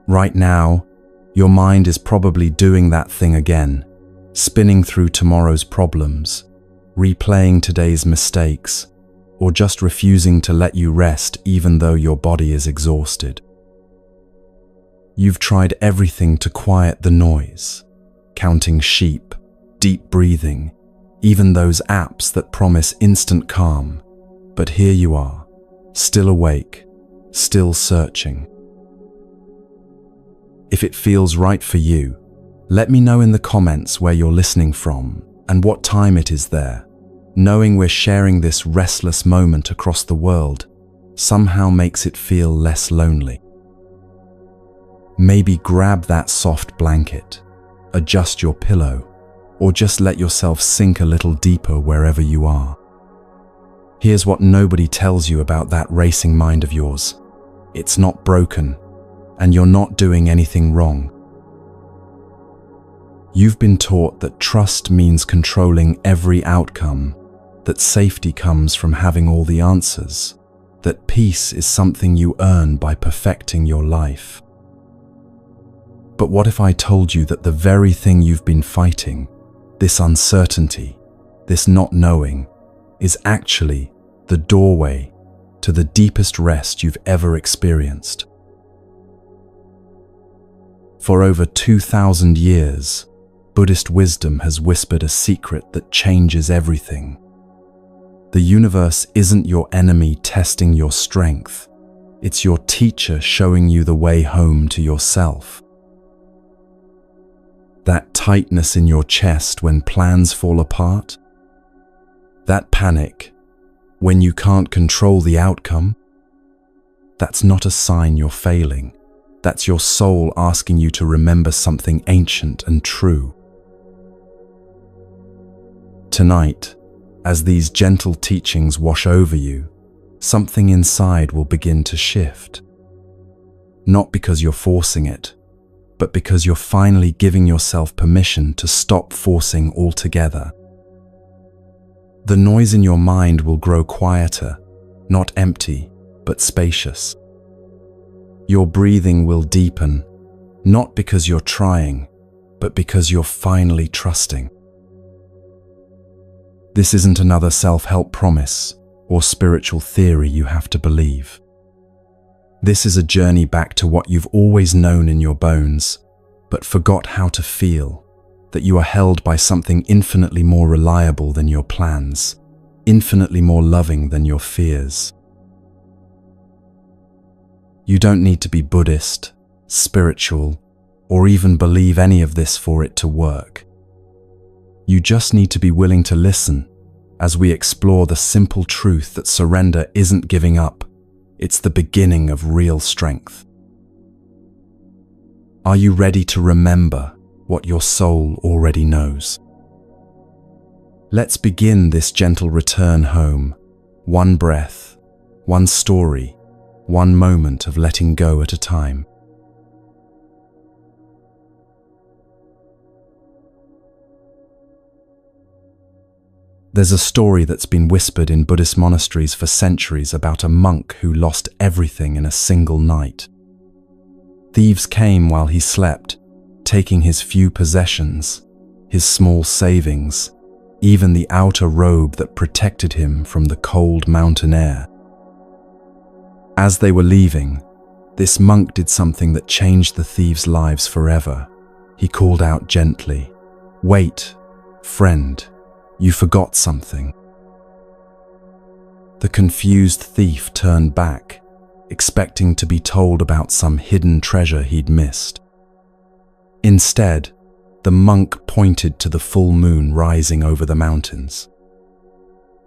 Right now, your mind is probably doing that thing again, spinning through tomorrow's problems, replaying today's mistakes, or just refusing to let you rest even though your body is exhausted. You've tried everything to quiet the noise, counting sheep, deep breathing, even those apps that promise instant calm. But here you are, still awake, still searching. If it feels right for you, let me know in the comments where you're listening from and what time it is there. Knowing we're sharing this restless moment across the world somehow makes it feel less lonely. Maybe grab that soft blanket, adjust your pillow, or just let yourself sink a little deeper wherever you are. Here's what nobody tells you about that racing mind of yours. It's not broken, and you're not doing anything wrong. You've been taught that trust means controlling every outcome, that safety comes from having all the answers, that peace is something you earn by perfecting your life. But what if I told you that the very thing you've been fighting, this uncertainty, this not knowing, is actually the doorway to the deepest rest you've ever experienced? For over 2,000 years, Buddhist wisdom has whispered a secret that changes everything. The universe isn't your enemy testing your strength. It's your teacher showing you the way home to yourself. That tightness in your chest when plans fall apart? That panic when you can't control the outcome? That's not a sign you're failing. That's your soul asking you to remember something ancient and true. Tonight, as these gentle teachings wash over you, something inside will begin to shift. Not because you're forcing it, but because you're finally giving yourself permission to stop forcing altogether. The noise in your mind will grow quieter, not empty, but spacious. Your breathing will deepen, not because you're trying, but because you're finally trusting. This isn't another self-help promise or spiritual theory you have to believe. This is a journey back to what you've always known in your bones, but forgot how to feel, that you are held by something infinitely more reliable than your plans, infinitely more loving than your fears. You don't need to be Buddhist, spiritual, or even believe any of this for it to work. You just need to be willing to listen as we explore the simple truth that surrender isn't giving up. It's the beginning of real strength. Are you ready to remember what your soul already knows? Let's begin this gentle return home, one breath, one story, one moment of letting go at a time. There's a story that's been whispered in Buddhist monasteries for centuries about a monk who lost everything in a single night. Thieves came while he slept, taking his few possessions, his small savings, even the outer robe that protected him from the cold mountain air. As they were leaving, this monk did something that changed the thieves' lives forever. He called out gently, "Wait, friend. You forgot something." The confused thief turned back, expecting to be told about some hidden treasure he'd missed. Instead, the monk pointed to the full moon rising over the mountains.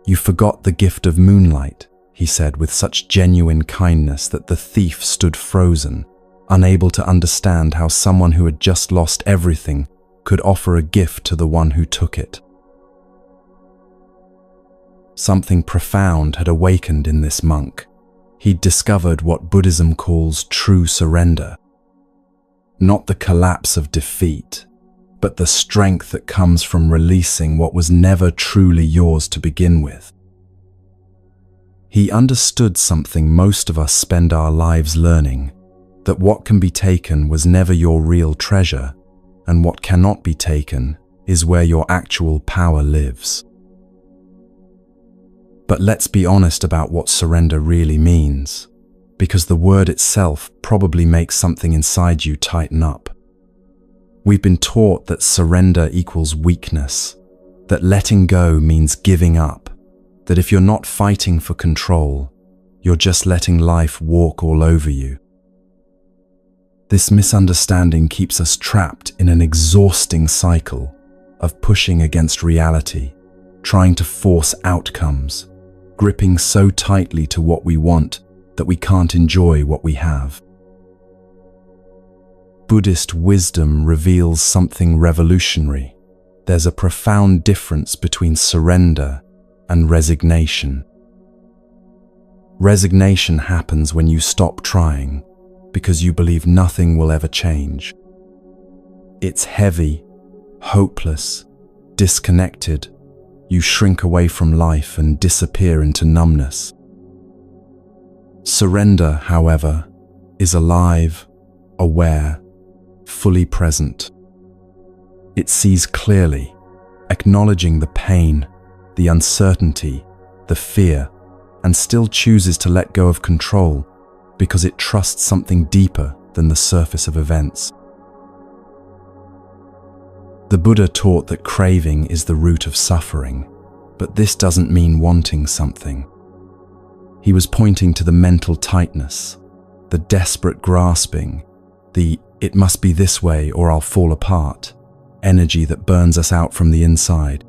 "You forgot the gift of moonlight," he said with such genuine kindness that the thief stood frozen, unable to understand how someone who had just lost everything could offer a gift to the one who took it. Something profound had awakened in this monk. He'd discovered what Buddhism calls true surrender. Not the collapse of defeat, but the strength that comes from releasing what was never truly yours to begin with. He understood something most of us spend our lives learning, that what can be taken was never your real treasure, and what cannot be taken is where your actual power lives. But let's be honest about what surrender really means, because the word itself probably makes something inside you tighten up. We've been taught that surrender equals weakness, that letting go means giving up, that if you're not fighting for control, you're just letting life walk all over you. This misunderstanding keeps us trapped in an exhausting cycle of pushing against reality, trying to force outcomes, gripping so tightly to what we want that we can't enjoy what we have. Buddhist wisdom reveals something revolutionary. There's a profound difference between surrender and resignation. Resignation happens when you stop trying because you believe nothing will ever change. It's heavy, hopeless, disconnected. You shrink away from life and disappear into numbness. Surrender, however, is alive, aware, fully present. It sees clearly, acknowledging the pain, the uncertainty, the fear, and still chooses to let go of control because it trusts something deeper than the surface of events. The Buddha taught that craving is the root of suffering, but this doesn't mean wanting something. He was pointing to the mental tightness, the desperate grasping, the "it must be this way or I'll fall apart" energy that burns us out from the inside.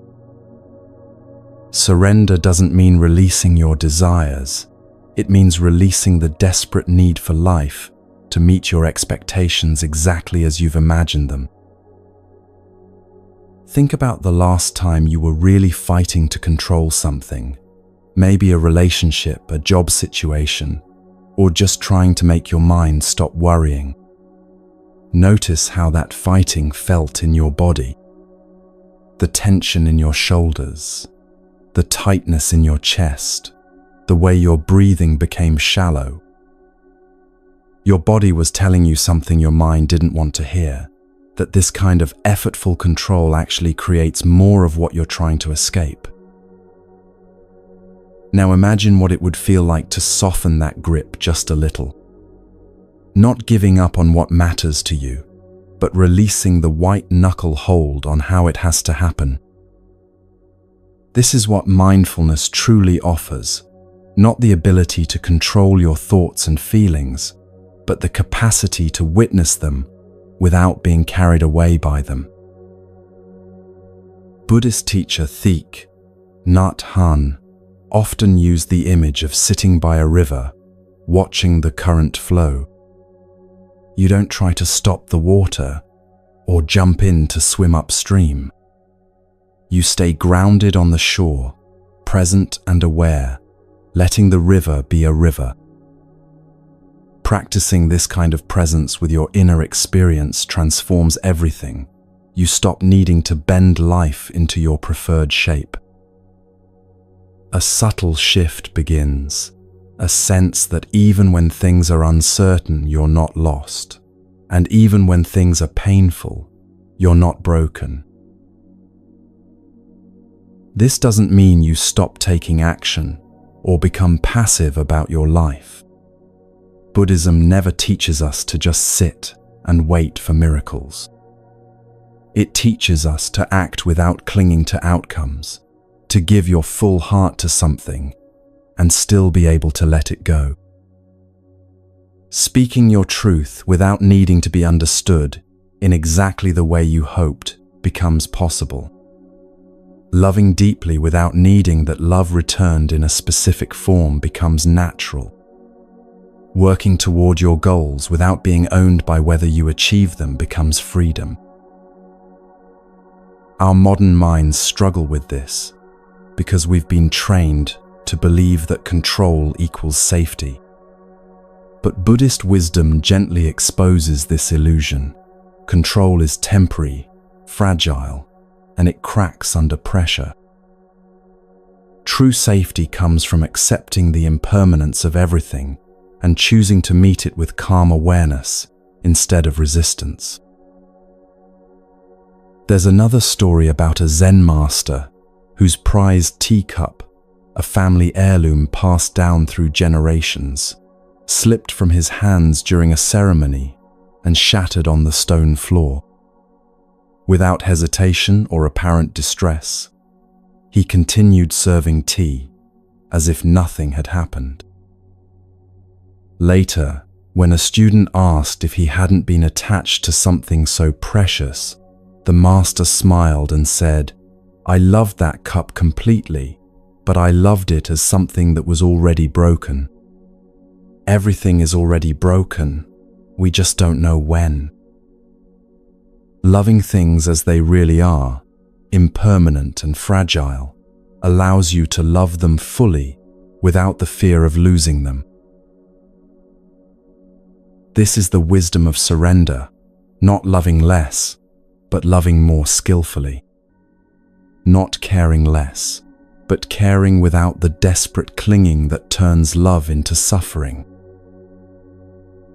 Surrender doesn't mean releasing your desires. It means releasing the desperate need for life to meet your expectations exactly as you've imagined them. Think about the last time you were really fighting to control something, maybe a relationship, a job situation, or just trying to make your mind stop worrying. Notice how that fighting felt in your body. The tension in your shoulders, the tightness in your chest, the way your breathing became shallow. Your body was telling you something your mind didn't want to hear, that this kind of effortful control actually creates more of what you're trying to escape. Now imagine what it would feel like to soften that grip just a little. Not giving up on what matters to you, but releasing the white-knuckle hold on how it has to happen. This is what mindfulness truly offers, not the ability to control your thoughts and feelings, but the capacity to witness them without being carried away by them. Buddhist teacher Thich Nhat Hanh often used the image of sitting by a river, watching the current flow. You don't try to stop the water or jump in to swim upstream. You stay grounded on the shore, present and aware, letting the river be a river. Practicing this kind of presence with your inner experience transforms everything. You stop needing to bend life into your preferred shape. A subtle shift begins, a sense that even when things are uncertain, you're not lost, and even when things are painful, you're not broken. This doesn't mean you stop taking action or become passive about your life. Buddhism never teaches us to just sit and wait for miracles. It teaches us to act without clinging to outcomes, to give your full heart to something and still be able to let it go. Speaking your truth without needing to be understood in exactly the way you hoped becomes possible. Loving deeply without needing that love returned in a specific form becomes natural. Working toward your goals without being owned by whether you achieve them becomes freedom. Our modern minds struggle with this because we've been trained to believe that control equals safety. But Buddhist wisdom gently exposes this illusion. Control is temporary, fragile, and it cracks under pressure. True safety comes from accepting the impermanence of everything and choosing to meet it with calm awareness instead of resistance. There's another story about a Zen master whose prized teacup, a family heirloom passed down through generations, slipped from his hands during a ceremony and shattered on the stone floor. Without hesitation or apparent distress, he continued serving tea as if nothing had happened. Later, when a student asked if he hadn't been attached to something so precious, the master smiled and said, "I loved that cup completely, but I loved it as something that was already broken. Everything is already broken, we just don't know when." Loving things as they really are, impermanent and fragile, allows you to love them fully without the fear of losing them. This is the wisdom of surrender, not loving less, but loving more skillfully. Not caring less, but caring without the desperate clinging that turns love into suffering.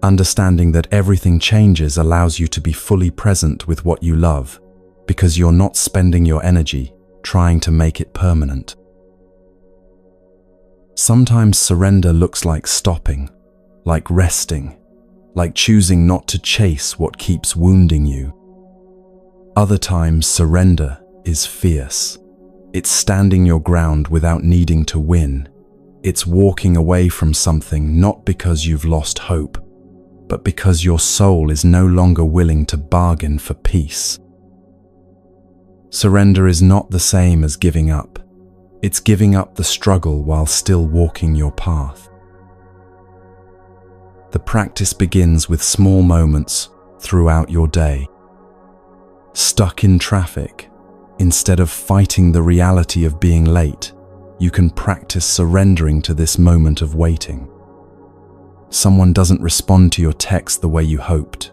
Understanding that everything changes allows you to be fully present with what you love, because you're not spending your energy trying to make it permanent. Sometimes surrender looks like stopping, like resting, like choosing not to chase what keeps wounding you. Other times surrender is fierce. It's standing your ground without needing to win. It's walking away from something not because you've lost hope, but because your soul is no longer willing to bargain for peace. Surrender is not the same as giving up. It's giving up the struggle while still walking your path. The practice begins with small moments throughout your day. Stuck in traffic, instead of fighting the reality of being late, you can practice surrendering to this moment of waiting. Someone doesn't respond to your text the way you hoped.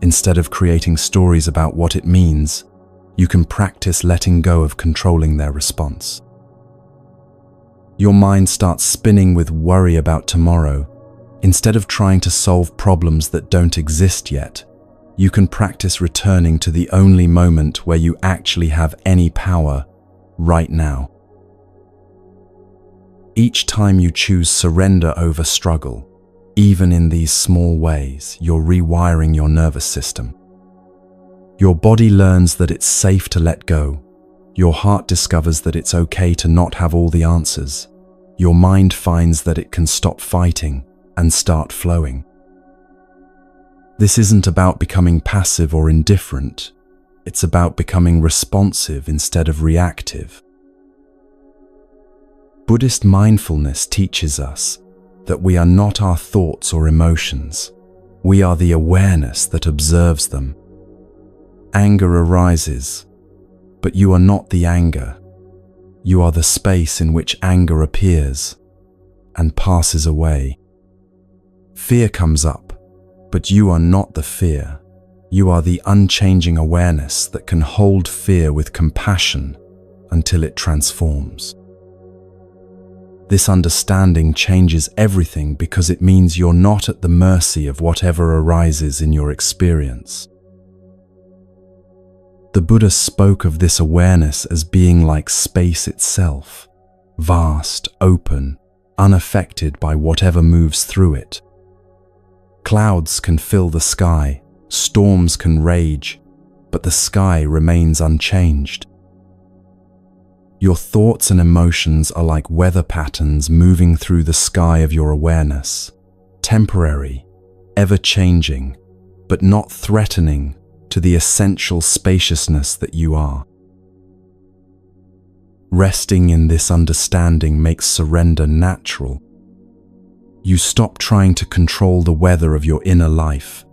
Instead of creating stories about what it means, you can practice letting go of controlling their response. Your mind starts spinning with worry about tomorrow. Instead of trying to solve problems that don't exist yet, you can practice returning to the only moment where you actually have any power, right now. Each time you choose surrender over struggle, even in these small ways, you're rewiring your nervous system. Your body learns that it's safe to let go. Your heart discovers that it's okay to not have all the answers. Your mind finds that it can stop fighting and start flowing. This isn't about becoming passive or indifferent. It's about becoming responsive instead of reactive. Buddhist mindfulness teaches us that we are not our thoughts or emotions. We are the awareness that observes them. Anger arises, but you are not the anger. You are the space in which anger appears and passes away. Fear comes up, but you are not the fear. You are the unchanging awareness that can hold fear with compassion until it transforms. This understanding changes everything because it means you're not at the mercy of whatever arises in your experience. The Buddha spoke of this awareness as being like space itself, vast, open, unaffected by whatever moves through it. Clouds can fill the sky, storms can rage, but the sky remains unchanged. Your thoughts and emotions are like weather patterns moving through the sky of your awareness, temporary, ever-changing, but not threatening to the essential spaciousness that you are. Resting in this understanding makes surrender natural. You stop trying to control the weather of your inner life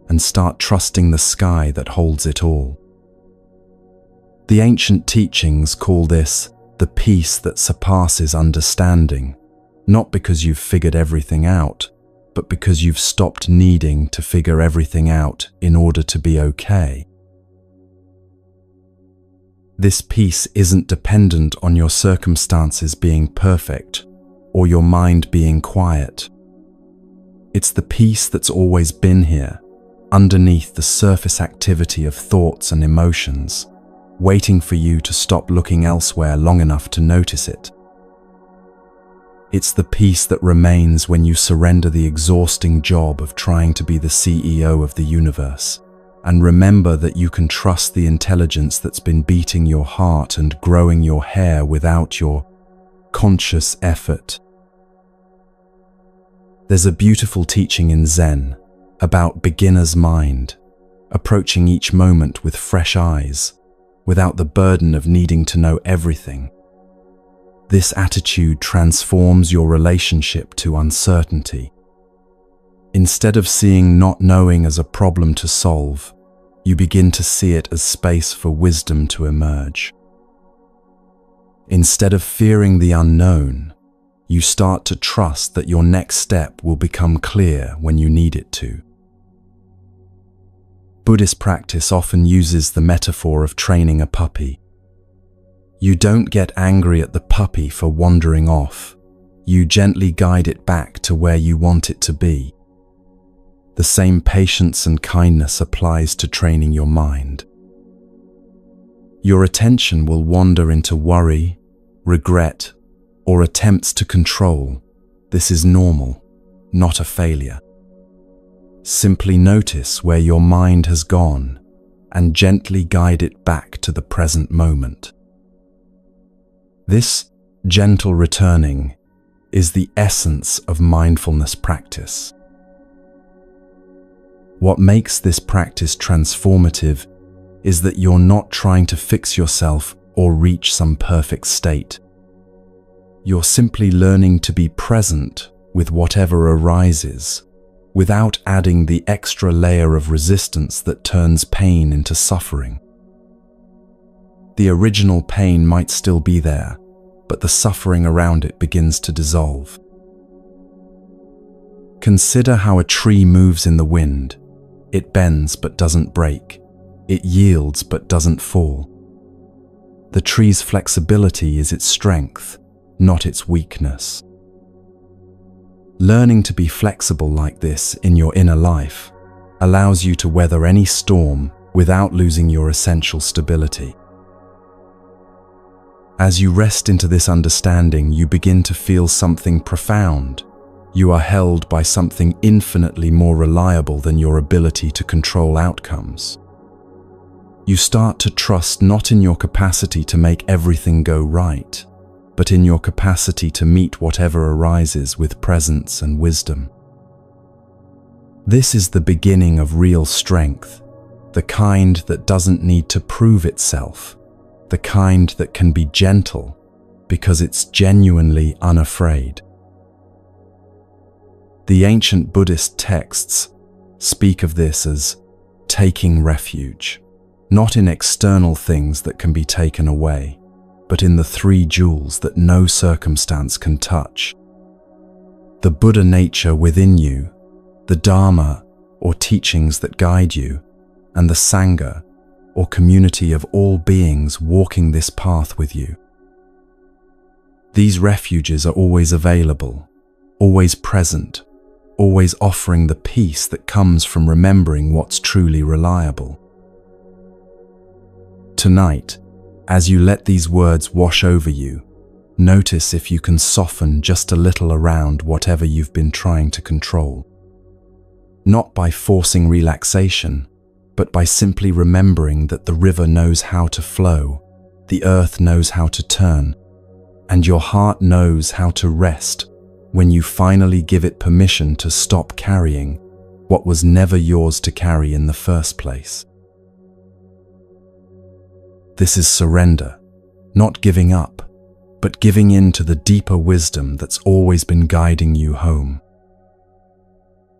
and start trusting the sky that holds it all. The ancient teachings call this the peace that surpasses understanding, not because you've figured everything out, but because you've stopped needing to figure everything out in order to be okay. This peace isn't dependent on your circumstances being perfect or your mind being quiet. It's the peace that's always been here, underneath the surface activity of thoughts and emotions, waiting for you to stop looking elsewhere long enough to notice it. It's the peace that remains when you surrender the exhausting job of trying to be the CEO of the universe, and remember that you can trust the intelligence that's been beating your heart and growing your hair without your conscious effort. There's a beautiful teaching in Zen about beginner's mind, approaching each moment with fresh eyes, without the burden of needing to know everything. This attitude transforms your relationship to uncertainty. Instead of seeing not knowing as a problem to solve, you begin to see it as space for wisdom to emerge. Instead of fearing the unknown, you start to trust that your next step will become clear when you need it to. Buddhist practice often uses the metaphor of training a puppy. You don't get angry at the puppy for wandering off. You gently guide it back to where you want it to be. The same patience and kindness applies to training your mind. Your attention will wander into worry, regret, or attempts to control. This is normal, not a failure. Simply notice where your mind has gone and gently guide it back to the present moment. This gentle returning is the essence of mindfulness practice. What makes this practice transformative is that you're not trying to fix yourself or reach some perfect state. You're simply learning to be present with whatever arises, without adding the extra layer of resistance that turns pain into suffering. The original pain might still be there, but the suffering around it begins to dissolve. Consider how a tree moves in the wind. It bends but doesn't break. It yields but doesn't fall. The tree's flexibility is its strength, not its weakness. Learning to be flexible like this in your inner life allows you to weather any storm without losing your essential stability. As you rest into this understanding, you begin to feel something profound. You are held by something infinitely more reliable than your ability to control outcomes. You start to trust not in your capacity to make everything go right, but in your capacity to meet whatever arises with presence and wisdom. This is the beginning of real strength, the kind that doesn't need to prove itself, the kind that can be gentle because it's genuinely unafraid. The ancient Buddhist texts speak of this as taking refuge, not in external things that can be taken away, but in the three jewels that no circumstance can touch. The Buddha nature within you, the Dharma or teachings that guide you, and the Sangha or community of all beings walking this path with you. These refuges are always available, always present, always offering the peace that comes from remembering what's truly reliable. Tonight, as you let these words wash over you, notice if you can soften just a little around whatever you've been trying to control. Not by forcing relaxation, but by simply remembering that the river knows how to flow, the earth knows how to turn, and your heart knows how to rest when you finally give it permission to stop carrying what was never yours to carry in the first place. This is surrender, not giving up, but giving in to the deeper wisdom that's always been guiding you home.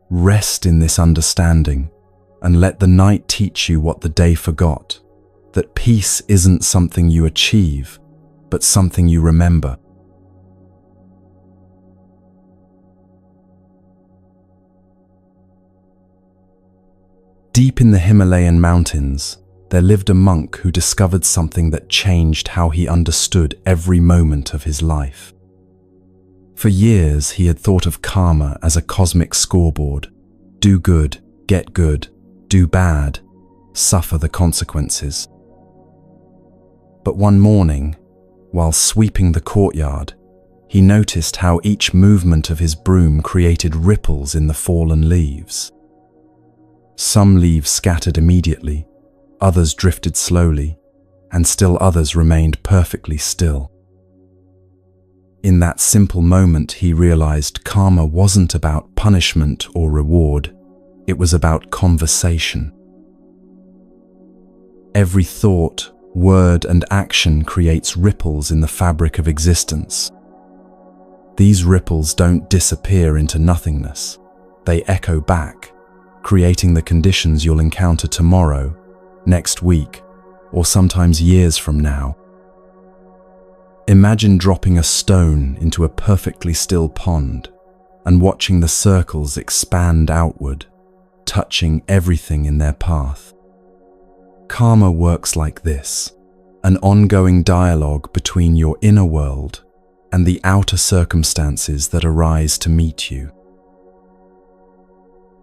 Rest in this understanding and let the night teach you what the day forgot, that peace isn't something you achieve, but something you remember. Deep in the Himalayan mountains, there lived a monk who discovered something that changed how he understood every moment of his life. For years, he had thought of karma as a cosmic scoreboard. Do good, get good. Do bad, suffer the consequences. But one morning, while sweeping the courtyard, he noticed how each movement of his broom created ripples in the fallen leaves. Some leaves scattered immediately, others drifted slowly, and still others remained perfectly still. In that simple moment, he realized karma wasn't about punishment or reward, it was about conversation. Every thought, word, and action creates ripples in the fabric of existence. These ripples don't disappear into nothingness. They echo back, creating the conditions you'll encounter tomorrow, next week, or sometimes years from now. Imagine dropping a stone into a perfectly still pond and watching the circles expand outward, touching everything in their path. Karma works like this, an ongoing dialogue between your inner world and the outer circumstances that arise to meet you.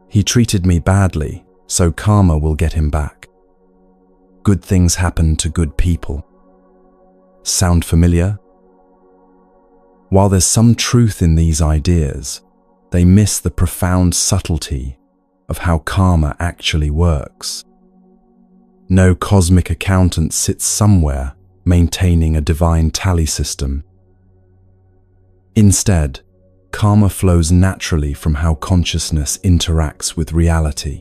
He treated me badly, so karma will get him back. Good things happen to good people. Sound familiar? While there's some truth in these ideas, they miss the profound subtlety of how karma actually works. No cosmic accountant sits somewhere maintaining a divine tally system. Instead, karma flows naturally from how consciousness interacts with reality.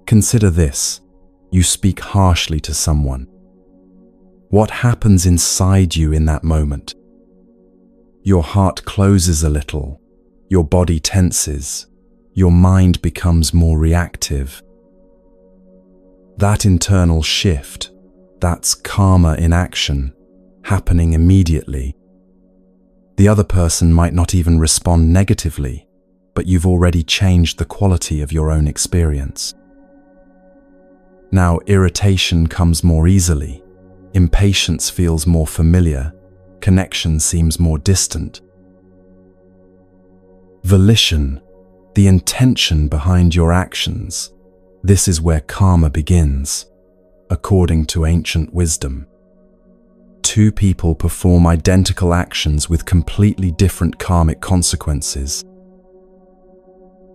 Consider this: you speak harshly to someone. What happens inside you in that moment? Your heart closes a little, your body tenses, your mind becomes more reactive. That internal shift, that's karma in action, happening immediately. The other person might not even respond negatively, but you've already changed the quality of your own experience. Now, irritation comes more easily, impatience feels more familiar, connection seems more distant. Volition, the intention behind your actions, this is where karma begins, according to ancient wisdom. Two people perform identical actions with completely different karmic consequences.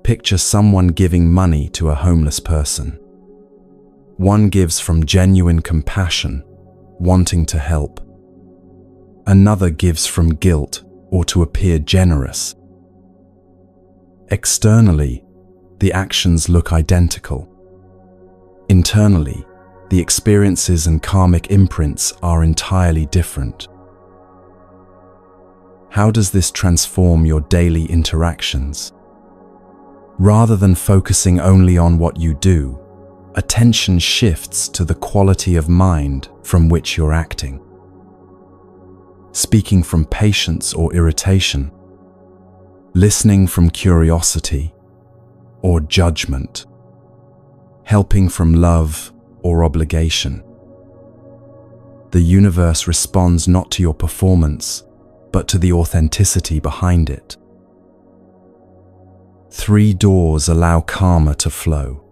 Picture someone giving money to a homeless person. One gives from genuine compassion, wanting to help. Another gives from guilt or to appear generous. Externally, the actions look identical. Internally, the experiences and karmic imprints are entirely different. How does this transform your daily interactions? Rather than focusing only on what you do, attention shifts to the quality of mind from which you're acting. Speaking from patience or irritation, listening from curiosity or judgment, helping from love or obligation. The universe responds not to your performance, but to the authenticity behind it. 3 doors allow karma to flow: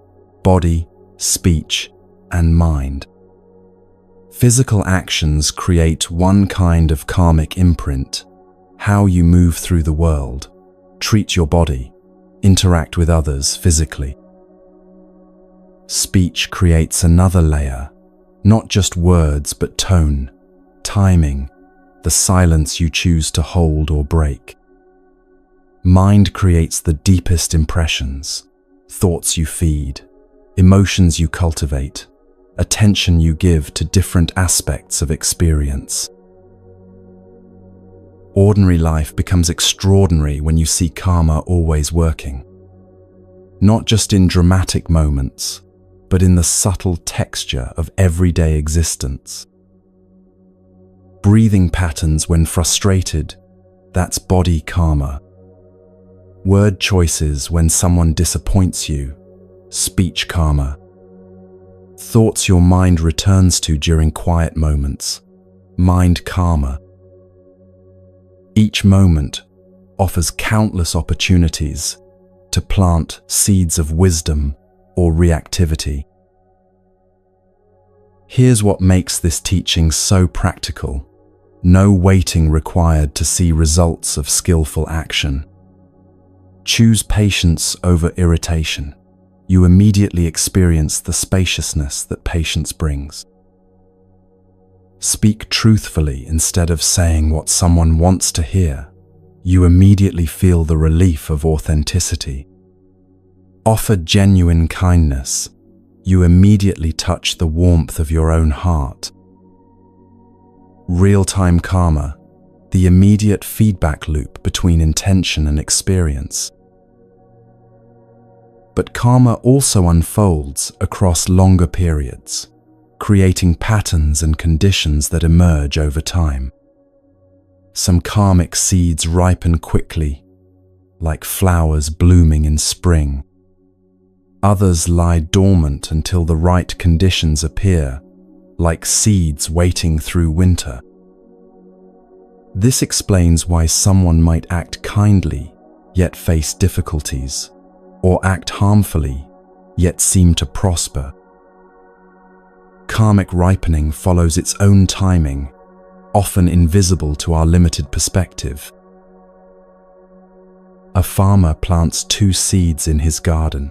body, speech, and mind. Physical actions create one kind of karmic imprint: how you move through the world, treat your body, interact with others physically. Speech creates another layer, not just words but tone, timing, the silence you choose to hold or break. Mind creates the deepest impressions, thoughts you feed, emotions you cultivate, attention you give to different aspects of experience. Ordinary life becomes extraordinary when you see karma always working. Not just in dramatic moments, but in the subtle texture of everyday existence. Breathing patterns when frustrated, that's body karma. Word choices when someone disappoints you, speech karma. Thoughts your mind returns to during quiet moments, mind karma. Each moment offers countless opportunities to plant seeds of wisdom or reactivity. Here's what makes this teaching so practical. No waiting required to see results of skillful action. Choose patience over irritation. You immediately experience the spaciousness that patience brings. Speak truthfully instead of saying what someone wants to hear. You immediately feel the relief of authenticity. Offer genuine kindness. You immediately touch the warmth of your own heart. Real-time karma, the immediate feedback loop between intention and experience. But karma also unfolds across longer periods, creating patterns and conditions that emerge over time. Some karmic seeds ripen quickly, like flowers blooming in spring. Others lie dormant until the right conditions appear, like seeds waiting through winter. This explains why someone might act kindly, yet face difficulties, or act harmfully, yet seem to prosper. Karmic ripening follows its own timing, often invisible to our limited perspective. A farmer plants 2 seeds in his garden.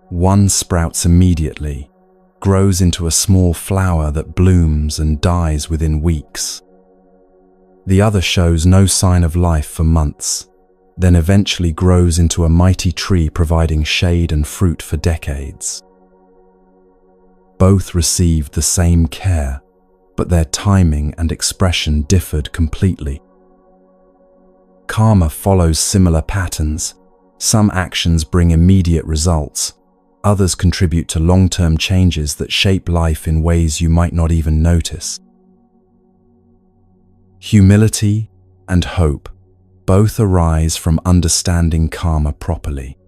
One sprouts immediately, grows into a small flower that blooms and dies within weeks. The other shows no sign of life for months, then eventually grows into a mighty tree providing shade and fruit for decades. Both received the same care, but their timing and expression differed completely. Karma follows similar patterns. Some actions bring immediate results. Others contribute to long-term changes that shape life in ways you might not even notice. Humility and hope both arise from understanding karma properly.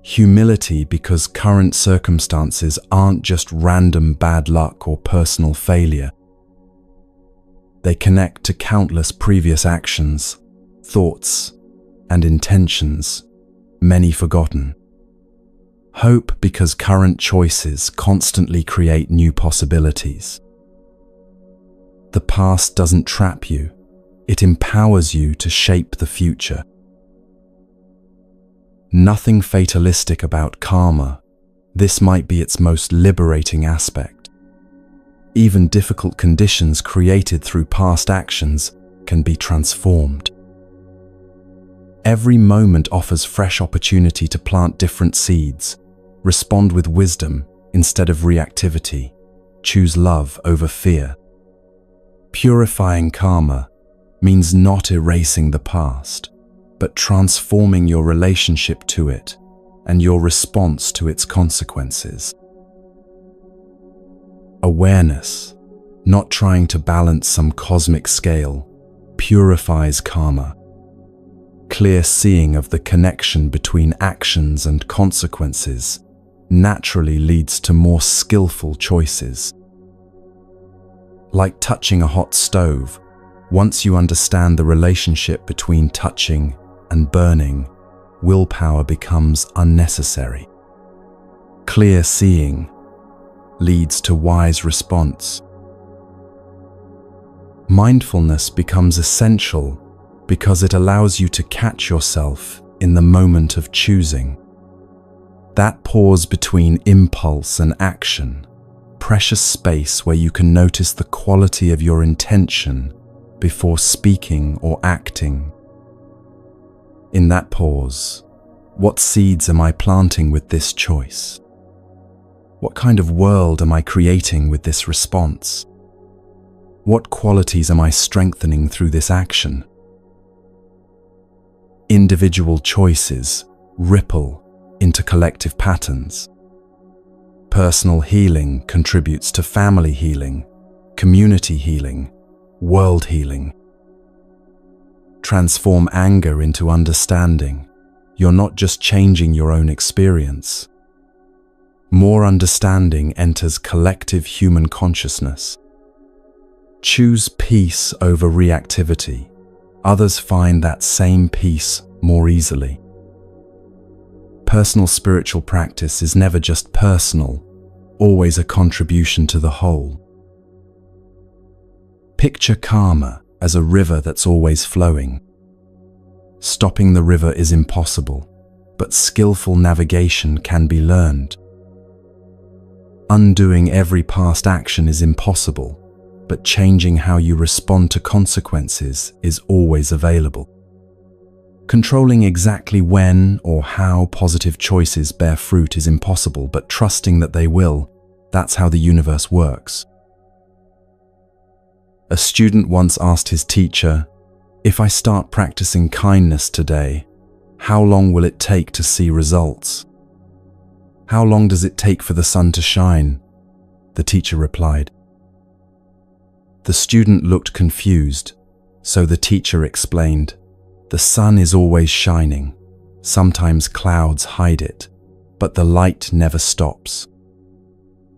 Humility because current circumstances aren't just random bad luck or personal failure. They connect to countless previous actions, thoughts, and intentions, many forgotten. Hope because current choices constantly create new possibilities. The past doesn't trap you, it empowers you to shape the future. Nothing fatalistic about karma. This might be its most liberating aspect. Even difficult conditions created through past actions can be transformed. Every moment offers fresh opportunity to plant different seeds. Respond with wisdom instead of reactivity. Choose love over fear. Purifying karma means not erasing the past, but transforming your relationship to it and your response to its consequences. Awareness, not trying to balance some cosmic scale, purifies karma. Clear seeing of the connection between actions and consequences naturally leads to more skillful choices. Like touching a hot stove, once you understand the relationship between touching and burning, willpower becomes unnecessary. Clear seeing leads to wise response. Mindfulness becomes essential because it allows you to catch yourself in the moment of choosing. That pause between impulse and action, precious space where you can notice the quality of your intention before speaking or acting. In that pause, what seeds am I planting with this choice? What kind of world am I creating with this response? What qualities am I strengthening through this action? Individual choices ripple into collective patterns. Personal healing contributes to family healing, community healing, world healing. Transform anger into understanding. You're not just changing your own experience. More understanding enters collective human consciousness. Choose peace over reactivity. Others find that same peace more easily. Personal spiritual practice is never just personal, always a contribution to the whole. Picture karma as a river that's always flowing. Stopping the river is impossible, but skillful navigation can be learned. Undoing every past action is impossible, but changing how you respond to consequences is always available. Controlling exactly when or how positive choices bear fruit is impossible, but trusting that they will, that's how the universe works. A student once asked his teacher, "If I start practicing kindness today, how long will it take to see results? How long does it take for the sun to shine?" The teacher replied. The student looked confused, so the teacher explained, "The sun is always shining. Sometimes clouds hide it, but the light never stops.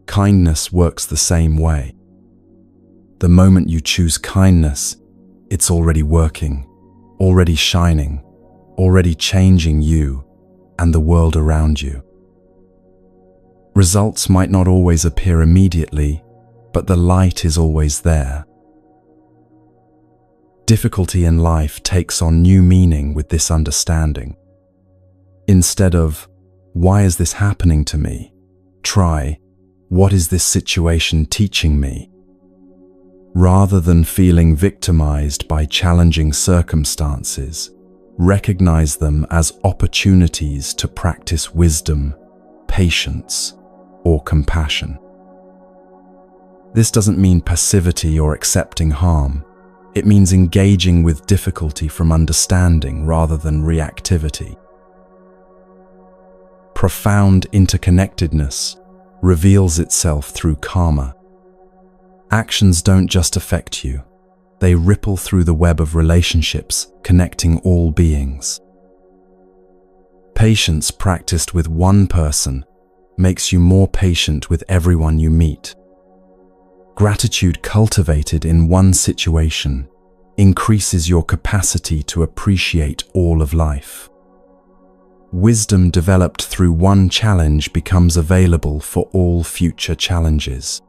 Kindness works the same way. The moment you choose kindness, it's already working, already shining, already changing you and the world around you." Results might not always appear immediately, but the light is always there. Difficulty in life takes on new meaning with this understanding. Instead of, "Why is this happening to me?" try, "What is this situation teaching me?" Rather than feeling victimized by challenging circumstances, recognize them as opportunities to practice wisdom, patience, or compassion. This doesn't mean passivity or accepting harm. It means engaging with difficulty from understanding rather than reactivity. Profound interconnectedness reveals itself through karma. Actions don't just affect you. They ripple through the web of relationships, connecting all beings. Patience practiced with one person makes you more patient with everyone you meet. Gratitude cultivated in one situation increases your capacity to appreciate all of life. Wisdom developed through one challenge becomes available for all future challenges.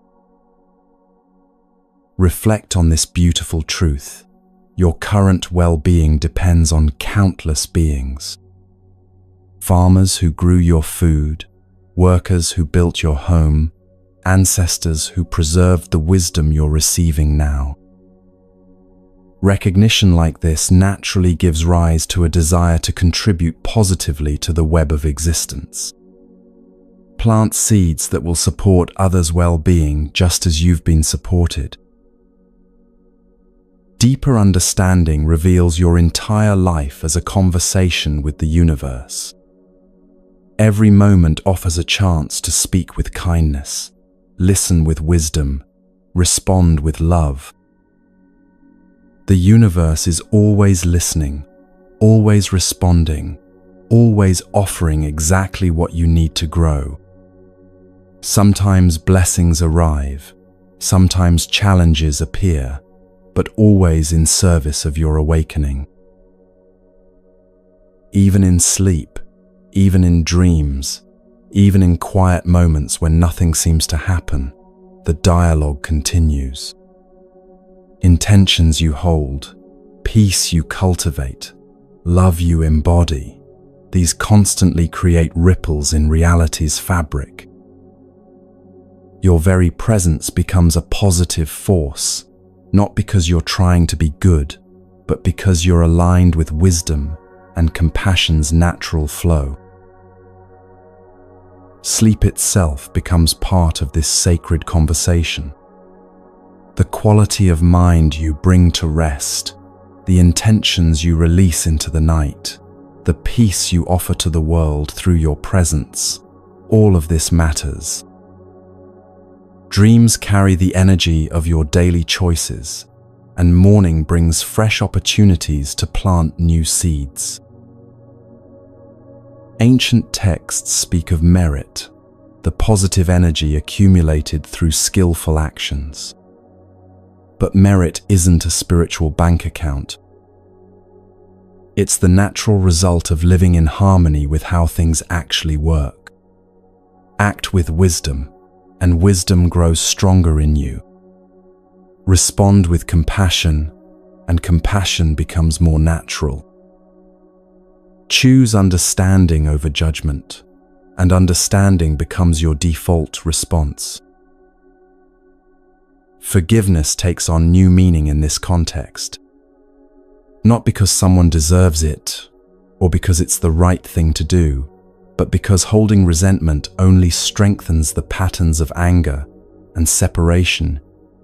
Reflect on this beautiful truth. Your current well-being depends on countless beings. Farmers who grew your food, workers who built your home, ancestors who preserved the wisdom you're receiving now. Recognition like this naturally gives rise to a desire to contribute positively to the web of existence. Plant seeds that will support others' well-being just as you've been supported. Deeper understanding reveals your entire life as a conversation with the universe. Every moment offers a chance to speak with kindness, listen with wisdom, respond with love. The universe is always listening, always responding, always offering exactly what you need to grow. Sometimes blessings arrive, sometimes challenges appear, but always in service of your awakening. Even in sleep, even in dreams, even in quiet moments when nothing seems to happen, the dialogue continues. Intentions you hold, peace you cultivate, love you embody, these constantly create ripples in reality's fabric. Your very presence becomes a positive force, not because you're trying to be good, but because you're aligned with wisdom and compassion's natural flow. Sleep itself becomes part of this sacred conversation. The quality of mind you bring to rest, the intentions you release into the night, the peace you offer to the world through your presence, all of this matters. Dreams carry the energy of your daily choices, and morning brings fresh opportunities to plant new seeds. Ancient texts speak of merit, the positive energy accumulated through skillful actions. But merit isn't a spiritual bank account. It's the natural result of living in harmony with how things actually work. Act with wisdom, and wisdom grows stronger in you. Respond with compassion, and compassion becomes more natural. Choose understanding over judgment, and understanding becomes your default response. Forgiveness takes on new meaning in this context. Not because someone deserves it, or because it's the right thing to do, but because holding resentment only strengthens the patterns of anger and separation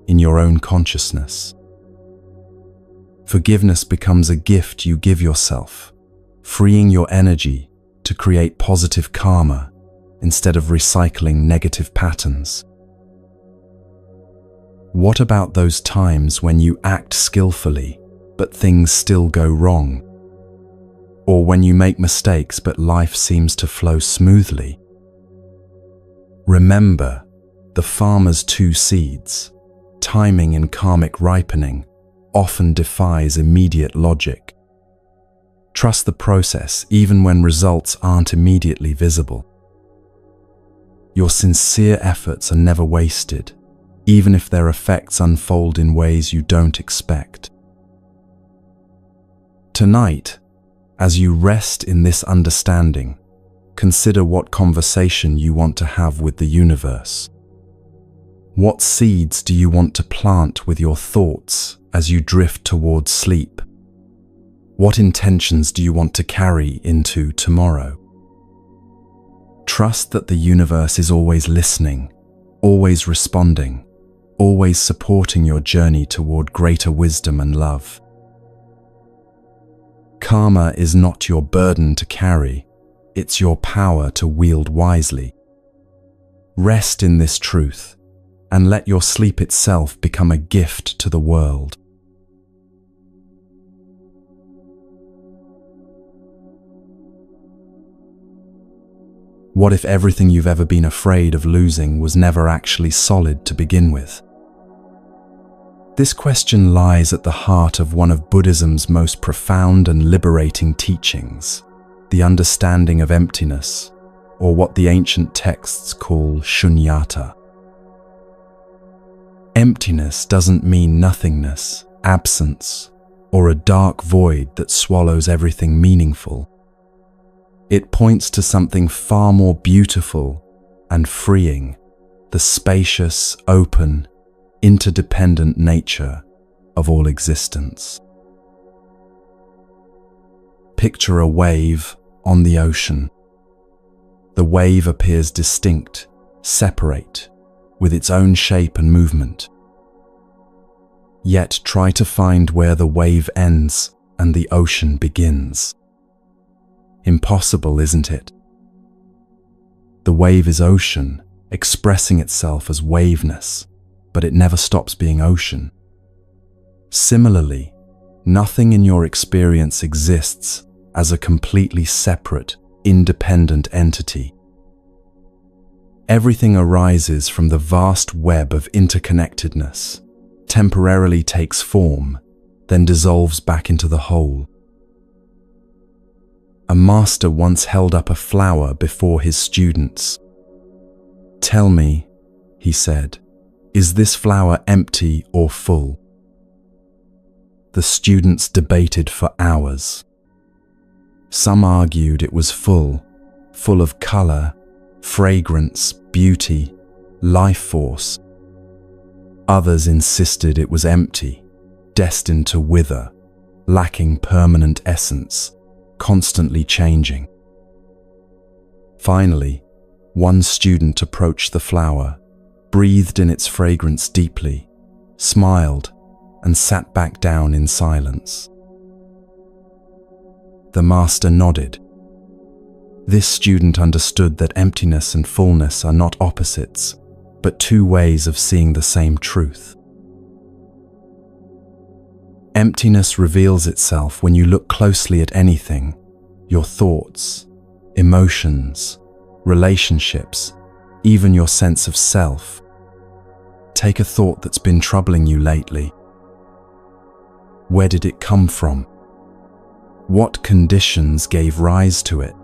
in your own consciousness. Forgiveness becomes a gift you give yourself, freeing your energy to create positive karma instead of recycling negative patterns. What about those times when you act skillfully, but things still go wrong? Or when you make mistakes but life seems to flow smoothly? Remember the farmer's two seeds. Timing in karmic ripening often defies immediate logic. Trust the process even when results aren't immediately visible. Your sincere efforts are never wasted, even if their effects unfold in ways you don't expect. Tonight, as you rest in this understanding, consider what conversation you want to have with the universe. What seeds do you want to plant with your thoughts as you drift towards sleep? What intentions do you want to carry into tomorrow? Trust that the universe is always listening, always responding, always supporting your journey toward greater wisdom and love. Karma is not your burden to carry, it's your power to wield wisely. Rest in this truth, and let your sleep itself become a gift to the world. What if everything you've ever been afraid of losing was never actually solid to begin with? This question lies at the heart of one of Buddhism's most profound and liberating teachings, the understanding of emptiness, or what the ancient texts call shunyata. Emptiness doesn't mean nothingness, absence, or a dark void that swallows everything meaningful. It points to something far more beautiful and freeing, the spacious, open, interdependent nature of all existence. Picture a wave on the ocean. The wave appears distinct, separate, with its own shape and movement. Yet try to find where the wave ends and the ocean begins. Impossible, isn't it? The wave is ocean, expressing itself as waveness, but it never stops being ocean. Similarly, nothing in your experience exists as a completely separate, independent entity. Everything arises from the vast web of interconnectedness, temporarily takes form, then dissolves back into the whole. A master once held up a flower before his students. "Tell me," he said, "is this flower empty or full?" The students debated for hours. Some argued it was full of color, fragrance, beauty, life force. Others insisted it was empty, destined to wither, lacking permanent essence, constantly changing. Finally, one student approached the flower, breathed in its fragrance deeply, smiled, and sat back down in silence. The master nodded. This student understood that emptiness and fullness are not opposites, but two ways of seeing the same truth. Emptiness reveals itself when you look closely at anything, your thoughts, emotions, relationships, even your sense of self. Take a thought that's been troubling you lately. Where did it come from? What conditions gave rise to it?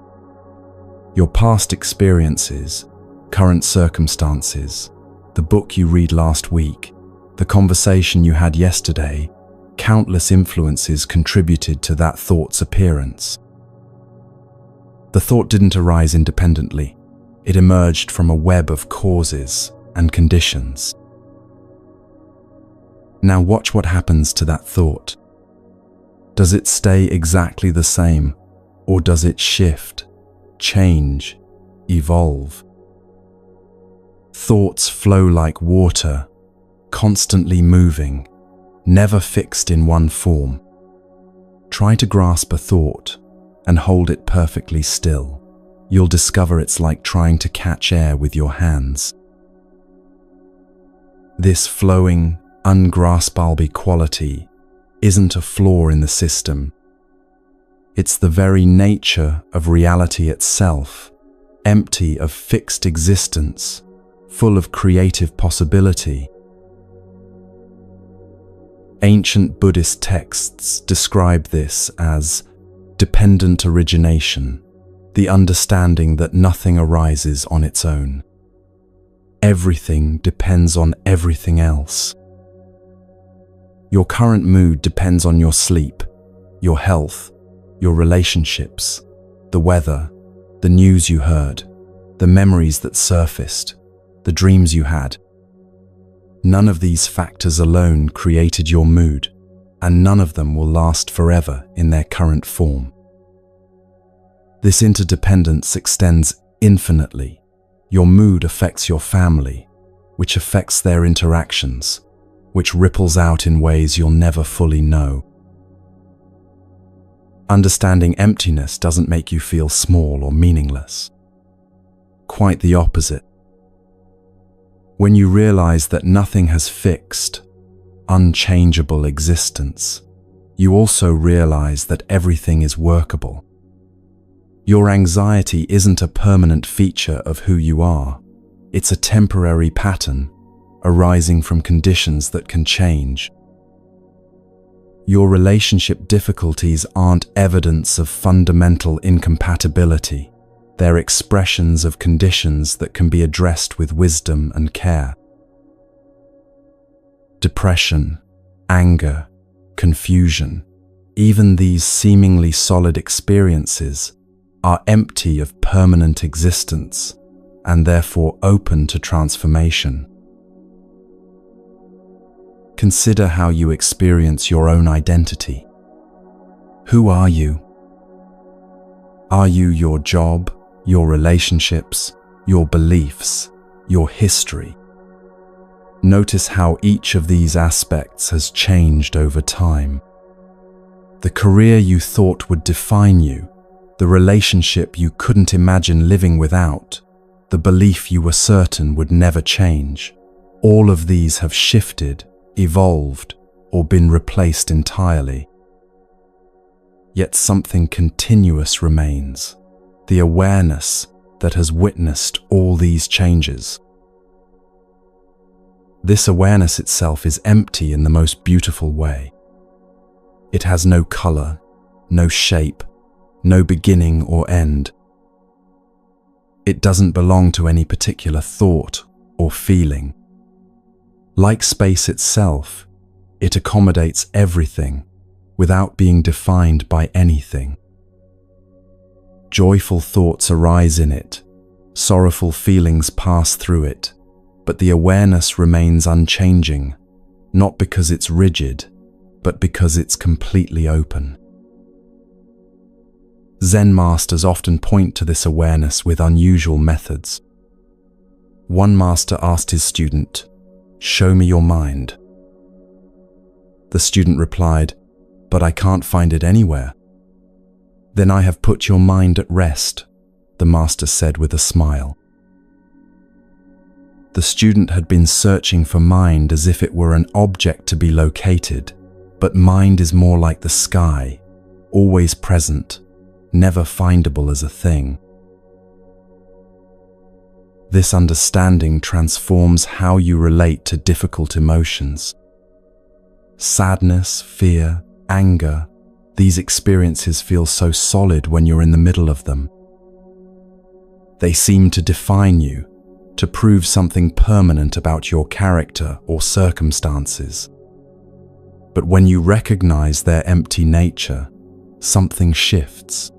Your past experiences, current circumstances, the book you read last week, the conversation you had yesterday, countless influences contributed to that thought's appearance. The thought didn't arise independently. It emerged from a web of causes and conditions. Now watch what happens to that thought. Does it stay exactly the same, or does it shift, change, evolve? Thoughts flow like water, constantly moving, never fixed in one form. Try to grasp a thought and hold it perfectly still. You'll discover it's like trying to catch air with your hands. This flowing, ungraspable quality isn't a flaw in the system. It's the very nature of reality itself, empty of fixed existence, full of creative possibility. Ancient Buddhist texts describe this as dependent origination, the understanding that nothing arises on its own. Everything depends on everything else. Your current mood depends on your sleep, your health, your relationships, the weather, the news you heard, the memories that surfaced, the dreams you had. None of these factors alone created your mood, and none of them will last forever in their current form. This interdependence extends infinitely. Your mood affects your family, which affects their interactions, which ripples out in ways you'll never fully know. Understanding emptiness doesn't make you feel small or meaningless. Quite the opposite. When you realize that nothing has fixed, unchangeable existence, you also realize that everything is workable. Your anxiety isn't a permanent feature of who you are. It's a temporary pattern arising from conditions that can change. Your relationship difficulties aren't evidence of fundamental incompatibility. They're expressions of conditions that can be addressed with wisdom and care. Depression, anger, confusion, even these seemingly solid experiences are empty of permanent existence and therefore open to transformation. Consider how you experience your own identity. Who are you? Are you your job, your relationships, your beliefs, your history? Notice how each of these aspects has changed over time. The career you thought would define you, the relationship you couldn't imagine living without, the belief you were certain would never change. All of these have shifted, evolved, or been replaced entirely. Yet something continuous remains, the awareness that has witnessed all these changes. This awareness itself is empty in the most beautiful way. It has no color, no shape, no beginning or end. It doesn't belong to any particular thought or feeling. Like space itself, it accommodates everything without being defined by anything. Joyful thoughts arise in it, sorrowful feelings pass through it, but the awareness remains unchanging, not because it's rigid, but because it's completely open. Zen masters often point to this awareness with unusual methods. One master asked his student, "Show me your mind." The student replied, "But I can't find it anywhere." "Then I have put your mind at rest," the master said with a smile. The student had been searching for mind as if it were an object to be located, but mind is more like the sky, always present, never findable as a thing. This understanding transforms how you relate to difficult emotions. Sadness, fear, anger, these experiences feel so solid when you're in the middle of them. They seem to define you, to prove something permanent about your character or circumstances. But when you recognize their empty nature, something shifts.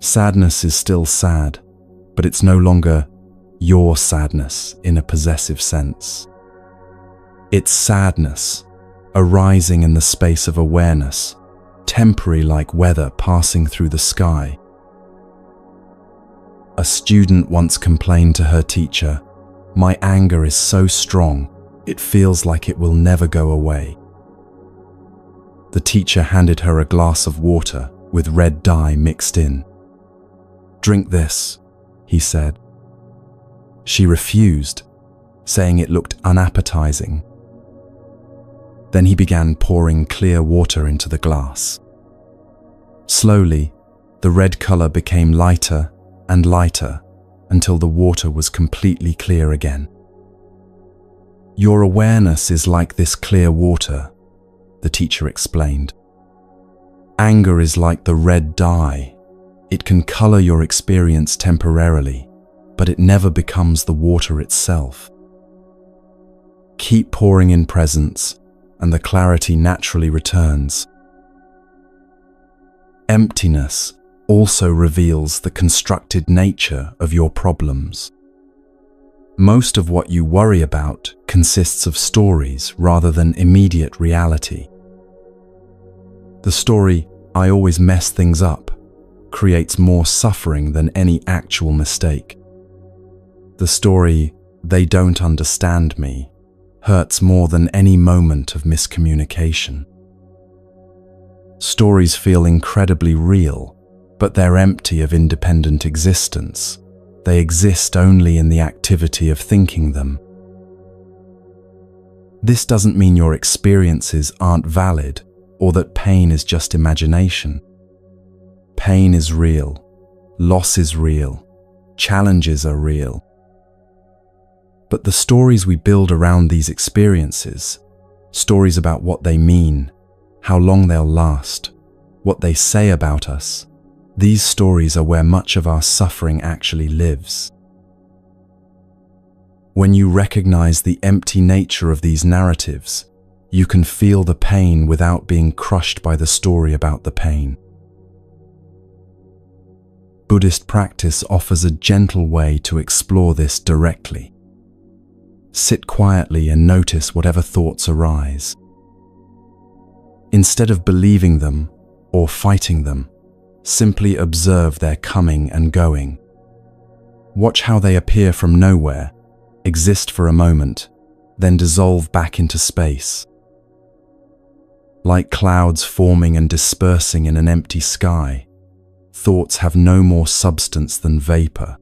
Sadness is still sad, but it's no longer your sadness in a possessive sense. It's sadness, arising in the space of awareness, temporary like weather passing through the sky. A student once complained to her teacher, "My anger is so strong, it feels like it will never go away." The teacher handed her a glass of water with red dye mixed in. "Drink this," he said. She refused, saying it looked unappetizing. Then he began pouring clear water into the glass. Slowly, the red color became lighter and lighter until the water was completely clear again. "Your awareness is like this clear water," the teacher explained. "Anger is like the red dye. It can color your experience temporarily, but it never becomes the water itself. Keep pouring in presence, and the clarity naturally returns." Emptiness also reveals the constructed nature of your problems. Most of what you worry about consists of stories rather than immediate reality. The story, "I always mess things up," creates more suffering than any actual mistake. The story, "They don't understand me," hurts more than any moment of miscommunication. Stories feel incredibly real, but they're empty of independent existence. They exist only in the activity of thinking them. This doesn't mean your experiences aren't valid or that pain is just imagination. Pain is real, loss is real, challenges are real. But the stories we build around these experiences, stories about what they mean, how long they'll last, what they say about us, these stories are where much of our suffering actually lives. When you recognize the empty nature of these narratives, you can feel the pain without being crushed by the story about the pain. Buddhist practice offers a gentle way to explore this directly. Sit quietly and notice whatever thoughts arise. Instead of believing them or fighting them, simply observe their coming and going. Watch how they appear from nowhere, exist for a moment, then dissolve back into space. Like clouds forming and dispersing in an empty sky, thoughts have no more substance than vapor.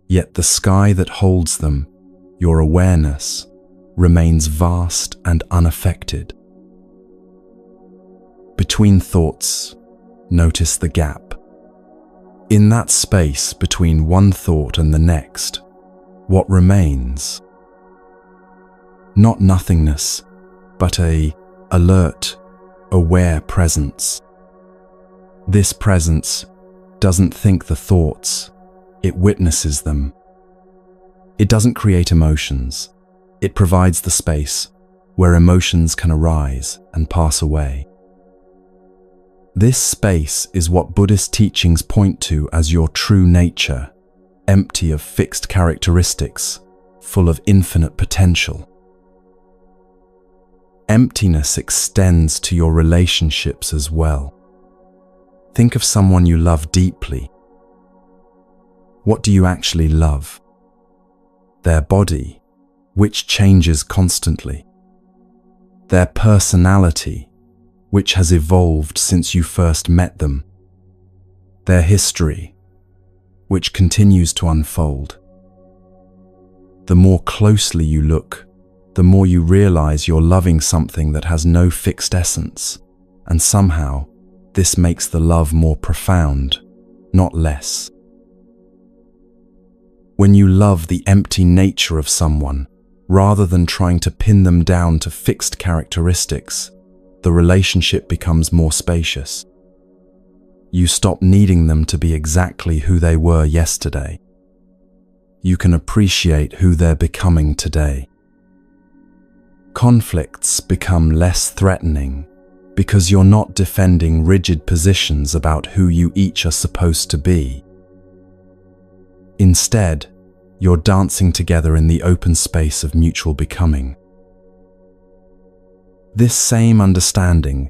Yet the sky that holds them, your awareness, remains vast and unaffected. Between thoughts, notice the gap. In that space between one thought and the next, what remains? Not nothingness, but an alert, aware presence. This presence doesn't think the thoughts, it witnesses them. It doesn't create emotions, it provides the space where emotions can arise and pass away. This space is what Buddhist teachings point to as your true nature, empty of fixed characteristics, full of infinite potential. Emptiness extends to your relationships as well. Think of someone you love deeply. What do you actually love? Their body, which changes constantly. Their personality, which has evolved since you first met them. Their history, which continues to unfold. The more closely you look, the more you realize you're loving something that has no fixed essence, and somehow this makes the love more profound, not less. When you love the empty nature of someone, rather than trying to pin them down to fixed characteristics, the relationship becomes more spacious. You stop needing them to be exactly who they were yesterday. You can appreciate who they're becoming today. Conflicts become less threatening because you're not defending rigid positions about who you each are supposed to be. Instead, you're dancing together in the open space of mutual becoming. This same understanding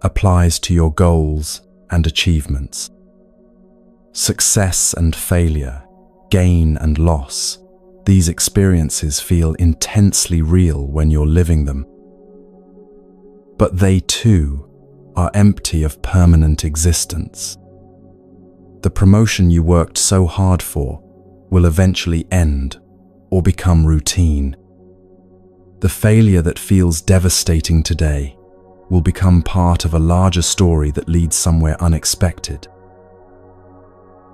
applies to your goals and achievements. Success and failure, gain and loss, these experiences feel intensely real when you're living them. But they too are empty of permanent existence. The promotion you worked so hard for will eventually end or become routine. The failure that feels devastating today will become part of a larger story that leads somewhere unexpected.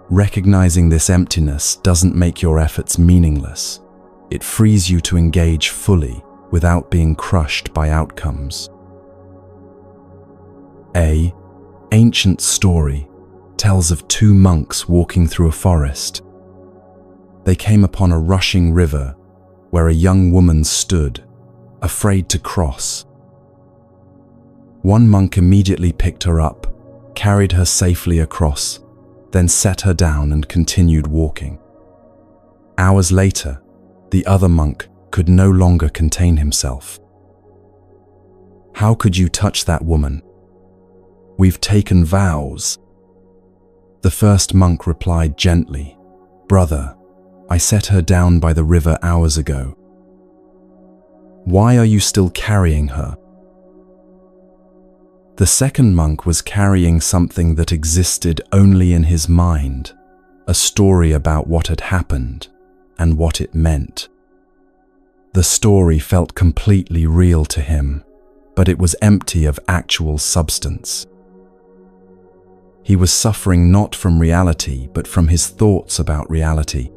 Recognizing this emptiness doesn't make your efforts meaningless. It frees you to engage fully without being crushed by outcomes. An ancient story tells of two monks walking through a forest. They came upon a rushing river where a young woman stood, afraid to cross. One monk immediately picked her up, carried her safely across, then set her down and continued walking. Hours later, the other monk could no longer contain himself. "How could you touch that woman? We've taken vows." The first monk replied gently, "Brother, I set her down by the river hours ago. Why are you still carrying her?" The second monk was carrying something that existed only in his mind, a story about what had happened and what it meant. The story felt completely real to him, but it was empty of actual substance. He was suffering not from reality, but from his thoughts about reality.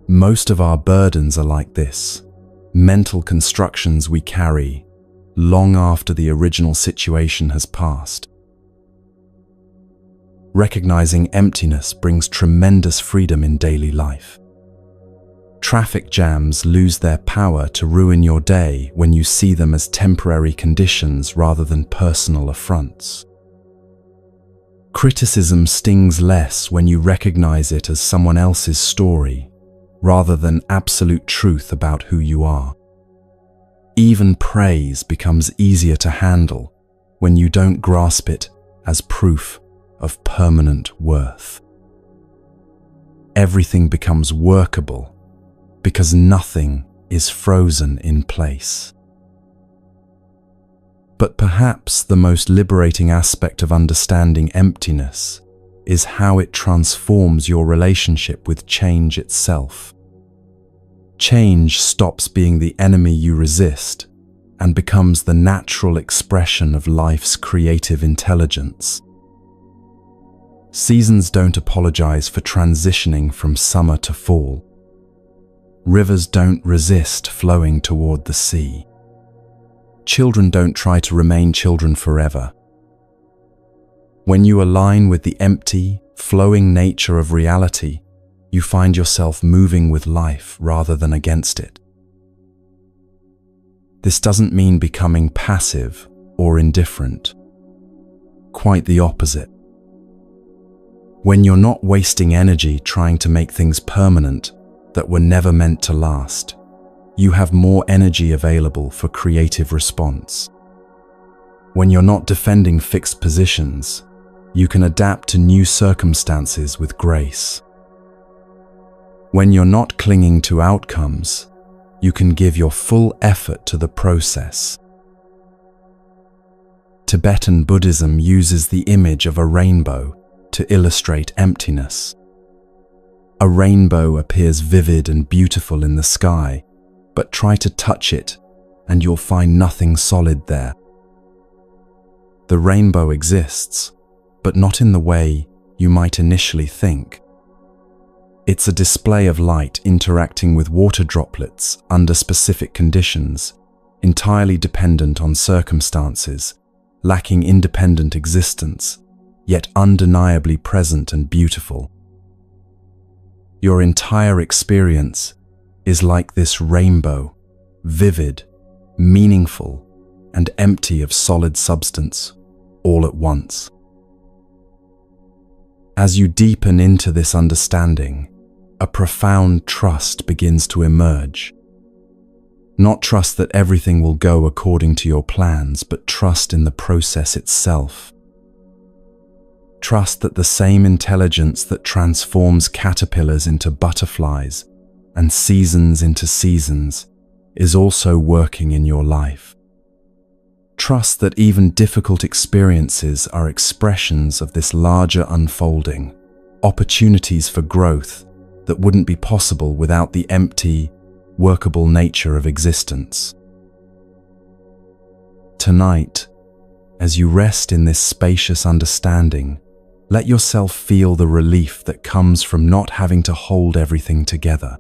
Most of our burdens are like this, mental constructions we carry long after the original situation has passed. Recognizing emptiness brings tremendous freedom in daily life. Traffic jams lose their power to ruin your day when you see them as temporary conditions rather than personal affronts. Criticism stings less when you recognize it as someone else's story rather than absolute truth about who you are. Even praise becomes easier to handle when you don't grasp it as proof of permanent worth. Everything becomes workable because nothing is frozen in place. But perhaps the most liberating aspect of understanding emptiness is how it transforms your relationship with change itself. Change stops being the enemy you resist and becomes the natural expression of life's creative intelligence. Seasons don't apologize for transitioning from summer to fall. Rivers don't resist flowing toward the sea. Children don't try to remain children forever. When you align with the empty, flowing nature of reality, you find yourself moving with life rather than against it. This doesn't mean becoming passive or indifferent. Quite the opposite. When you're not wasting energy trying to make things permanent that were never meant to last, you have more energy available for creative response. When you're not defending fixed positions, you can adapt to new circumstances with grace. When you're not clinging to outcomes, you can give your full effort to the process. Tibetan Buddhism uses the image of a rainbow to illustrate emptiness. A rainbow appears vivid and beautiful in the sky, but try to touch it and you'll find nothing solid there. The rainbow exists, but not in the way you might initially think. It's a display of light interacting with water droplets under specific conditions, entirely dependent on circumstances, lacking independent existence, yet undeniably present and beautiful. Your entire experience is like this rainbow, vivid, meaningful, and empty of solid substance, all at once. As you deepen into this understanding, a profound trust begins to emerge. Not trust that everything will go according to your plans, but trust in the process itself. Trust that the same intelligence that transforms caterpillars into butterflies and seasons into seasons is also working in your life. Trust that even difficult experiences are expressions of this larger unfolding, opportunities for growth that wouldn't be possible without the empty, workable nature of existence. Tonight, as you rest in this spacious understanding, let yourself feel the relief that comes from not having to hold everything together.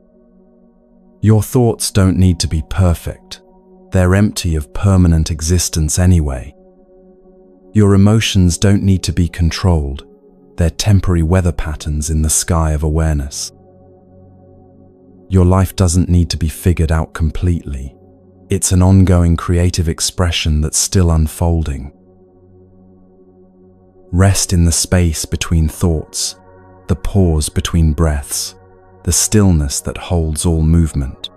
Your thoughts don't need to be perfect. They're empty of permanent existence anyway. Your emotions don't need to be controlled. They're temporary weather patterns in the sky of awareness. Your life doesn't need to be figured out completely. It's an ongoing creative expression that's still unfolding. Rest in the space between thoughts, the pause between breaths, the stillness that holds all movement.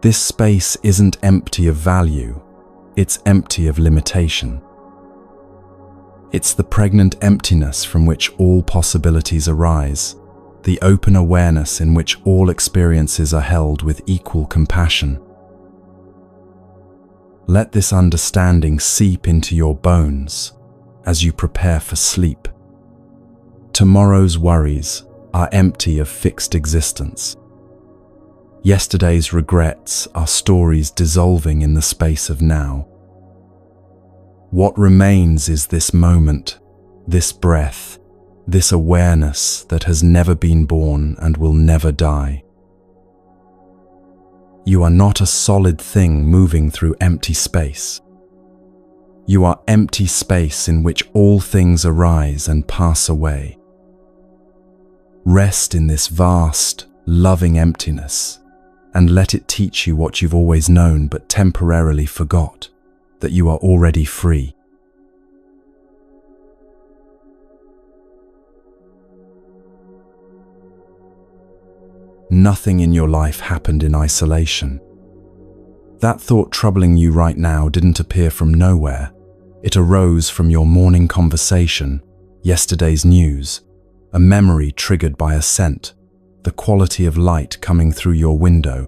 This space isn't empty of value, it's empty of limitation. It's the pregnant emptiness from which all possibilities arise, the open awareness in which all experiences are held with equal compassion. Let this understanding seep into your bones as you prepare for sleep. Tomorrow's worries are empty of fixed existence. Yesterday's regrets are stories dissolving in the space of now. What remains is this moment, this breath, this awareness that has never been born and will never die. You are not a solid thing moving through empty space. You are empty space in which all things arise and pass away. Rest in this vast, loving emptiness, and let it teach you what you've always known but temporarily forgot, that you are already free. Nothing in your life happened in isolation. That thought troubling you right now didn't appear from nowhere. It arose from your morning conversation, yesterday's news, a memory triggered by a scent, the quality of light coming through your window.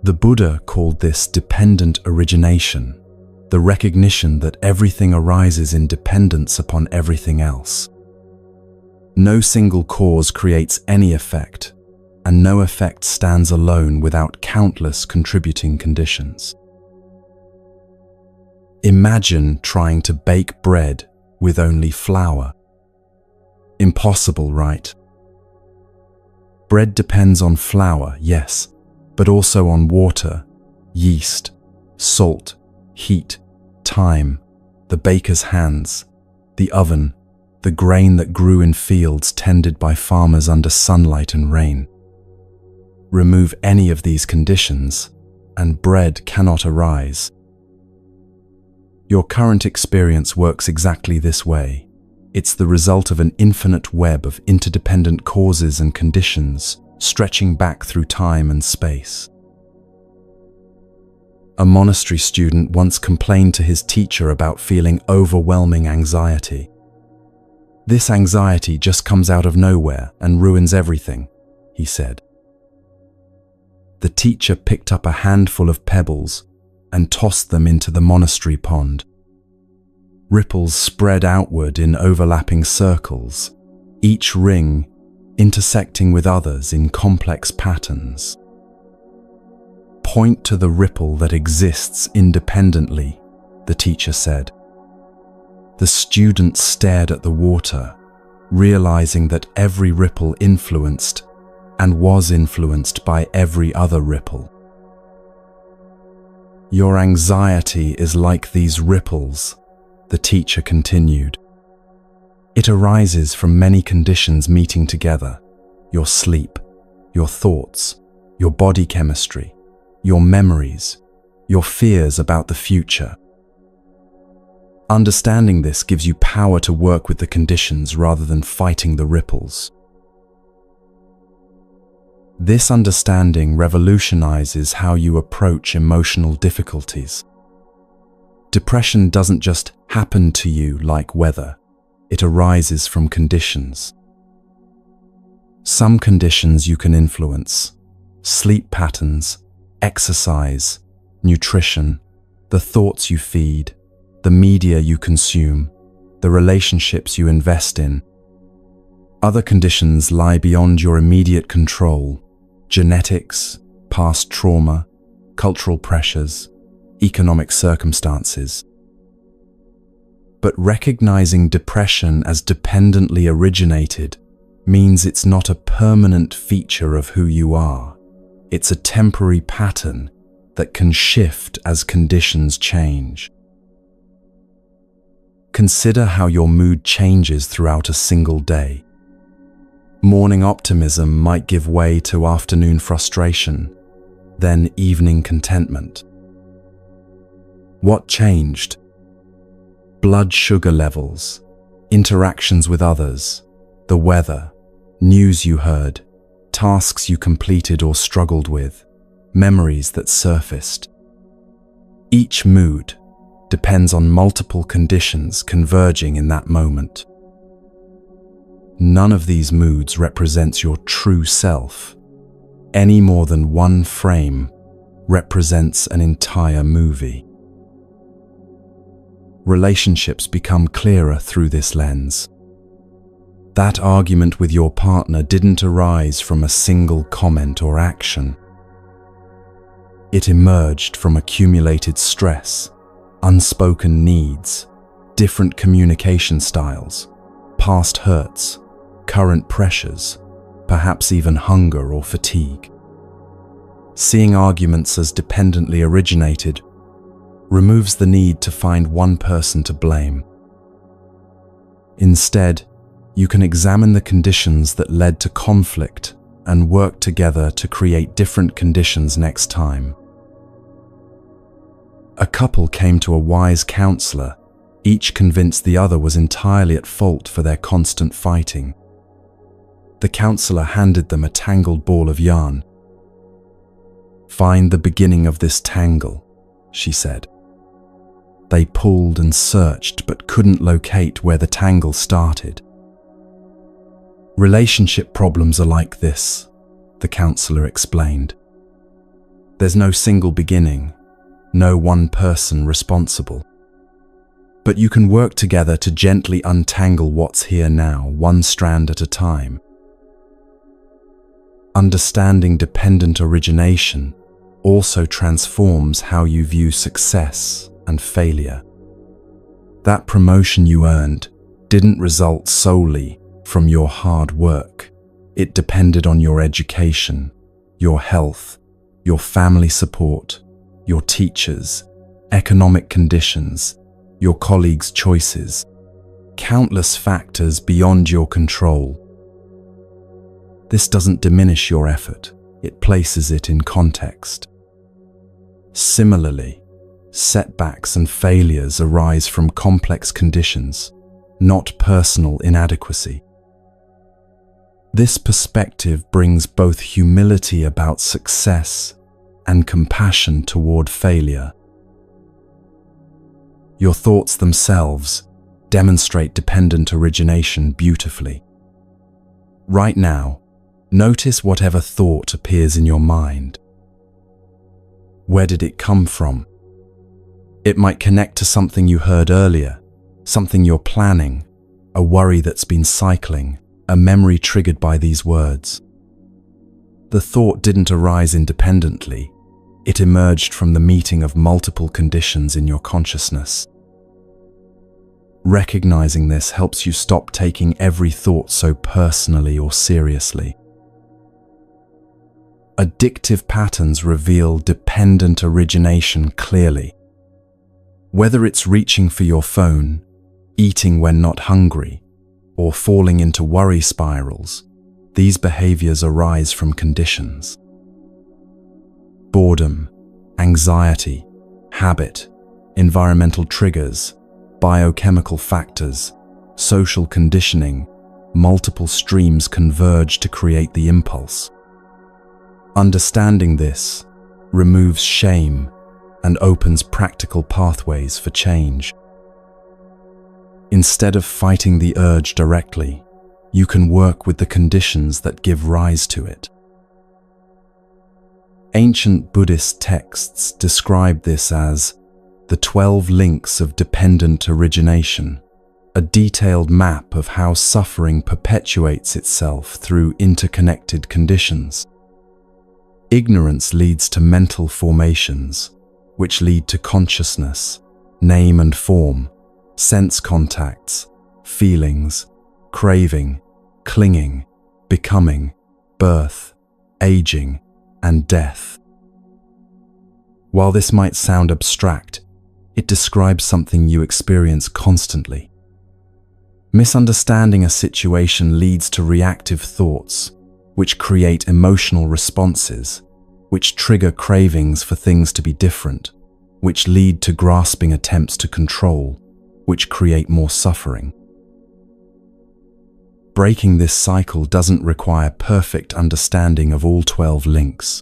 The Buddha called this dependent origination, the recognition that everything arises in dependence upon everything else. No single cause creates any effect, and no effect stands alone without countless contributing conditions. Imagine trying to bake bread with only flour. Impossible, right? Bread depends on flour, yes, but also on water, yeast, salt, heat, time, the baker's hands, the oven, the grain that grew in fields tended by farmers under sunlight and rain. Remove any of these conditions, and bread cannot arise. Your current experience works exactly this way. It's the result of an infinite web of interdependent causes and conditions stretching back through time and space. A monastery student once complained to his teacher about feeling overwhelming anxiety. "This anxiety just comes out of nowhere and ruins everything," he said. The teacher picked up a handful of pebbles and tossed them into the monastery pond. Ripples spread outward in overlapping circles, each ring intersecting with others in complex patterns. "Point to the ripple that exists independently," the teacher said. The student stared at the water, realizing that every ripple influenced and was influenced by every other ripple. Your anxiety is like these ripples, the teacher continued. It arises from many conditions meeting together: your sleep, your thoughts, your body chemistry, your memories, your fears about the future. Understanding this gives you power to work with the conditions rather than fighting the ripples. This understanding revolutionizes how you approach emotional difficulties. Depression doesn't just happen to you like weather. It arises from conditions. Some conditions you can influence: sleep patterns, exercise, nutrition, the thoughts you feed, the media you consume, the relationships you invest in. Other conditions lie beyond your immediate control: genetics, past trauma, cultural pressures, economic circumstances. But recognizing depression as dependently originated means it's not a permanent feature of who you are. It's a temporary pattern that can shift as conditions change. Consider how your mood changes throughout a single day. Morning optimism might give way to afternoon frustration, then evening contentment. What changed? Blood sugar levels, interactions with others, the weather, news you heard, tasks you completed or struggled with, memories that surfaced. Each mood depends on multiple conditions converging in that moment. None of these moods represents your true self, any more than one frame represents an entire movie. Relationships become clearer through this lens. That argument with your partner didn't arise from a single comment or action. It emerged from accumulated stress, unspoken needs, different communication styles, past hurts, current pressures, perhaps even hunger or fatigue. Seeing arguments as dependently originated removes the need to find one person to blame. Instead, you can examine the conditions that led to conflict and work together to create different conditions next time. A couple came to a wise counselor, each convinced the other was entirely at fault for their constant fighting. The counselor handed them a tangled ball of yarn. "Find the beginning of this tangle," she said. They pulled and searched but couldn't locate where the tangle started. "Relationship problems are like this," the counselor explained. "There's no single beginning, no one person responsible. But you can work together to gently untangle what's here now, one strand at a time." Understanding dependent origination also transforms how you view success and failure. That promotion you earned didn't result solely from your hard work. It depended on your education, your health, your family support, your teachers, economic conditions, your colleagues' choices, countless factors beyond your control. This doesn't diminish your effort, it places it in context. Similarly, setbacks and failures arise from complex conditions, not personal inadequacy. This perspective brings both humility about success and compassion toward failure. Your thoughts themselves demonstrate dependent origination beautifully. Right now, notice whatever thought appears in your mind. Where did it come from? It might connect to something you heard earlier, something you're planning, a worry that's been cycling, a memory triggered by these words. The thought didn't arise independently. It emerged from the meeting of multiple conditions in your consciousness. Recognizing this helps you stop taking every thought so personally or seriously. addictive patterns reveal dependent origination clearly. Whether it's reaching for your phone, eating when not hungry, or falling into worry spirals, these behaviors arise from conditions. Boredom, anxiety, habit, environmental triggers, biochemical factors, social conditioning, multiple streams converge to create the impulse. Understanding this removes shame and opens practical pathways for change. Instead of fighting the urge directly, you can work with the conditions that give rise to it. Ancient Buddhist texts describe this as the 12 links of dependent origination, a detailed map of how suffering perpetuates itself through interconnected conditions. Ignorance leads to mental formations, which lead to consciousness, name and form, sense contacts, feelings, craving, clinging, becoming, birth, aging, and death. While this might sound abstract, it describes something you experience constantly. Misunderstanding a situation leads to reactive thoughts, which create emotional responses, which trigger cravings for things to be different, which lead to grasping attempts to control, which create more suffering. Breaking this cycle doesn't require perfect understanding of all 12 links.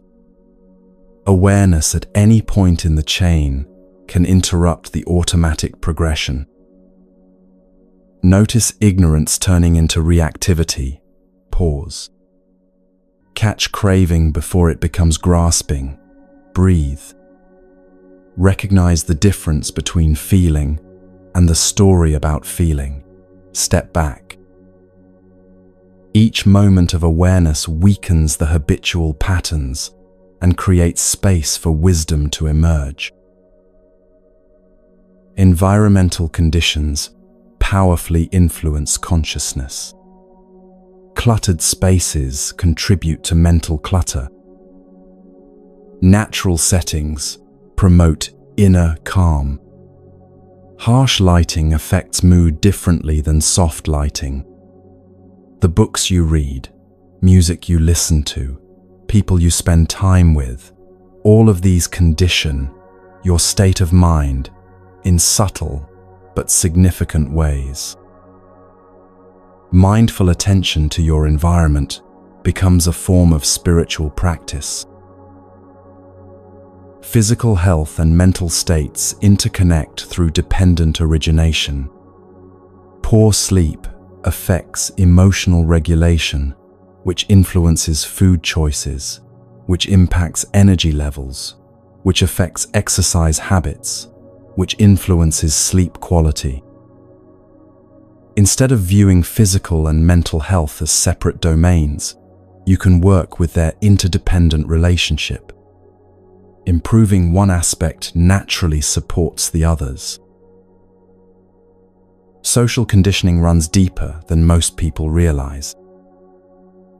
Awareness at any point in the chain can interrupt the automatic progression. Notice ignorance turning into reactivity. Pause. Catch craving before it becomes grasping. Breathe. Recognize the difference between feeling and the story about feeling. Step back. Each moment of awareness weakens the habitual patterns and creates space for wisdom to emerge. Environmental conditions powerfully influence consciousness. Cluttered spaces contribute to mental clutter. Natural settings promote inner calm. Harsh lighting affects mood differently than soft lighting. The books you read, music you listen to, people you spend time with, all of these condition your state of mind in subtle but significant ways. Mindful attention to your environment becomes a form of spiritual practice. Physical health and mental states interconnect through dependent origination. Poor sleep affects emotional regulation, which influences food choices, which impacts energy levels, which affects exercise habits, which influences sleep quality. Instead of viewing physical and mental health as separate domains, you can work with their interdependent relationship. Improving one aspect naturally supports the others. Social conditioning runs deeper than most people realize.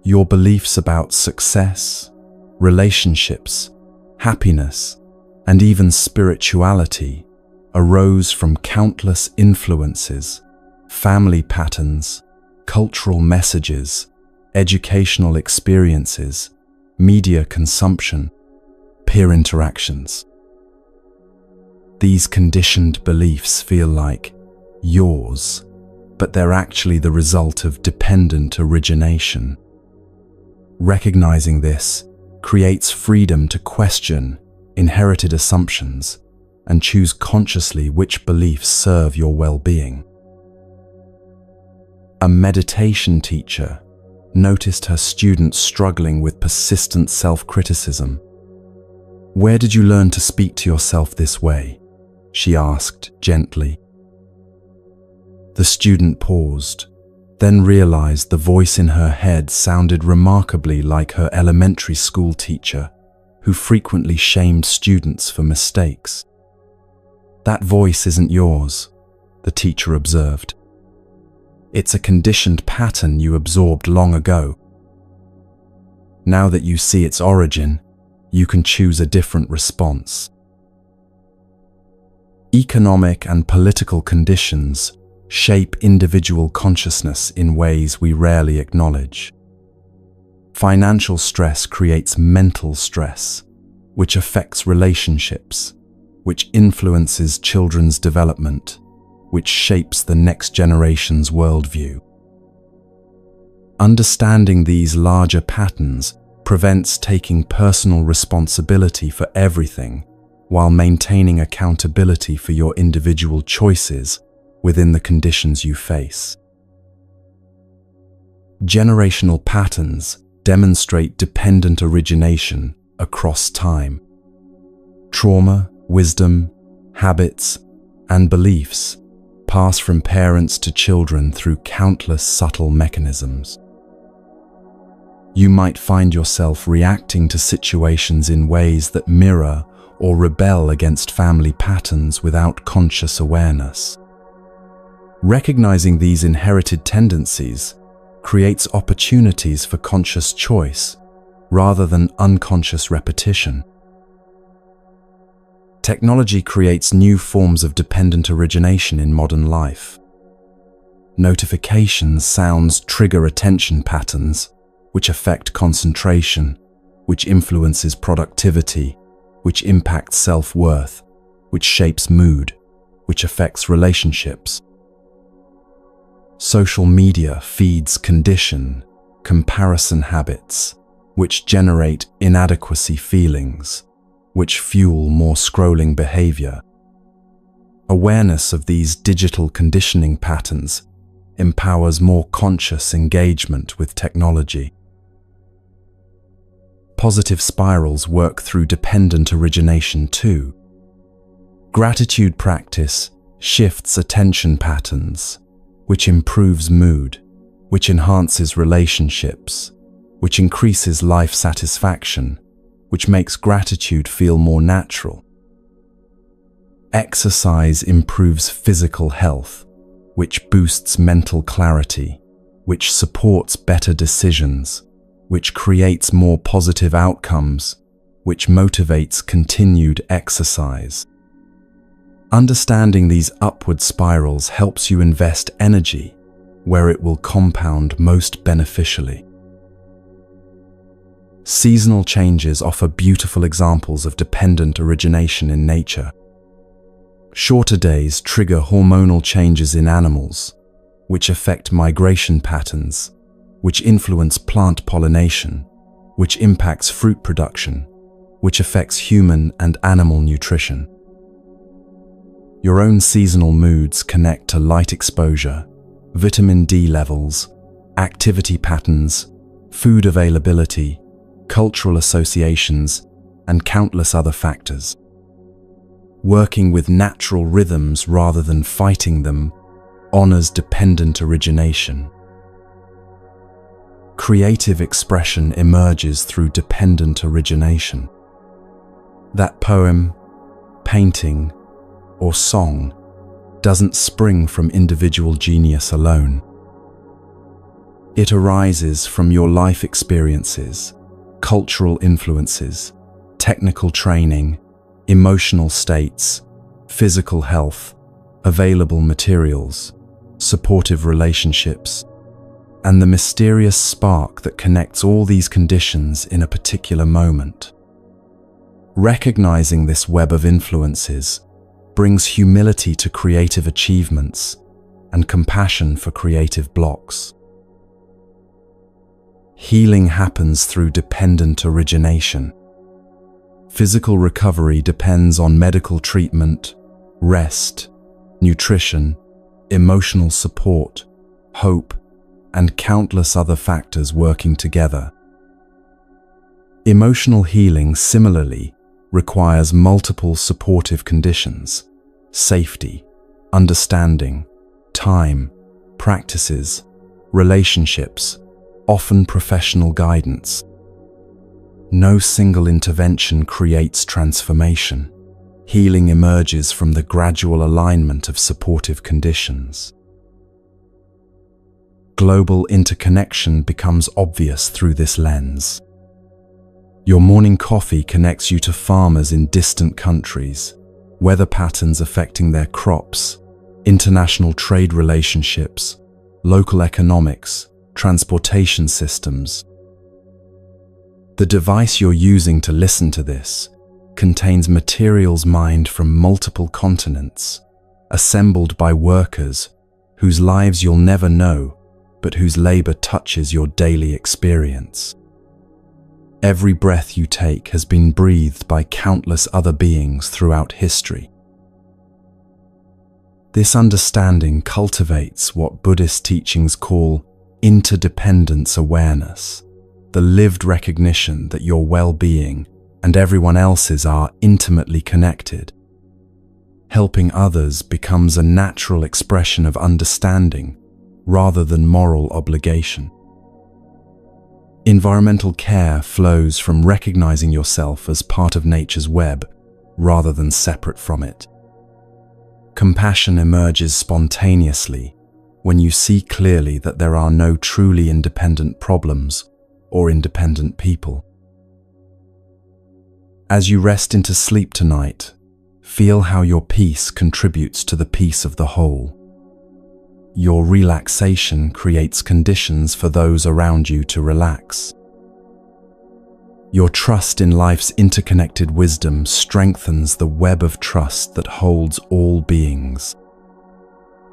Your beliefs about success, relationships, happiness, and even spirituality arose from countless influences, family patterns, cultural messages, educational experiences, media consumption, peer interactions. These conditioned beliefs feel like yours, but they're actually the result of dependent origination. Recognizing this creates freedom to question inherited assumptions and choose consciously which beliefs serve your well-being. A meditation teacher noticed her students struggling with persistent self-criticism. "Where did you learn to speak to yourself this way?" she asked gently. The student paused, then realized the voice in her head sounded remarkably like her elementary school teacher, who frequently shamed students for mistakes. "That voice isn't yours," the teacher observed. "It's a conditioned pattern you absorbed long ago." Now that you see its origin, you can choose a different response. Economic and political conditions shape individual consciousness in ways we rarely acknowledge. Financial stress creates mental stress, which affects relationships, which influences children's development, which shapes the next generation's worldview. Understanding these larger patterns prevents taking personal responsibility for everything while maintaining accountability for your individual choices within the conditions you face. Generational patterns demonstrate dependent origination across time. Trauma, wisdom, habits, and beliefs pass from parents to children through countless subtle mechanisms. You might find yourself reacting to situations in ways that mirror or rebel against family patterns without conscious awareness. Recognizing these inherited tendencies creates opportunities for conscious choice rather than unconscious repetition. Technology creates new forms of dependent origination in modern life. Notifications, sounds trigger attention patterns, which affect concentration, which influences productivity, which impacts self-worth, which shapes mood, which affects relationships. Social media feeds condition, comparison habits, which generate inadequacy feelings, which fuel more scrolling behavior. Awareness of these digital conditioning patterns empowers more conscious engagement with technology. Positive spirals work through dependent origination too. Gratitude practice shifts attention patterns, which improves mood, which enhances relationships, which increases life satisfaction, which makes gratitude feel more natural. Exercise improves physical health, which boosts mental clarity, which supports better decisions, which creates more positive outcomes, which motivates continued exercise. Understanding these upward spirals helps you invest energy where it will compound most beneficially. Seasonal changes offer beautiful examples of dependent origination in nature. Shorter days trigger hormonal changes in animals, which affect migration patterns, which influence plant pollination, which impacts fruit production, which affects human and animal nutrition. Your own seasonal moods connect to light exposure, vitamin D levels, activity patterns, food availability, cultural associations, and countless other factors. Working with natural rhythms rather than fighting them honors dependent origination. Creative expression emerges through dependent origination. That poem, painting, or song doesn't spring from individual genius alone. It arises from your life experiences, cultural influences, technical training, emotional states, physical health, available materials, supportive relationships, and the mysterious spark that connects all these conditions in a particular moment. Recognizing this web of influences brings humility to creative achievements and compassion for creative blocks. Healing happens through dependent origination. Physical recovery depends on medical treatment, rest, nutrition, emotional support, hope, and countless other factors working together. Emotional healing similarly requires multiple supportive conditions: safety, understanding, time, practices, relationships, often professional guidance. No single intervention creates transformation. Healing emerges from the gradual alignment of supportive conditions. Global interconnection becomes obvious through this lens. Your morning coffee connects you to farmers in distant countries, weather patterns affecting their crops, international trade relationships, local economics, transportation systems. The device you're using to listen to this contains materials mined from multiple continents, assembled by workers whose lives you'll never know, but whose labor touches your daily experience. Every breath you take has been breathed by countless other beings throughout history. This understanding cultivates what Buddhist teachings call interdependence awareness, the lived recognition that your well-being and everyone else's are intimately connected. Helping others becomes a natural expression of understanding rather than moral obligation. Environmental care flows from recognizing yourself as part of nature's web rather than separate from it. Compassion emerges spontaneously when you see clearly that there are no truly independent problems or independent people. As you rest into sleep tonight, feel how your peace contributes to the peace of the whole. Your relaxation creates conditions for those around you to relax. Your trust in life's interconnected wisdom strengthens the web of trust that holds all beings.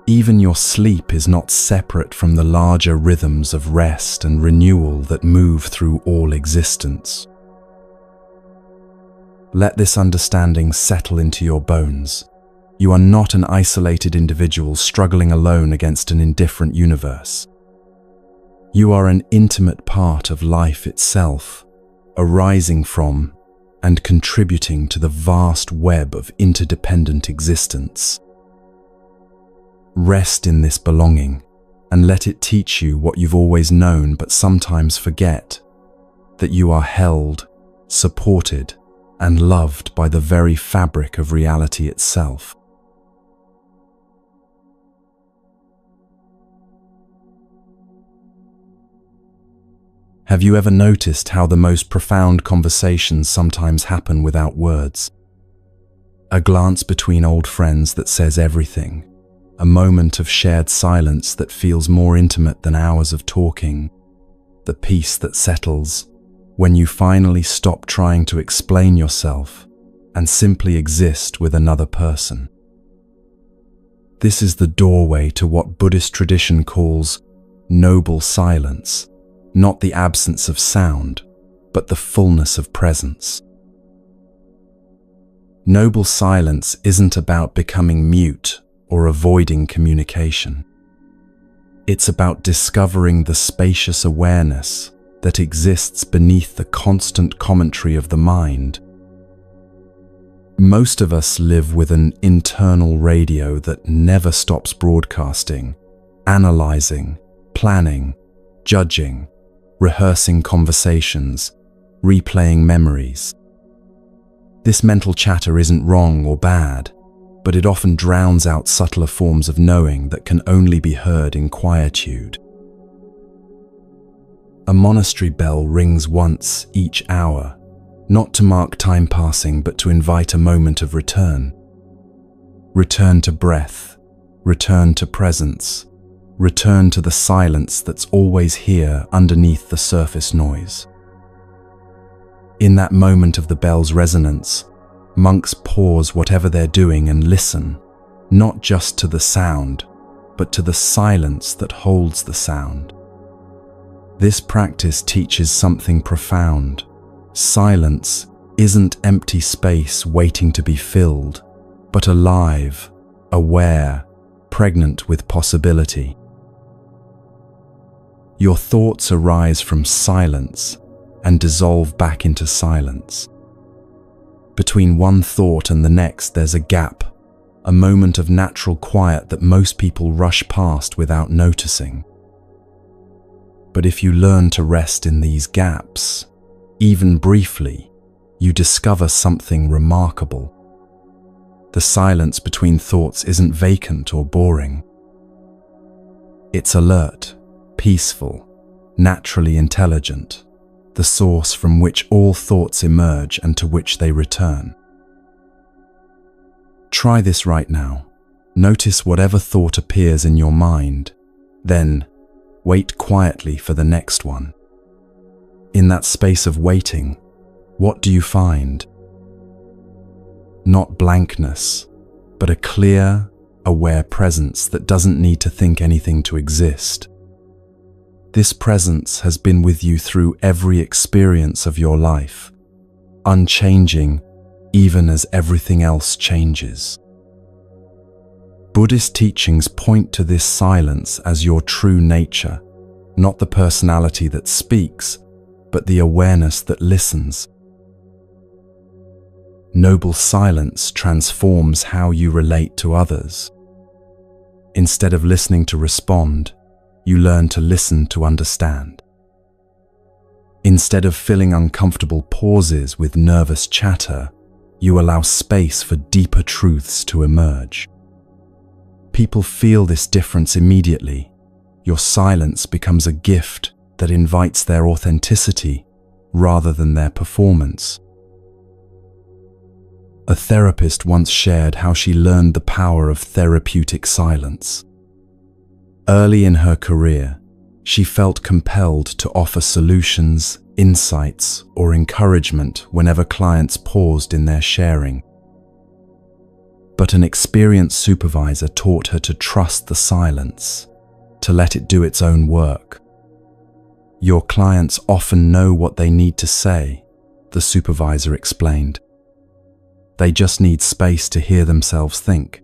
Even your sleep is not separate from the larger rhythms of rest and renewal that move through all existence. Let this understanding settle into your bones. You are not an isolated individual struggling alone against an indifferent universe. You are an intimate part of life itself, arising from and contributing to the vast web of interdependent existence. Rest in this belonging and let it teach you what you've always known but sometimes forget, that you are held, supported, and loved by the very fabric of reality itself. Have you ever noticed how the most profound conversations sometimes happen without words? A glance between old friends that says everything, a moment of shared silence that feels more intimate than hours of talking, the peace that settles when you finally stop trying to explain yourself and simply exist with another person. This is the doorway to what Buddhist tradition calls noble silence, not the absence of sound, but the fullness of presence. Noble silence isn't about becoming mute or avoiding communication. It's about discovering the spacious awareness that exists beneath the constant commentary of the mind. Most of us live with an internal radio that never stops broadcasting, analyzing, planning, judging, rehearsing conversations, replaying memories. This mental chatter isn't wrong or bad, but it often drowns out subtler forms of knowing that can only be heard in quietude. A monastery bell rings once each hour, not to mark time passing, but to invite a moment of return. Return to breath, return to presence, return to the silence that's always here underneath the surface noise. In that moment of the bell's resonance, monks pause whatever they're doing and listen, not just to the sound, but to the silence that holds the sound. This practice teaches something profound. Silence isn't empty space waiting to be filled, but alive, aware, pregnant with possibility. Your thoughts arise from silence and dissolve back into silence. Between one thought and the next, there's a gap, a moment of natural quiet that most people rush past without noticing. But if you learn to rest in these gaps, even briefly, you discover something remarkable. The silence between thoughts isn't vacant or boring. It's alert, peaceful, naturally intelligent. the source from which all thoughts emerge and to which they return. Try this right now. Notice whatever thought appears in your mind, then wait quietly for the next one. In that space of waiting, what do you find? Not blankness, but a clear, aware presence that doesn't need to think anything to exist. This presence has been with you through every experience of your life, unchanging even as everything else changes. Buddhist teachings point to this silence as your true nature, not the personality that speaks, but the awareness that listens. Noble silence transforms how you relate to others. Instead of listening to respond, you learn to listen to understand. Instead of filling uncomfortable pauses with nervous chatter, you allow space for deeper truths to emerge. People feel this difference immediately. Your silence becomes a gift that invites their authenticity rather than their performance. A therapist once shared how she learned the power of therapeutic silence. Early in her career, she felt compelled to offer solutions, insights, or encouragement whenever clients paused in their sharing. But an experienced supervisor taught her to trust the silence, to let it do its own work. Your clients often know what they need to say, the supervisor explained. They just need space to hear themselves think.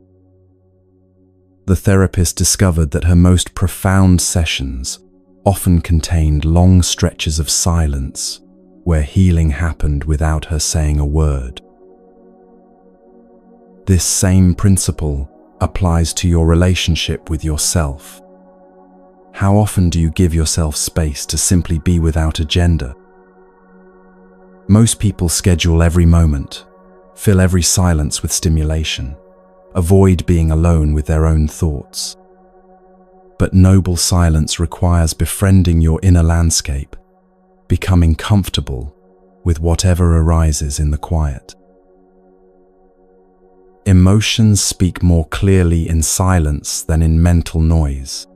The therapist discovered that her most profound sessions often contained long stretches of silence where healing happened without her saying a word. This same principle applies to your relationship with yourself. How often do you give yourself space to simply be without agenda? Most people schedule every moment, fill every silence with stimulation, avoid being alone with their own thoughts. But noble silence requires befriending your inner landscape, becoming comfortable with whatever arises in the quiet. Emotions speak more clearly in silence than in mental noise.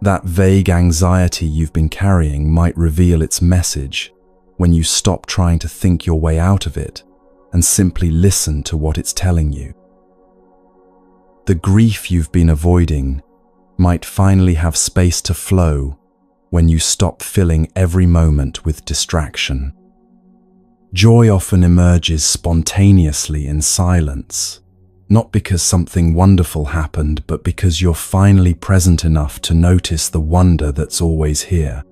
That vague anxiety you've been carrying might reveal its message when you stop trying to think your way out of it and simply listen to what it's telling you. The grief you've been avoiding might finally have space to flow when you stop filling every moment with distraction. Joy often emerges spontaneously in silence, not because something wonderful happened, but because you're finally present enough to notice the wonder that's always here.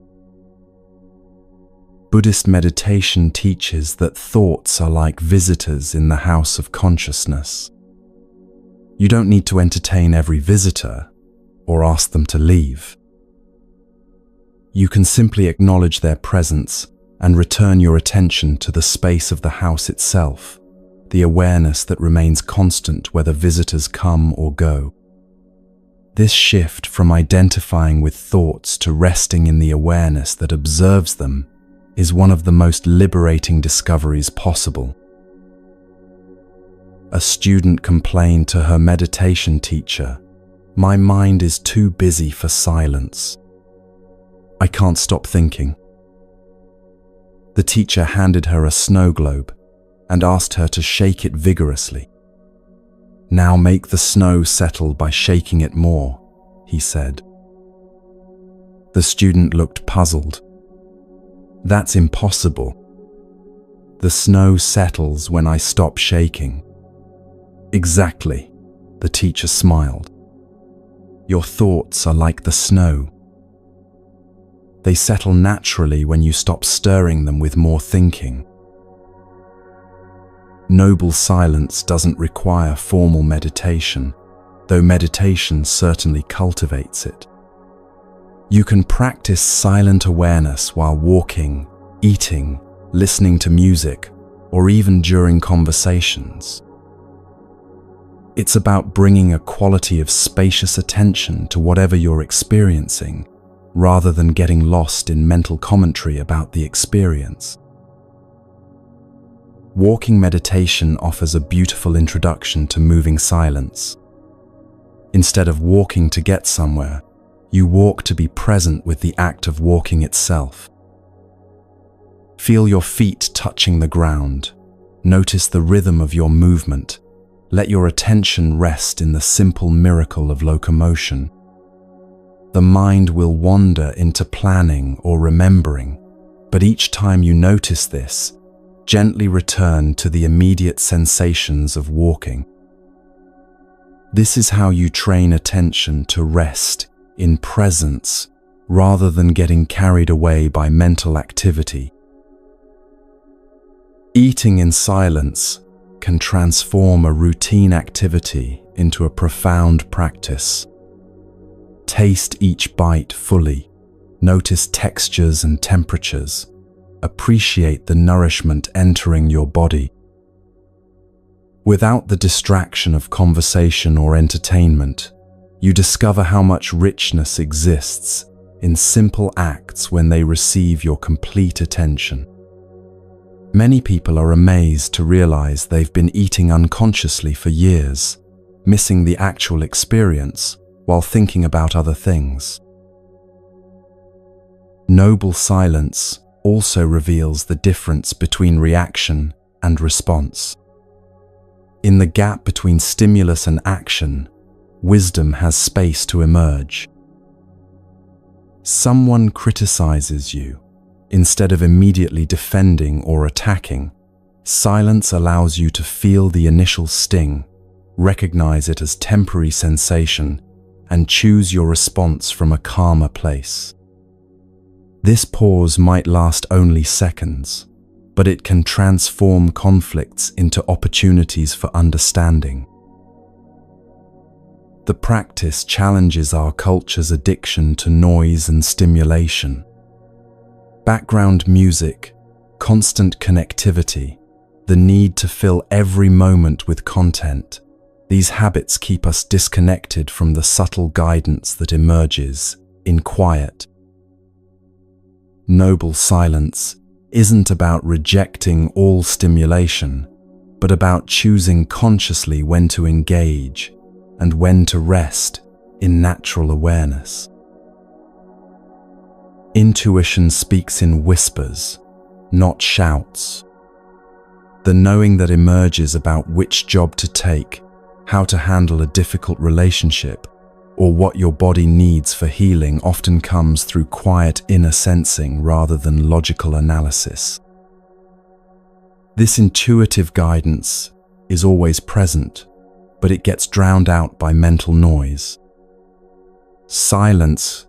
Buddhist meditation teaches that thoughts are like visitors in the house of consciousness. You don't need to entertain every visitor or ask them to leave. You can simply acknowledge their presence and return your attention to the space of the house itself, the awareness that remains constant whether visitors come or go. This shift from identifying with thoughts to resting in the awareness that observes them is one of the most liberating discoveries possible. A student complained to her meditation teacher, "My mind is too busy for silence. I can't stop thinking." The teacher handed her a snow globe and asked her to shake it vigorously. "Now make the snow settle by shaking it more," he said. The student looked puzzled. "That's impossible. The snow settles when I stop shaking." "Exactly," the teacher smiled. "Your thoughts are like the snow. They settle naturally when you stop stirring them with more thinking." Noble silence doesn't require formal meditation, though meditation certainly cultivates it. You can practice silent awareness while walking, eating, listening to music, or even during conversations. It's about bringing a quality of spacious attention to whatever you're experiencing, rather than getting lost in mental commentary about the experience. Walking meditation offers a beautiful introduction to moving silence. Instead of walking to get somewhere, you walk to be present with the act of walking itself. Feel your feet touching the ground. Notice the rhythm of your movement. Let your attention rest in the simple miracle of locomotion. The mind will wander into planning or remembering, but each time you notice this, gently return to the immediate sensations of walking. This is how you train attention to rest in presence rather than getting carried away by mental activity. Eating in silence can transform a routine activity into a profound practice. Taste each bite fully. Notice textures and temperatures. Appreciate the nourishment entering your body. Without the distraction of conversation or entertainment, you discover how much richness exists in simple acts when they receive your complete attention. Many people are amazed to realize they've been eating unconsciously for years, missing the actual experience while thinking about other things. Noble silence also reveals the difference between reaction and response. In the gap between stimulus and action, wisdom has space to emerge. Someone criticizes you. Instead of immediately defending or attacking, silence allows you to feel the initial sting, recognize it as temporary sensation, and choose your response from a calmer place. This pause might last only seconds, but it can transform conflicts into opportunities for understanding. The practice challenges our culture's addiction to noise and stimulation. Background music, constant connectivity, the need to fill every moment with content. These habits keep us disconnected from the subtle guidance that emerges in quiet. Noble silence isn't about rejecting all stimulation, but about choosing consciously when to engage and when to rest in natural awareness. Intuition speaks in whispers, not shouts. The knowing that emerges about which job to take, how to handle a difficult relationship, or what your body needs for healing often comes through quiet inner sensing rather than logical analysis. This intuitive guidance is always present, but it gets drowned out by mental noise. Silence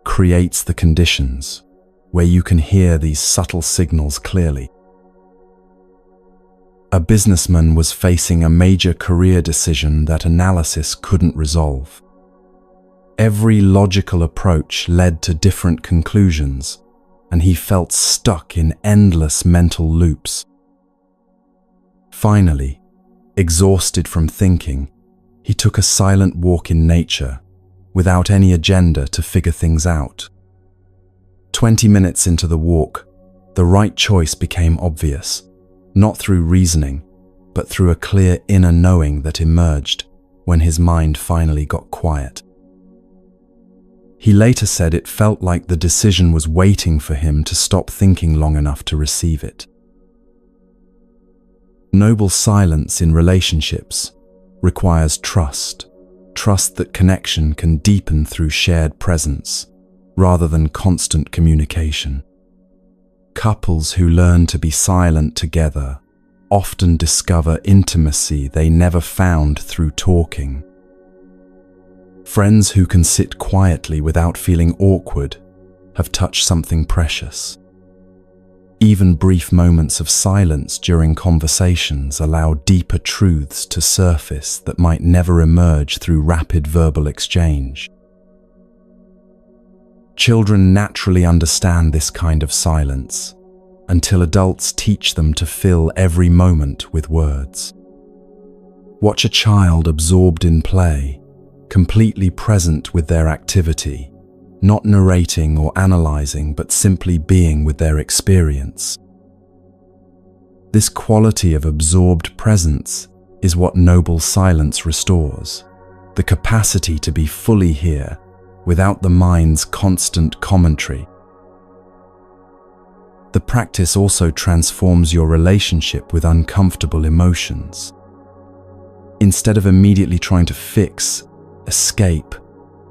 creates the conditions where you can hear these subtle signals clearly. A businessman was facing a major career decision that analysis couldn't resolve. Every logical approach led to different conclusions, and he felt stuck in endless mental loops. Finally, exhausted from thinking, he took a silent walk in nature, without any agenda to figure things out. 20 minutes into the walk, the right choice became obvious, not through reasoning, but through a clear inner knowing that emerged when his mind finally got quiet. He later said it felt like the decision was waiting for him to stop thinking long enough to receive it. Noble silence in relationships requires trust that connection can deepen through shared presence, rather than constant communication. Couples who learn to be silent together often discover intimacy they never found through talking. Friends who can sit quietly without feeling awkward have touched something precious. Even brief moments of silence during conversations allow deeper truths to surface that might never emerge through rapid verbal exchange. Children naturally understand this kind of silence until adults teach them to fill every moment with words. Watch a child absorbed in play, completely present with their activity, not narrating or analyzing, but simply being with their experience. This quality of absorbed presence is what noble silence restores, the capacity to be fully here without the mind's constant commentary. The practice also transforms your relationship with uncomfortable emotions. Instead of immediately trying to fix, escape,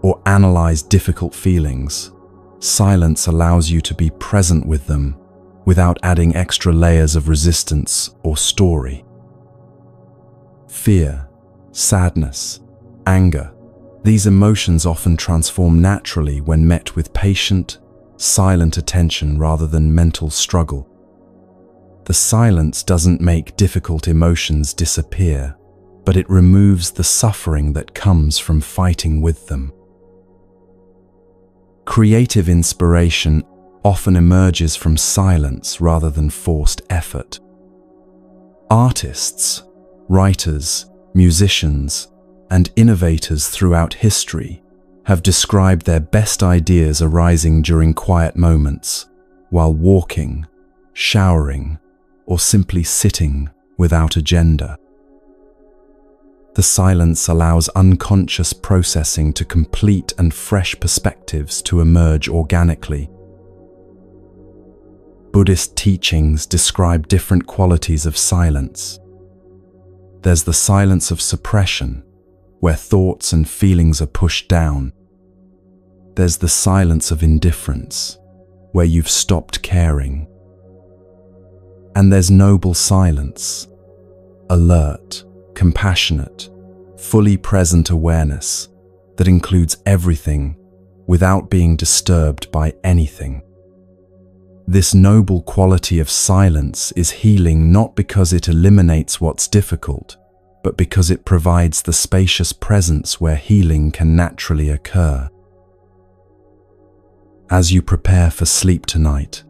or analyze difficult feelings, silence allows you to be present with them without adding extra layers of resistance or story. Fear, sadness, anger, these emotions often transform naturally when met with patient, silent attention rather than mental struggle. The silence doesn't make difficult emotions disappear, but it removes the suffering that comes from fighting with them. Creative inspiration often emerges from silence rather than forced effort. Artists, writers, musicians, and innovators throughout history have described their best ideas arising during quiet moments, while walking, showering, or simply sitting without agenda. The silence allows unconscious processing to complete and fresh perspectives to emerge organically. Buddhist teachings describe different qualities of silence. There's the silence of suppression, where thoughts and feelings are pushed down. There's the silence of indifference, where you've stopped caring. And there's noble silence, alert, compassionate, fully present awareness that includes everything without being disturbed by anything. This noble quality of silence is healing not because it eliminates what's difficult, but because it provides the spacious presence where healing can naturally occur. As you prepare for sleep tonight,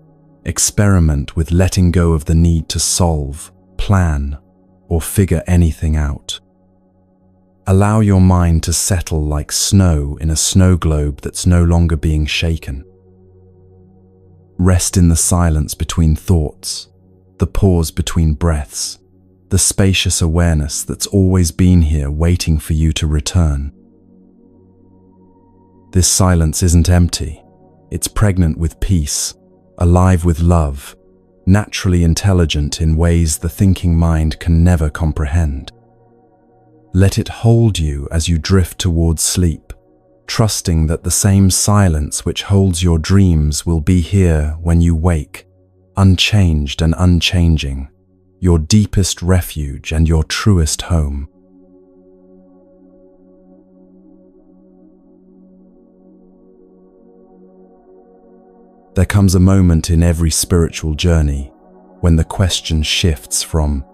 experiment with letting go of the need to solve, plan, or figure anything out. Allow your mind to settle like snow in a snow globe that's no longer being shaken. Rest in the silence between thoughts, the pause between breaths, the spacious awareness that's always been here waiting for you to return. This silence isn't empty. It's pregnant with peace, alive with love, naturally intelligent in ways the thinking mind can never comprehend. Let it hold you as you drift towards sleep, trusting that the same silence which holds your dreams will be here when you wake, unchanged and unchanging, your deepest refuge and your truest home. There comes a moment in every spiritual journey when the question shifts from,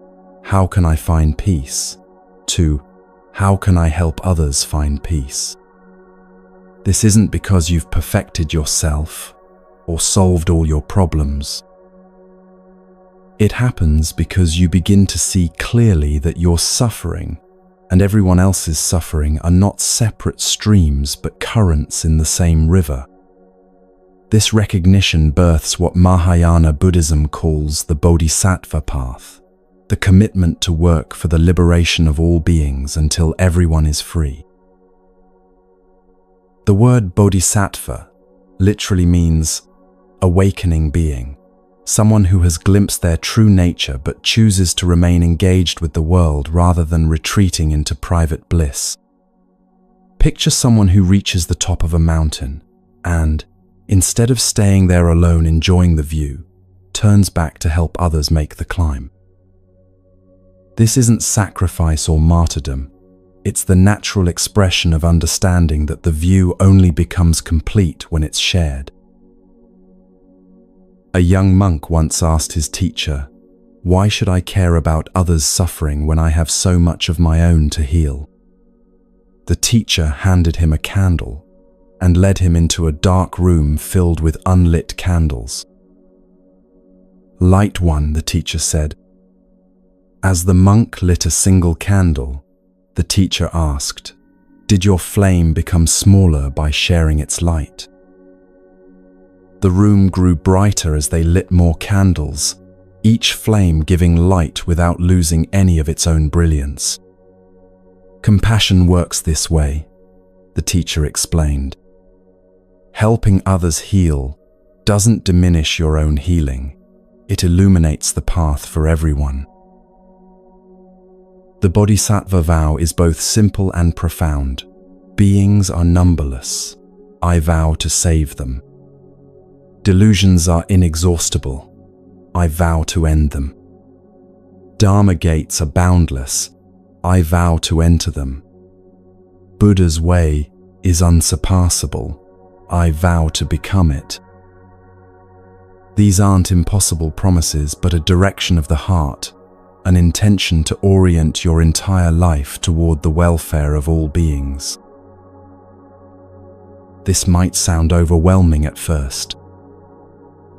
"How can I find peace?" to, "How can I help others find peace?" This isn't because you've perfected yourself or solved all your problems. It happens because you begin to see clearly that your suffering and everyone else's suffering are not separate streams but currents in the same river. This recognition births what Mahayana Buddhism calls the Bodhisattva path, the commitment to work for the liberation of all beings until everyone is free. The word bodhisattva literally means awakening being, someone who has glimpsed their true nature but chooses to remain engaged with the world rather than retreating into private bliss. Picture someone who reaches the top of a mountain and, instead of staying there alone enjoying the view, turns back to help others make the climb. This isn't sacrifice or martyrdom. It's the natural expression of understanding that the view only becomes complete when it's shared. A young monk once asked his teacher, "Why should I care about others' suffering when I have so much of my own to heal?" The teacher handed him a candle and led him into a dark room filled with unlit candles. "Light one," the teacher said. As the monk lit a single candle, the teacher asked, "Did your flame become smaller by sharing its light?" The room grew brighter as they lit more candles, each flame giving light without losing any of its own brilliance. Compassion works this way, the teacher explained. Helping others heal doesn't diminish your own healing. It illuminates the path for everyone. The Bodhisattva vow is both simple and profound. Beings are numberless. I vow to save them. Delusions are inexhaustible. I vow to end them. Dharma gates are boundless. I vow to enter them. Buddha's way is unsurpassable. I vow to become it. These aren't impossible promises, but a direction of the heart, an intention to orient your entire life toward the welfare of all beings. This might sound overwhelming at first.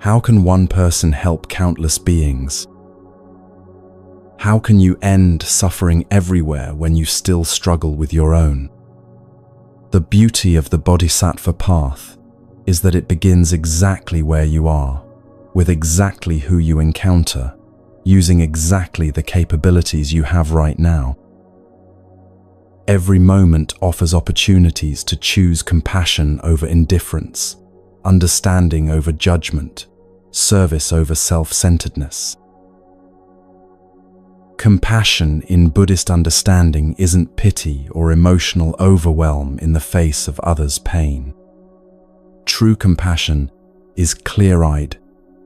How can one person help countless beings? How can you end suffering everywhere when you still struggle with your own? The beauty of the Bodhisattva path is that it begins exactly where you are, with exactly who you encounter, using exactly the capabilities you have right now. Every moment offers opportunities to choose compassion over indifference, understanding over judgment, service over self-centeredness. Compassion in Buddhist understanding isn't pity or emotional overwhelm in the face of others' pain. True compassion is clear-eyed,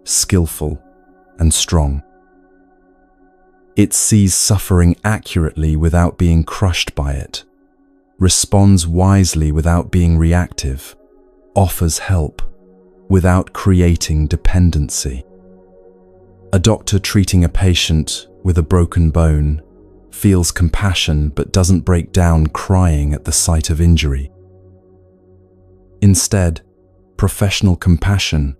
skillful, and strong. It sees suffering accurately without being crushed by it, responds wisely without being reactive, offers help without creating dependency. A doctor treating a patient with a broken bone feels compassion but doesn't break down crying at the sight of injury. Instead, professional compassion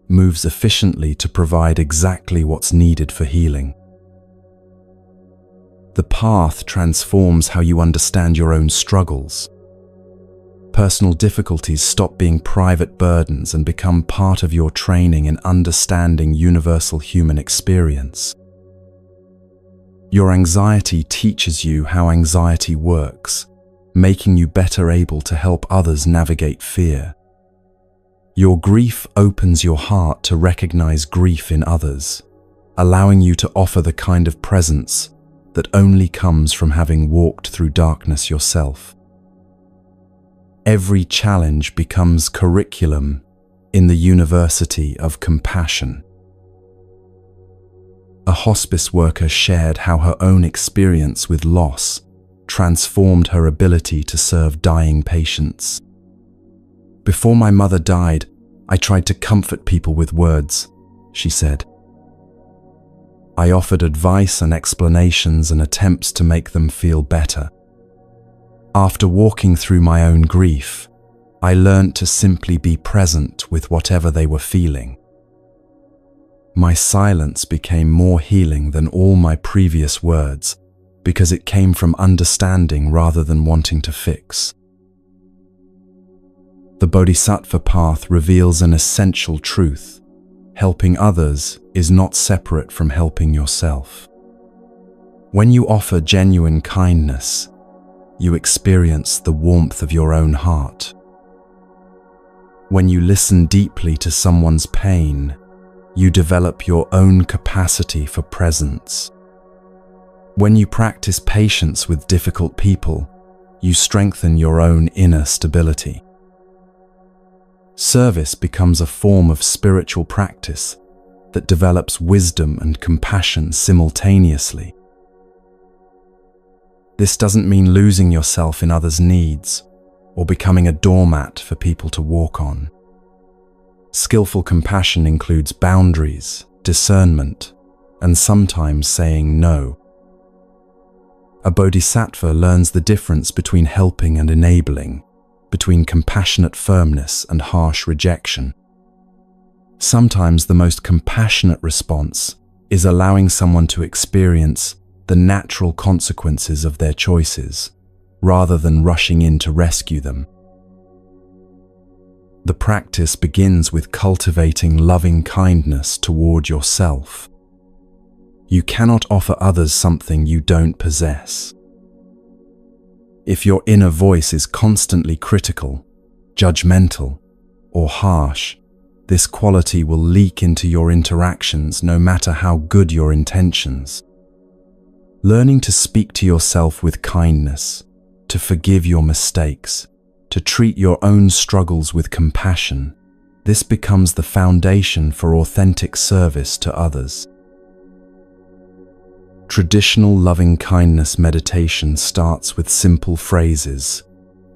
moves efficiently to provide exactly what's needed for healing. The path transforms how you understand your own struggles. Personal difficulties stop being private burdens and become part of your training in understanding universal human experience. Your anxiety teaches you how anxiety works, making you better able to help others navigate fear. Your grief opens your heart to recognize grief in others, allowing you to offer the kind of presence that only comes from having walked through darkness yourself. Every challenge becomes curriculum in the University of Compassion. A hospice worker shared how her own experience with loss transformed her ability to serve dying patients. Before my mother died, I tried to comfort people with words, she said. I offered advice and explanations and attempts to make them feel better. After walking through my own grief, I learned to simply be present with whatever they were feeling. My silence became more healing than all my previous words because it came from understanding rather than wanting to fix. The Bodhisattva path reveals an essential truth. Helping others is not separate from helping yourself. When you offer genuine kindness, you experience the warmth of your own heart. When you listen deeply to someone's pain, you develop your own capacity for presence. When you practice patience with difficult people, you strengthen your own inner stability. Service becomes a form of spiritual practice that develops wisdom and compassion simultaneously. This doesn't mean losing yourself in others' needs or becoming a doormat for people to walk on. Skillful compassion includes boundaries, discernment, and sometimes saying no. A bodhisattva learns the difference between helping and enabling, between compassionate firmness and harsh rejection. Sometimes the most compassionate response is allowing someone to experience the natural consequences of their choices, rather than rushing in to rescue them. The practice begins with cultivating loving kindness toward yourself. You cannot offer others something you don't possess. If your inner voice is constantly critical, judgmental, or harsh, this quality will leak into your interactions no matter how good your intentions. Learning to speak to yourself with kindness, to forgive your mistakes, to treat your own struggles with compassion, this becomes the foundation for authentic service to others. Traditional loving-kindness meditation starts with simple phrases: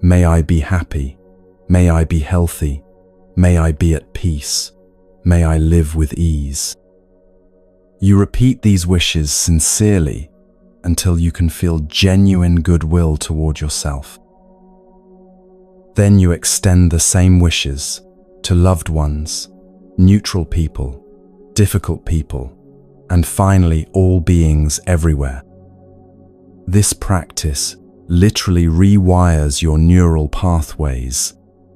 "May I be happy, may I be healthy, may I be at peace, may I live with ease." You repeat these wishes sincerely until you can feel genuine goodwill toward yourself. Then you extend the same wishes to loved ones, neutral people, difficult people, and finally all beings everywhere. This practice literally rewires your neural pathways,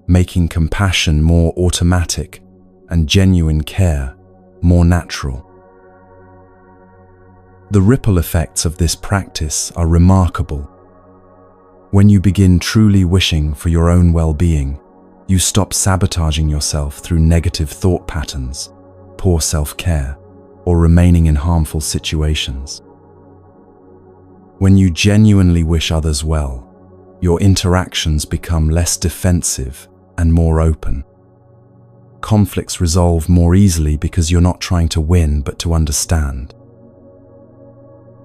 making compassion more automatic and genuine care more natural. The ripple effects of this practice are remarkable. When you begin truly wishing for your own well-being, you stop sabotaging yourself through negative thought patterns, poor self-care, or remaining in harmful situations. When you genuinely wish others well, your interactions become less defensive and more open. Conflicts resolve more easily because you're not trying to win but to understand.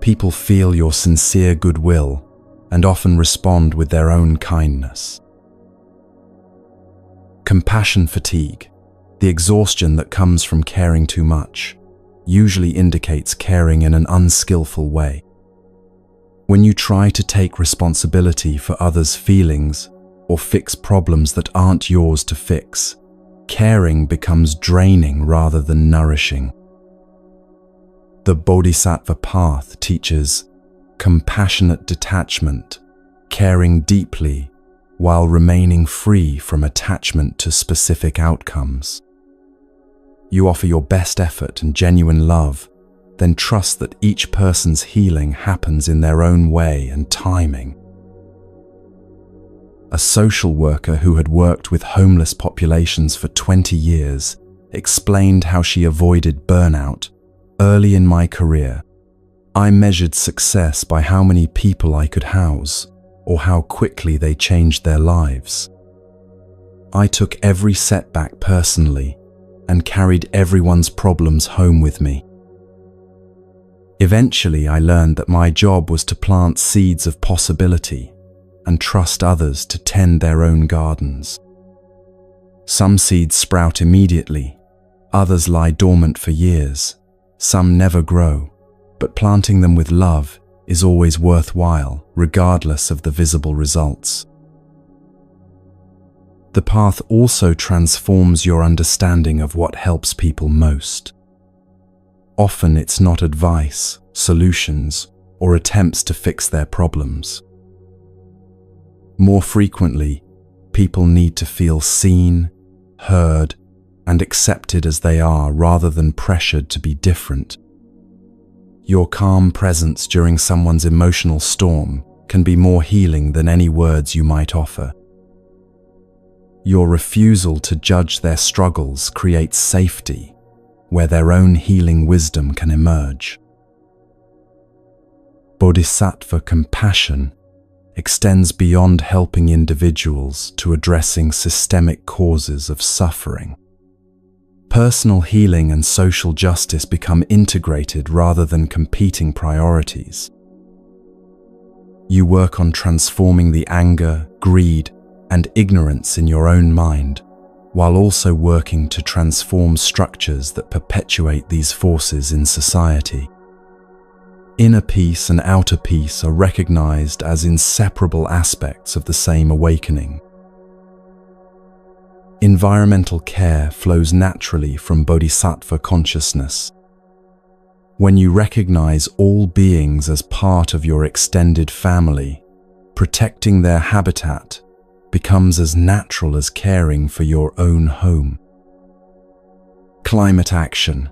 People feel your sincere goodwill and often respond with their own kindness. Compassion fatigue, the exhaustion that comes from caring too much, usually indicates caring in an unskillful way. When you try to take responsibility for others' feelings or fix problems that aren't yours to fix, caring becomes draining rather than nourishing. The Bodhisattva path teaches compassionate detachment, caring deeply while remaining free from attachment to specific outcomes. You offer your best effort and genuine love, then trust that each person's healing happens in their own way and timing. A social worker who had worked with homeless populations for 20 years explained how she avoided burnout. "Early in my career, I measured success by how many people I could house or how quickly they changed their lives. I took every setback personally and carried everyone's problems home with me. Eventually, I learned that my job was to plant seeds of possibility and trust others to tend their own gardens. Some seeds sprout immediately, others lie dormant for years. Some never grow, but planting them with love is always worthwhile, regardless of the visible results." The path also transforms your understanding of what helps people most. Often it's not advice, solutions, or attempts to fix their problems. More frequently, people need to feel seen, heard, and accepted as they are rather than pressured to be different. Your calm presence during someone's emotional storm can be more healing than any words you might offer. Your refusal to judge their struggles creates safety, where their own healing wisdom can emerge. Bodhisattva compassion extends beyond helping individuals to addressing systemic causes of suffering. Personal healing and social justice become integrated rather than competing priorities. You work on transforming the anger, greed, and ignorance in your own mind, while also working to transform structures that perpetuate these forces in society. Inner peace and outer peace are recognized as inseparable aspects of the same awakening. Environmental care flows naturally from bodhisattva consciousness. When you recognize all beings as part of your extended family, protecting their habitat becomes as natural as caring for your own home. Climate action,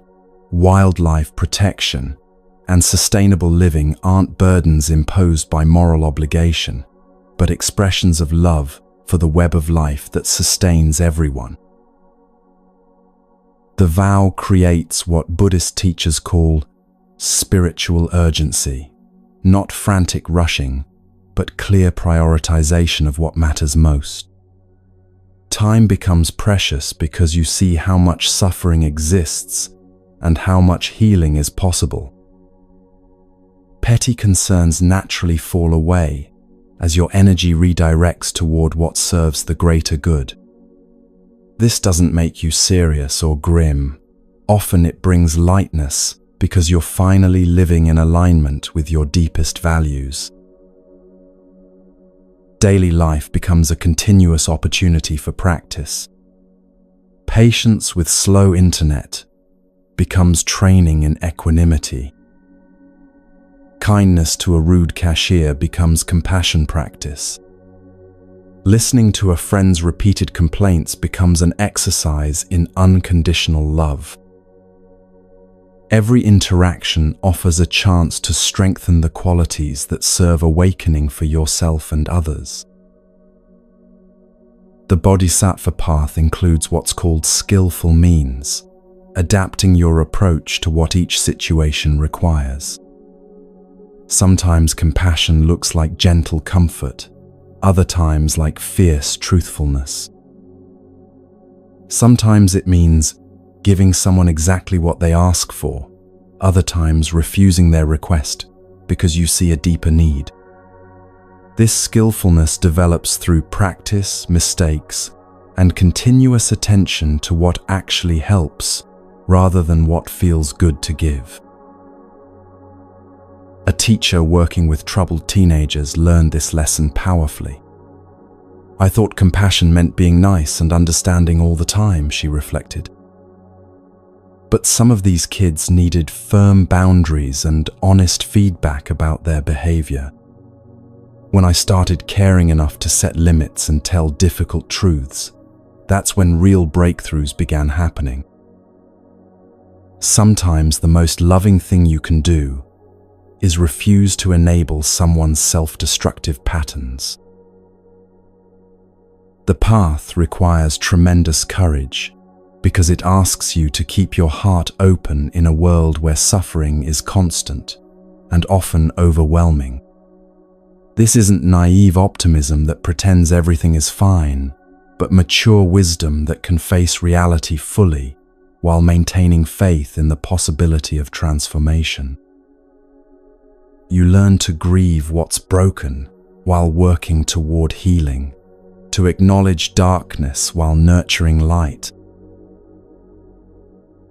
wildlife protection, and sustainable living aren't burdens imposed by moral obligation, but expressions of love for the web of life that sustains everyone. The vow creates what Buddhist teachers call spiritual urgency, not frantic rushing, but clear prioritization of what matters most. Time becomes precious because you see how much suffering exists and how much healing is possible. Petty concerns naturally fall away as your energy redirects toward what serves the greater good. This doesn't make you serious or grim. Often it brings lightness because you're finally living in alignment with your deepest values. Daily life becomes a continuous opportunity for practice. Patience with slow internet becomes training in equanimity. Kindness to a rude cashier becomes compassion practice. Listening to a friend's repeated complaints becomes an exercise in unconditional love. Every interaction offers a chance to strengthen the qualities that serve awakening for yourself and others. The Bodhisattva path includes what's called skillful means, adapting your approach to what each situation requires. Sometimes compassion looks like gentle comfort, other times like fierce truthfulness. Sometimes it means giving someone exactly what they ask for, other times refusing their request because you see a deeper need. This skillfulness develops through practice, mistakes, and continuous attention to what actually helps rather than what feels good to give. A teacher working with troubled teenagers learned this lesson powerfully. "I thought compassion meant being nice and understanding all the time," she reflected. But some of these kids needed firm boundaries and honest feedback about their behavior. When I started caring enough to set limits and tell difficult truths, that's when real breakthroughs began happening. Sometimes the most loving thing you can do is refuse to enable someone's self-destructive patterns. The path requires tremendous courage because it asks you to keep your heart open in a world where suffering is constant and often overwhelming. This isn't naive optimism that pretends everything is fine, but mature wisdom that can face reality fully while maintaining faith in the possibility of transformation. You learn to grieve what's broken while working toward healing, to acknowledge darkness while nurturing light.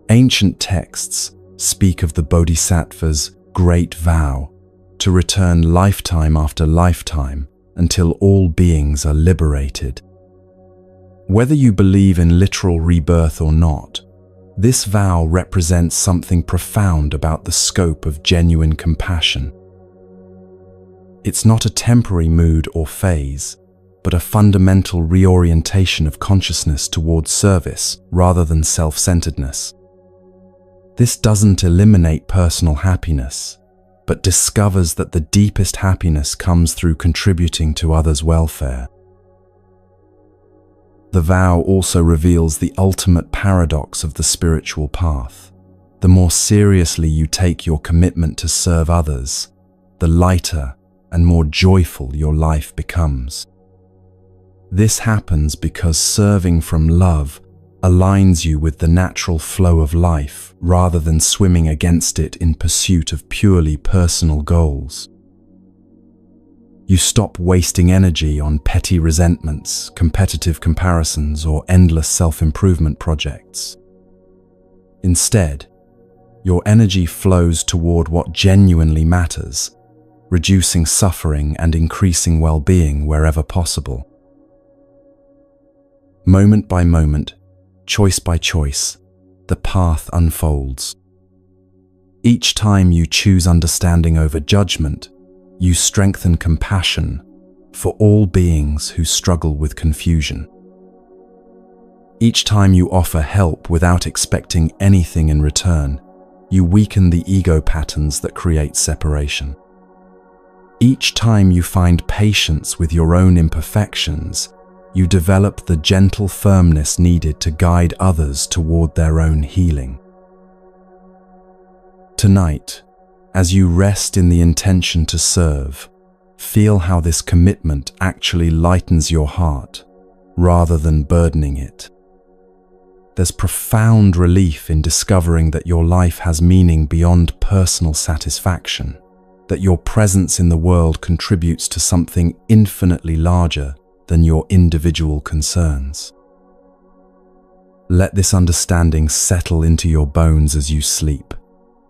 Ancient texts speak of the Bodhisattva's great vow to return lifetime after lifetime until all beings are liberated. Whether you believe in literal rebirth or not, this vow represents something profound about the scope of genuine compassion. It's not a temporary mood or phase, but a fundamental reorientation of consciousness towards service rather than self-centeredness. This doesn't eliminate personal happiness, but discovers that the deepest happiness comes through contributing to others' welfare. The vow also reveals the ultimate paradox of the spiritual path. The more seriously you take your commitment to serve others, the lighter and more joyful your life becomes. This happens because serving from love aligns you with the natural flow of life rather than swimming against it in pursuit of purely personal goals. You stop wasting energy on petty resentments, competitive comparisons, or endless self-improvement projects. Instead, your energy flows toward what genuinely matters, reducing suffering and increasing well-being wherever possible. Moment by moment, choice by choice, the path unfolds. Each time you choose understanding over judgment, you strengthen compassion, for all beings who struggle with confusion. Each time you offer help without expecting anything in return, you weaken the ego patterns that create separation. Each time you find patience with your own imperfections, you develop the gentle firmness needed to guide others toward their own healing. Tonight, as you rest in the intention to serve, feel how this commitment actually lightens your heart rather than burdening it. There's profound relief in discovering that your life has meaning beyond personal satisfaction, that your presence in the world contributes to something infinitely larger than your individual concerns. Let this understanding settle into your bones as you sleep,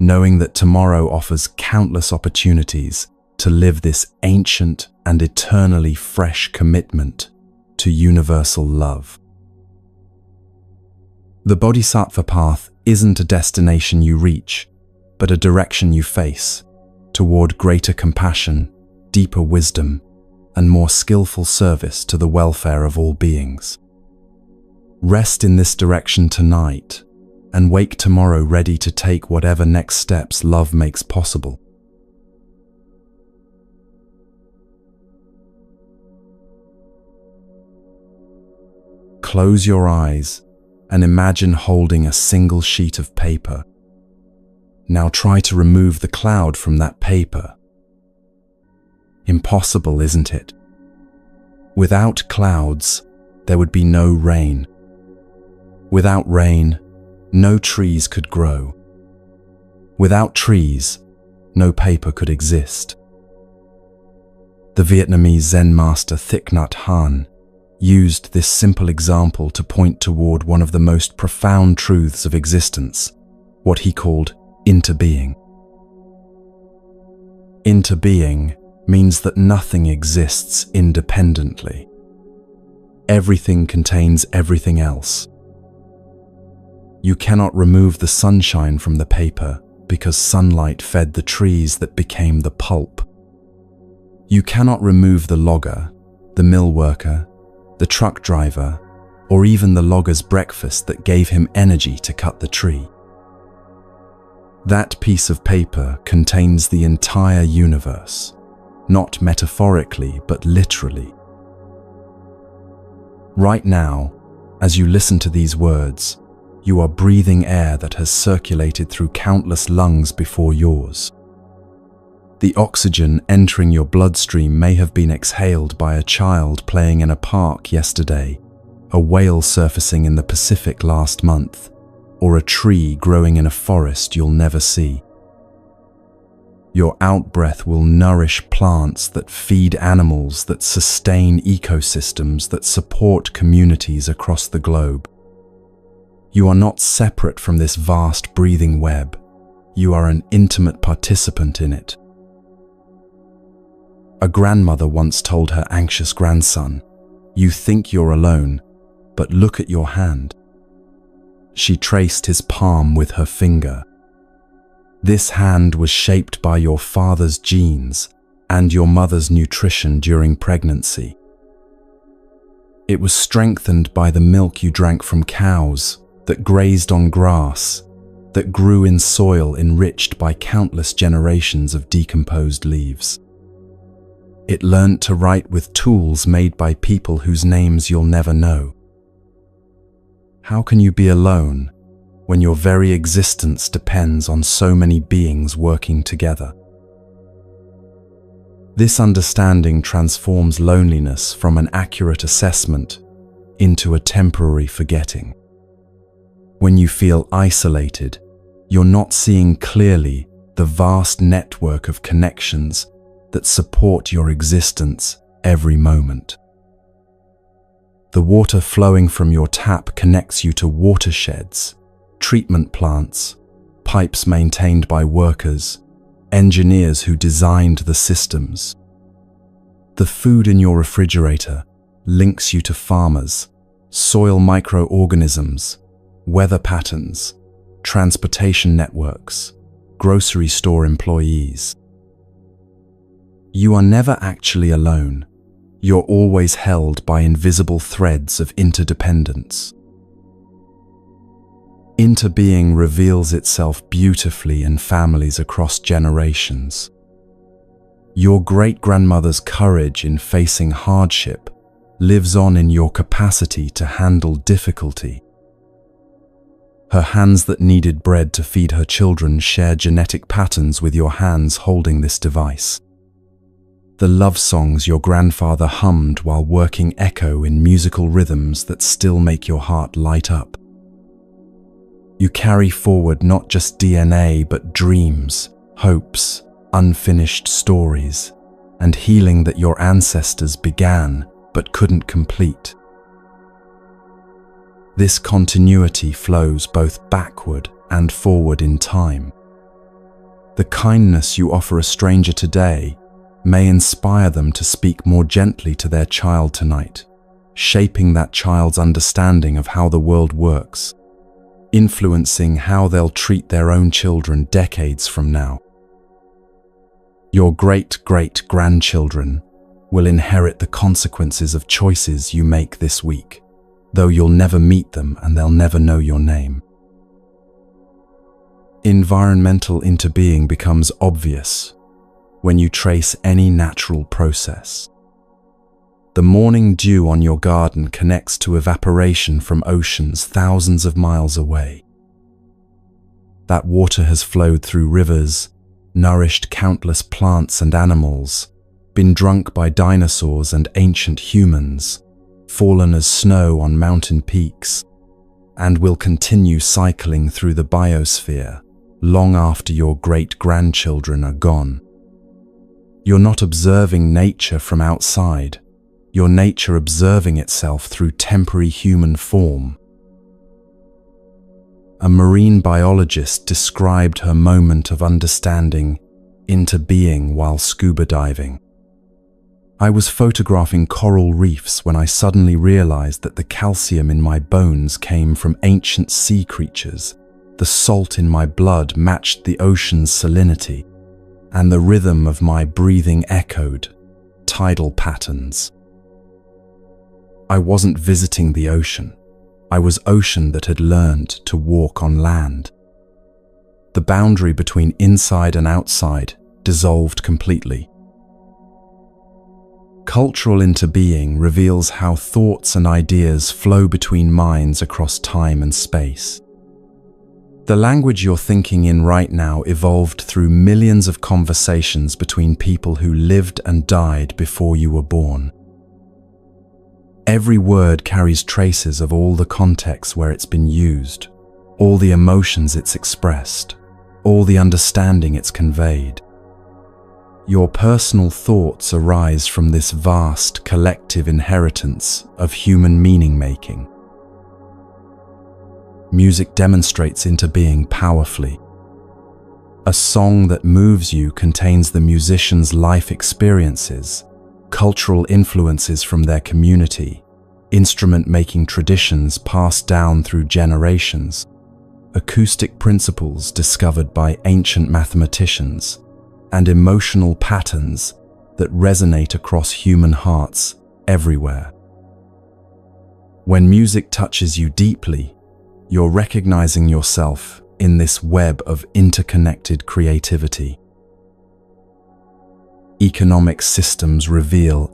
knowing that tomorrow offers countless opportunities to live this ancient and eternally fresh commitment to universal love. The Bodhisattva path isn't a destination you reach, but a direction you face toward greater compassion, deeper wisdom, and more skillful service to the welfare of all beings. Rest in this direction tonight and wake tomorrow ready to take whatever next steps love makes possible. Close your eyes and imagine holding a single sheet of paper. Now try to remove the cloud from that paper. Impossible, isn't it? Without clouds, there would be no rain. Without rain, no trees could grow. Without trees, no paper could exist. The Vietnamese Zen master Thich Nhat Hanh used this simple example to point toward one of the most profound truths of existence, what he called interbeing. Interbeing means that nothing exists independently. Everything contains everything else. You cannot remove the sunshine from the paper because sunlight fed the trees that became the pulp. You cannot remove the logger, the mill worker, the truck driver, or even the logger's breakfast that gave him energy to cut the tree. That piece of paper contains the entire universe, not metaphorically but literally. Right now, as you listen to these words, you are breathing air that has circulated through countless lungs before yours. The oxygen entering your bloodstream may have been exhaled by a child playing in a park yesterday, a whale surfacing in the Pacific last month, or a tree growing in a forest you'll never see. Your outbreath will nourish plants that feed animals, that sustain ecosystems, that support communities across the globe. You are not separate from this vast breathing web. You are an intimate participant in it. A grandmother once told her anxious grandson, "You think you're alone, but look at your hand." She traced his palm with her finger. This hand was shaped by your father's genes and your mother's nutrition during pregnancy. It was strengthened by the milk you drank from cows that grazed on grass, that grew in soil enriched by countless generations of decomposed leaves. It learned to write with tools made by people whose names you'll never know. How can you be alone when your very existence depends on so many beings working together? This understanding transforms loneliness from an accurate assessment into a temporary forgetting. When you feel isolated, you're not seeing clearly the vast network of connections that support your existence every moment. The water flowing from your tap connects you to watersheds, treatment plants, pipes maintained by workers, engineers who designed the systems. The food in your refrigerator links you to farmers, soil microorganisms, weather patterns, transportation networks, grocery store employees. You are never actually alone. You're always held by invisible threads of interdependence. Interbeing reveals itself beautifully in families across generations. Your great-grandmother's courage in facing hardship lives on in your capacity to handle difficulty. Her hands that kneaded bread to feed her children share genetic patterns with your hands holding this device. The love songs your grandfather hummed while working echo in musical rhythms that still make your heart light up. You carry forward not just DNA, but dreams, hopes, unfinished stories, and healing that your ancestors began but couldn't complete. This continuity flows both backward and forward in time. The kindness you offer a stranger today may inspire them to speak more gently to their child tonight, shaping that child's understanding of how the world works, influencing how they'll treat their own children decades from now. Your great-great-grandchildren will inherit the consequences of choices you make this week, though you'll never meet them and they'll never know your name. Environmental interbeing becomes obvious when you trace any natural process. The morning dew on your garden connects to evaporation from oceans thousands of miles away. That water has flowed through rivers, nourished countless plants and animals, been drunk by dinosaurs and ancient humans, fallen as snow on mountain peaks, and will continue cycling through the biosphere long after your great-grandchildren are gone. You're not observing nature from outside, you're nature observing itself through temporary human form. A marine biologist described her moment of understanding interbeing while scuba diving. I was photographing coral reefs when I suddenly realized that the calcium in my bones came from ancient sea creatures, the salt in my blood matched the ocean's salinity, and the rhythm of my breathing echoed tidal patterns. I wasn't visiting the ocean. I was ocean that had learned to walk on land. The boundary between inside and outside dissolved completely. Cultural interbeing reveals how thoughts and ideas flow between minds across time and space. The language you're thinking in right now evolved through millions of conversations between people who lived and died before you were born. Every word carries traces of all the contexts where it's been used, all the emotions it's expressed, all the understanding it's conveyed. Your personal thoughts arise from this vast collective inheritance of human meaning-making. Music demonstrates interbeing powerfully. A song that moves you contains the musician's life experiences, cultural influences from their community, instrument-making traditions passed down through generations, acoustic principles discovered by ancient mathematicians, and emotional patterns that resonate across human hearts everywhere. When music touches you deeply, you're recognizing yourself in this web of interconnected creativity. Economic systems reveal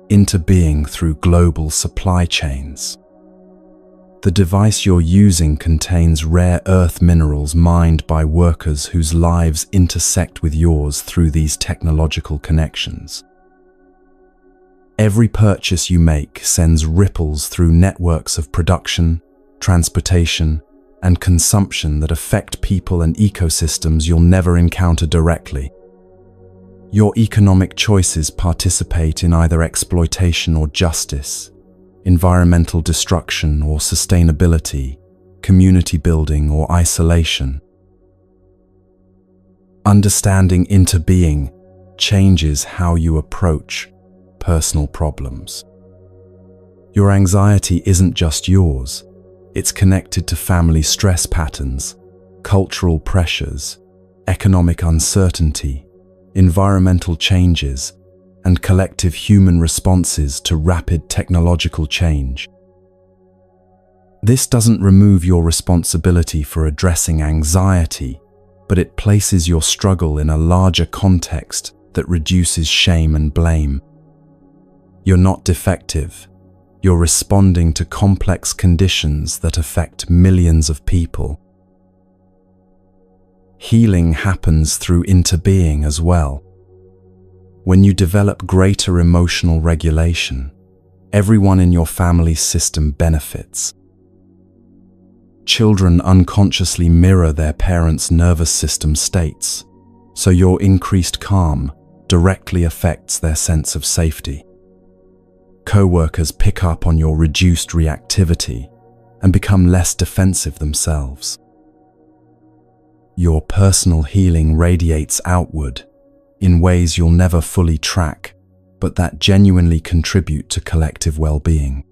interbeing through global supply chains. The device you're using contains rare earth minerals mined by workers whose lives intersect with yours through these technological connections. Every purchase you make sends ripples through networks of production, transportation, and consumption that affect people and ecosystems you'll never encounter directly. Your economic choices participate in either exploitation or justice, environmental destruction or sustainability, community building or isolation. Understanding interbeing changes how you approach personal problems. Your anxiety isn't just yours. It's connected to family stress patterns, cultural pressures, economic uncertainty, environmental changes, and collective human responses to rapid technological change. This doesn't remove your responsibility for addressing anxiety, but it places your struggle in a larger context that reduces shame and blame. You're not defective. You're responding to complex conditions that affect millions of people. Healing happens through interbeing as well. When you develop greater emotional regulation, everyone in your family's system benefits. Children unconsciously mirror their parents' nervous system states, so your increased calm directly affects their sense of safety. Co-workers pick up on your reduced reactivity and become less defensive themselves. Your personal healing radiates outward in ways you'll never fully track, but that genuinely contribute to collective well-being.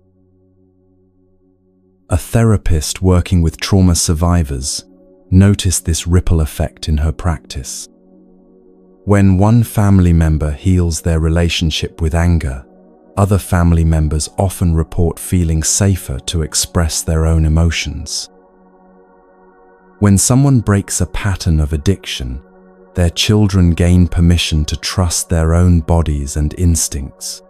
A therapist working with trauma survivors noticed this ripple effect in her practice. When one family member heals their relationship with anger, other family members often report feeling safer to express their own emotions. When someone breaks a pattern of addiction, their children gain permission to trust their own bodies and instincts.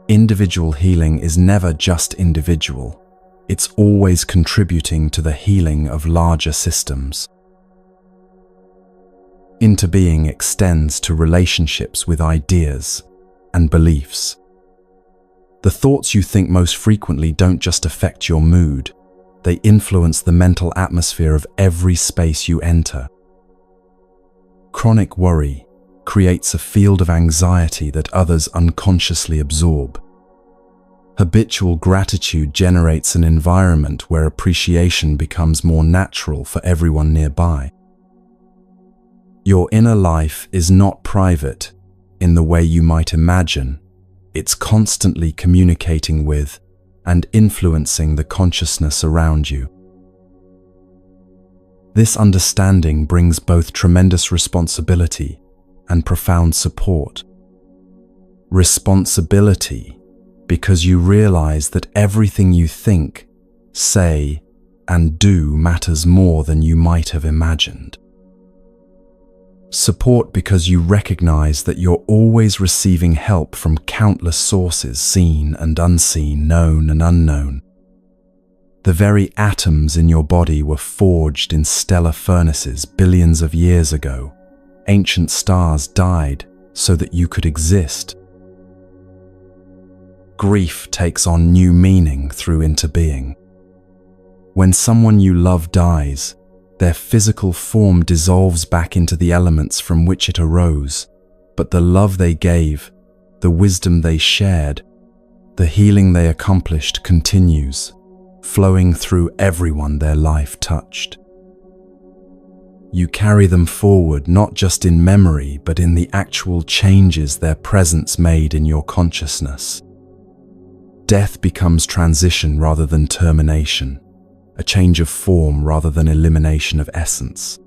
Individual healing is never just individual. It's always contributing to the healing of larger systems. Interbeing extends to relationships with ideas and beliefs. The thoughts you think most frequently don't just affect your mood, they influence the mental atmosphere of every space you enter. Chronic worry creates a field of anxiety that others unconsciously absorb. Habitual gratitude generates an environment where appreciation becomes more natural for everyone nearby. Your inner life is not private in the way you might imagine. It's constantly communicating with and influencing the consciousness around you. This understanding brings both tremendous responsibility and profound support. Responsibility, because you realize that everything you think, say, and do matters more than you might have imagined. Support, because you recognize that you're always receiving help from countless sources, seen and unseen, known and unknown. The very atoms in your body were forged in stellar furnaces billions of years ago. Ancient stars died so that you could exist. Grief takes on new meaning through interbeing. When someone you love dies, their physical form dissolves back into the elements from which it arose, but the love they gave, the wisdom they shared, the healing they accomplished continues, flowing through everyone their life touched. You carry them forward not just in memory, but in the actual changes their presence made in your consciousness. Death becomes transition rather than termination, a change of form rather than elimination of essence.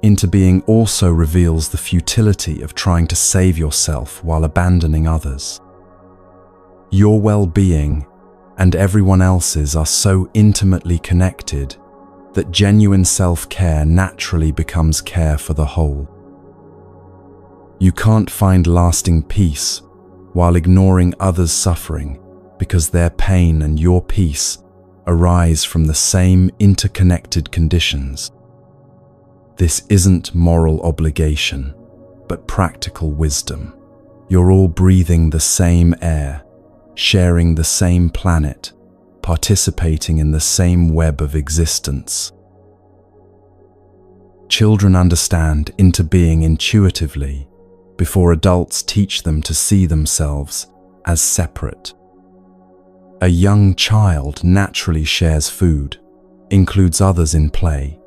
Interbeing also reveals the futility of trying to save yourself while abandoning others. Your well-being and everyone else's are so intimately connected that genuine self-care naturally becomes care for the whole. You can't find lasting peace while ignoring others' suffering, because their pain and your peace arise from the same interconnected conditions. This isn't moral obligation, but practical wisdom. You're all breathing the same air, sharing the same planet, participating in the same web of existence. Children understand interbeing intuitively before adults teach them to see themselves as separate. A young child naturally shares food, includes others in play,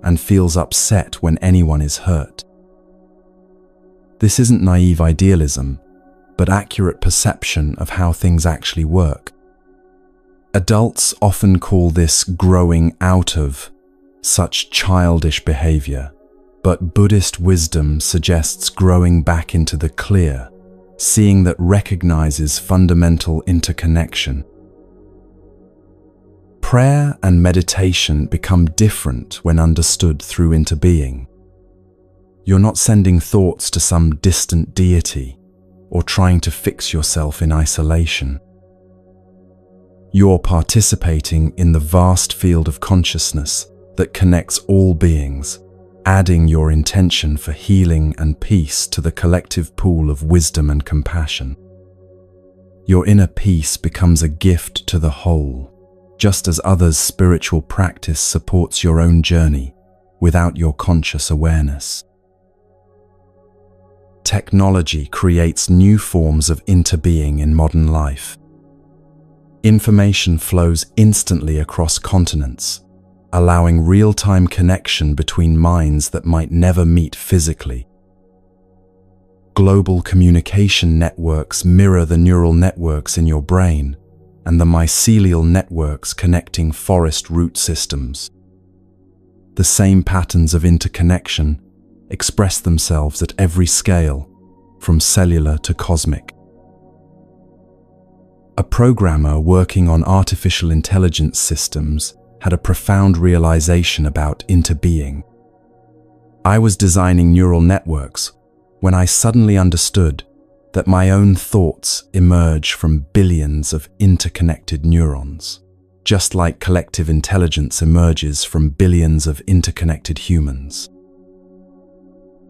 and feels upset when anyone is hurt. This isn't naive idealism, but accurate perception of how things actually work. Adults often call this growing out of such childish behavior, but Buddhist wisdom suggests growing back into the clear, seeing that recognizes fundamental interconnection. Prayer and meditation become different when understood through interbeing. You're not sending thoughts to some distant deity or trying to fix yourself in isolation. You're participating in the vast field of consciousness that connects all beings, adding your intention for healing and peace to the collective pool of wisdom and compassion. Your inner peace becomes a gift to the whole, just as others' spiritual practice supports your own journey without your conscious awareness. Technology creates new forms of interbeing in modern life. Information flows instantly across continents, allowing real-time connection between minds that might never meet physically. Global communication networks mirror the neural networks in your brain and the mycelial networks connecting forest root systems. The same patterns of interconnection express themselves at every scale, from cellular to cosmic. A programmer working on artificial intelligence systems had a profound realization about interbeing. I was designing neural networks when I suddenly understood that my own thoughts emerge from billions of interconnected neurons, just like collective intelligence emerges from billions of interconnected humans.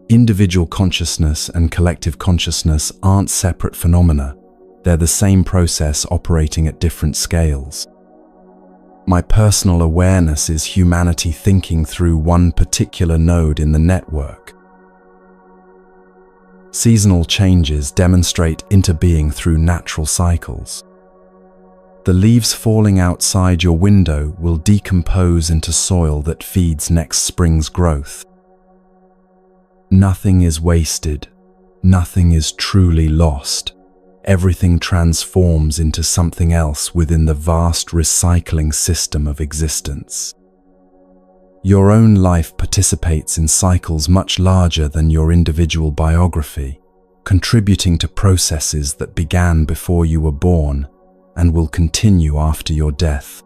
Individual consciousness and collective consciousness aren't separate phenomena. They're the same process operating at different scales. My personal awareness is humanity thinking through one particular node in the network. Seasonal changes demonstrate interbeing through natural cycles. The leaves falling outside your window will decompose into soil that feeds next spring's growth. Nothing is wasted. Nothing is truly lost. Everything transforms into something else within the vast recycling system of existence. Your own life participates in cycles much larger than your individual biography, contributing to processes that began before you were born and will continue after your death.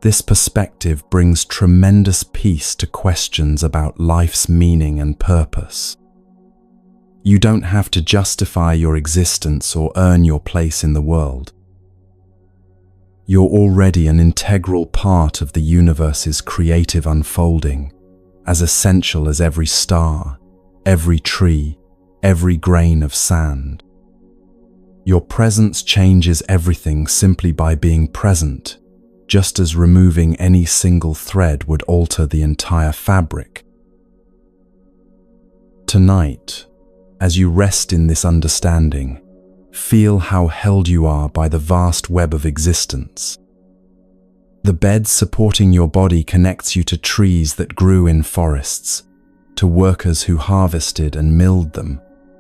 This perspective brings tremendous peace to questions about life's meaning and purpose. You don't have to justify your existence or earn your place in the world. You're already an integral part of the universe's creative unfolding, as essential as every star, every tree, every grain of sand. Your presence changes everything simply by being present, just as removing any single thread would alter the entire fabric. Tonight, as you rest in this understanding, feel how held you are by the vast web of existence. The bed supporting your body connects you to trees that grew in forests, to workers who harvested and milled them,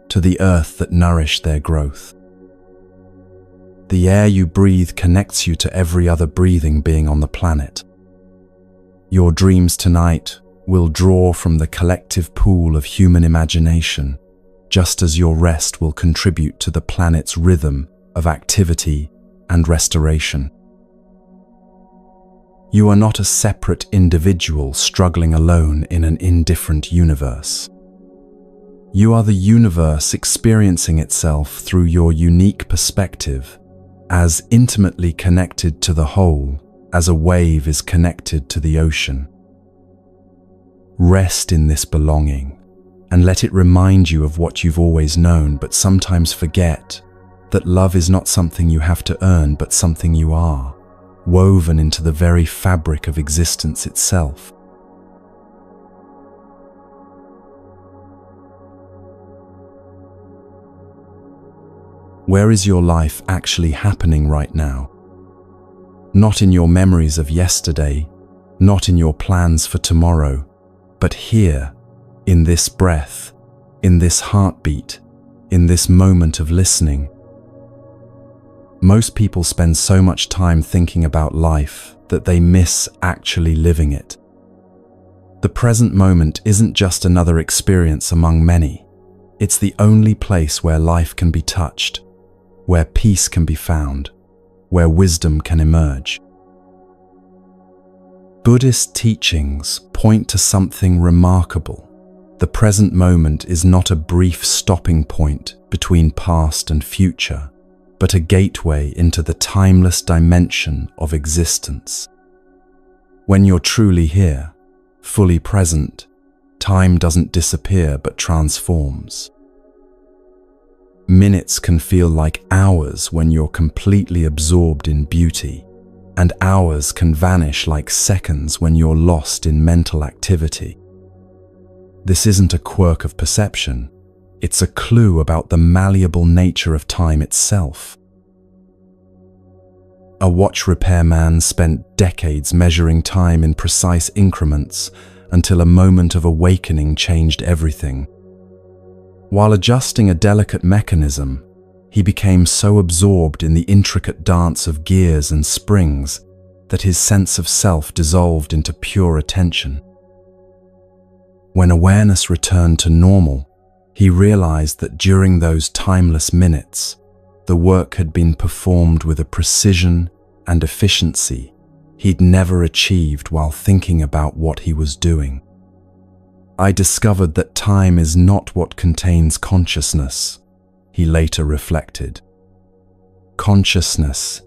to the earth that nourished their growth. The air you breathe connects you to every other breathing being on the planet. Your dreams tonight will draw from the collective pool of human imagination, just as your rest will contribute to the planet's rhythm of activity and restoration. You are not a separate individual struggling alone in an indifferent universe. You are the universe experiencing itself through your unique perspective, as intimately connected to the whole as a wave is connected to the ocean. Rest in this belonging, and let it remind you of what you've always known but sometimes forget, that love is not something you have to earn but something you are, woven into the very fabric of existence itself. Where is your life actually happening right now? Not in your memories of yesterday, not in your plans for tomorrow, but here, in this breath, in this heartbeat, in this moment of listening. Most people spend so much time thinking about life that they miss actually living it. The present moment isn't just another experience among many. It's the only place where life can be touched, where peace can be found, where wisdom can emerge. Buddhist teachings point to something remarkable. The present moment is not a brief stopping point between past and future, but a gateway into the timeless dimension of existence. When you're truly here, fully present, time doesn't disappear but transforms. Minutes can feel like hours when you're completely absorbed in beauty, and hours can vanish like seconds when you're lost in mental activity. This isn't a quirk of perception, it's a clue about the malleable nature of time itself. A watch repairman spent decades measuring time in precise increments until a moment of awakening changed everything. While adjusting a delicate mechanism, he became so absorbed in the intricate dance of gears and springs that his sense of self dissolved into pure attention. When awareness returned to normal, he realized that during those timeless minutes, the work had been performed with a precision and efficiency he'd never achieved while thinking about what he was doing. I discovered that time is not what contains consciousness, he later reflected. Consciousness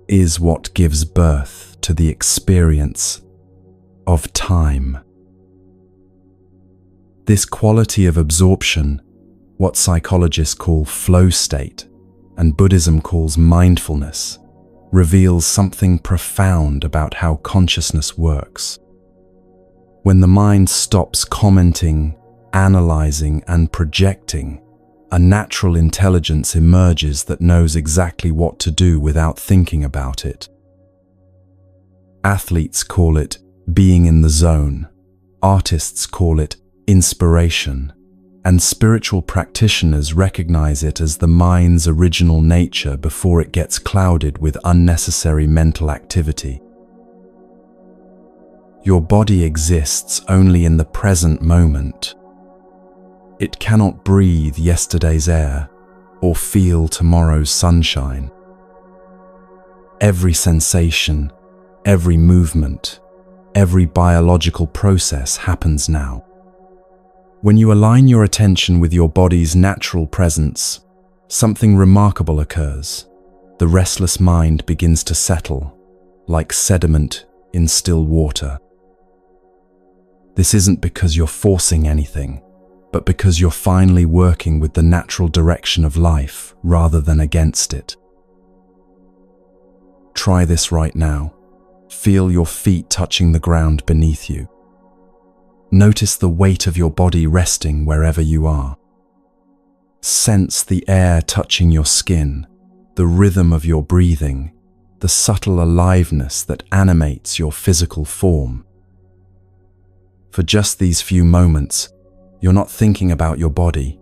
is what gives birth to the experience of time. This quality of absorption, what psychologists call flow state and Buddhism calls mindfulness, reveals something profound about how consciousness works. When the mind stops commenting, analyzing, and projecting, a natural intelligence emerges that knows exactly what to do without thinking about it. Athletes call it being in the zone, artists call it inspiration, and spiritual practitioners recognize it as the mind's original nature before it gets clouded with unnecessary mental activity. Your body exists only in the present moment. It cannot breathe yesterday's air or feel tomorrow's sunshine. Every sensation, every movement, every biological process happens now. When you align your attention with your body's natural presence, something remarkable occurs. The restless mind begins to settle, like sediment in still water. This isn't because you're forcing anything, but because you're finally working with the natural direction of life rather than against it. Try this right now. Feel your feet touching the ground beneath you. Notice the weight of your body resting wherever you are. Sense the air touching your skin, the rhythm of your breathing, the subtle aliveness that animates your physical form. For just these few moments, you're not thinking about your body,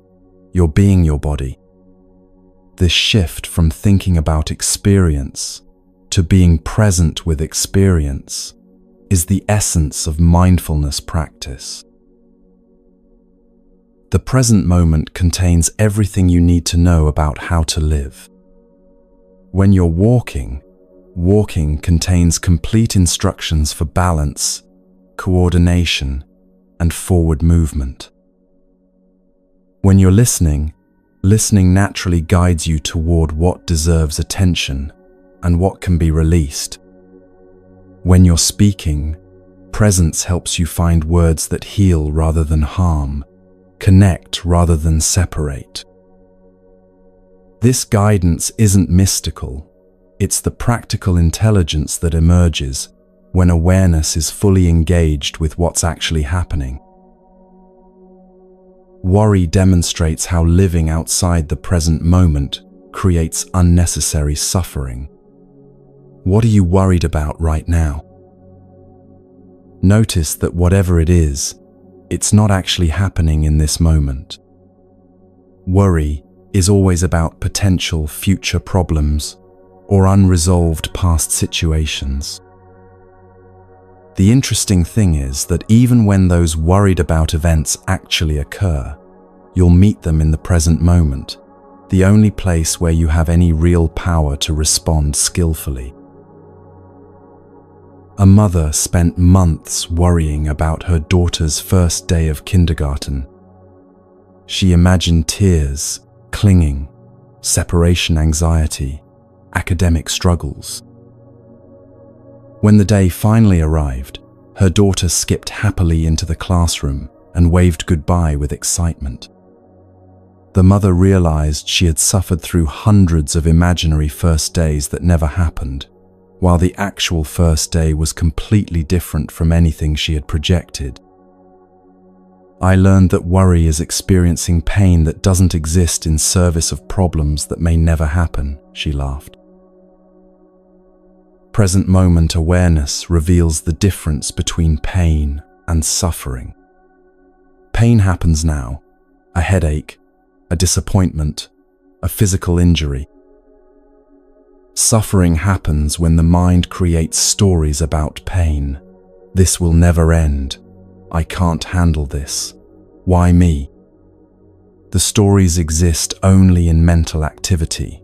you're being your body. This shift from thinking about experience to being present with experience is the essence of mindfulness practice. The present moment contains everything you need to know about how to live. When you're walking contains complete instructions for balance, coordination, and forward movement. When you're listening naturally guides you toward what deserves attention and what can be released. When you're speaking, presence helps you find words that heal rather than harm, connect rather than separate. This guidance isn't mystical, it's the practical intelligence that emerges when awareness is fully engaged with what's actually happening. Worry demonstrates how living outside the present moment creates unnecessary suffering. What are you worried about right now? Notice that whatever it is, it's not actually happening in this moment. Worry is always about potential future problems or unresolved past situations. The interesting thing is that even when those worried about events actually occur, you'll meet them in the present moment, the only place where you have any real power to respond skillfully. A mother spent months worrying about her daughter's first day of kindergarten. She imagined tears, clinging, separation anxiety, academic struggles. When the day finally arrived, her daughter skipped happily into the classroom and waved goodbye with excitement. The mother realized she had suffered through hundreds of imaginary first days that never happened, while the actual first day was completely different from anything she had projected. I learned that worry is experiencing pain that doesn't exist in service of problems that may never happen, she laughed. Present moment awareness reveals the difference between pain and suffering. Pain happens now, a headache, a disappointment, a physical injury. Suffering happens when the mind creates stories about pain. This will never end. I can't handle this. Why me? The stories exist only in mental activity,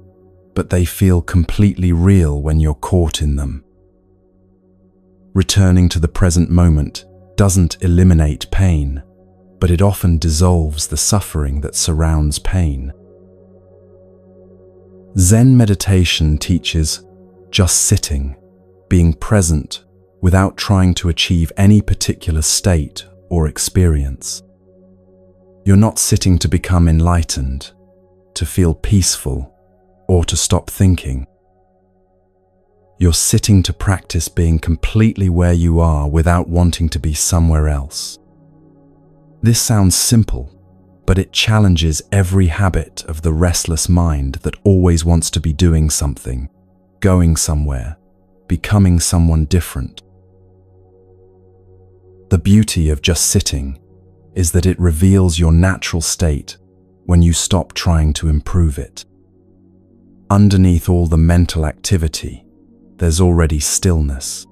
but they feel completely real when you're caught in them. Returning to the present moment doesn't eliminate pain, but it often dissolves the suffering that surrounds pain. Zen meditation teaches just sitting, being present without trying to achieve any particular state or experience. You're not sitting to become enlightened, to feel peaceful, or to stop thinking. You're sitting to practice being completely where you are without wanting to be somewhere else. This sounds simple, but it challenges every habit of the restless mind that always wants to be doing something, going somewhere, becoming someone different. The beauty of just sitting is that it reveals your natural state when you stop trying to improve it. Underneath all the mental activity, there's already stillness.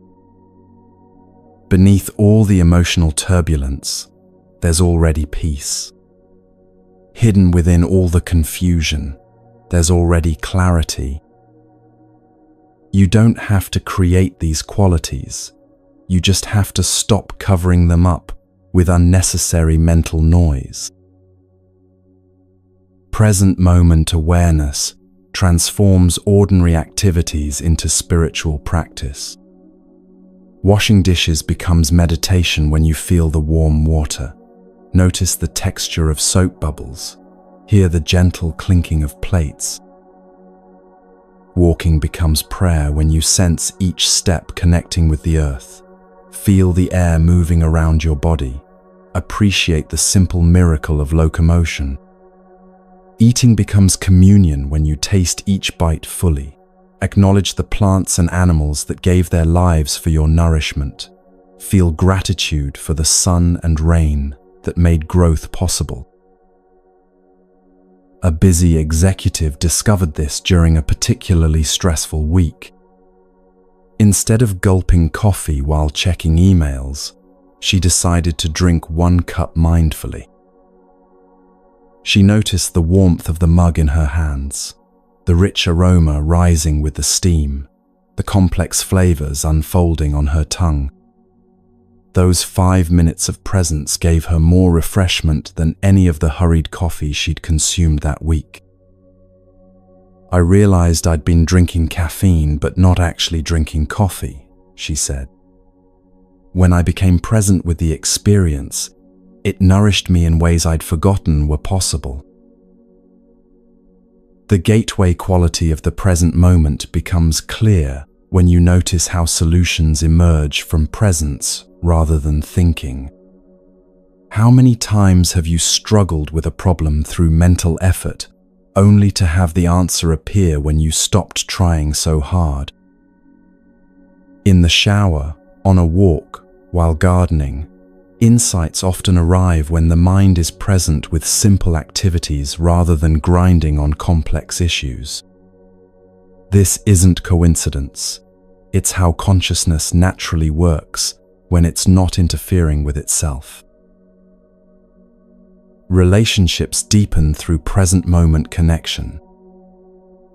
Beneath all the emotional turbulence, there's already peace. Hidden within all the confusion, there's already clarity. You don't have to create these qualities. You just have to stop covering them up with unnecessary mental noise. Present moment awareness transforms ordinary activities into spiritual practice. Washing dishes becomes meditation when you feel the warm water. Notice the texture of soap bubbles. Hear the gentle clinking of plates. Walking becomes prayer when you sense each step connecting with the earth. Feel the air moving around your body. Appreciate the simple miracle of locomotion. Eating becomes communion when you taste each bite fully. Acknowledge the plants and animals that gave their lives for your nourishment. Feel gratitude for the sun and rain that made growth possible. A busy executive discovered this during a particularly stressful week. Instead of gulping coffee while checking emails, she decided to drink 1 cup mindfully. She noticed the warmth of the mug in her hands, the rich aroma rising with the steam, the complex flavors unfolding on her tongue. Those 5 minutes of presence gave her more refreshment than any of the hurried coffee she'd consumed that week. I realized I'd been drinking caffeine but not actually drinking coffee, she said. When I became present with the experience, it nourished me in ways I'd forgotten were possible. The gateway quality of the present moment becomes clear when you notice how solutions emerge from presence rather than thinking. How many times have you struggled with a problem through mental effort, only to have the answer appear when you stopped trying so hard? In the shower, on a walk, while gardening, insights often arrive when the mind is present with simple activities rather than grinding on complex issues. This isn't coincidence. It's how consciousness naturally works when it's not interfering with itself. Relationships deepen through present moment connection.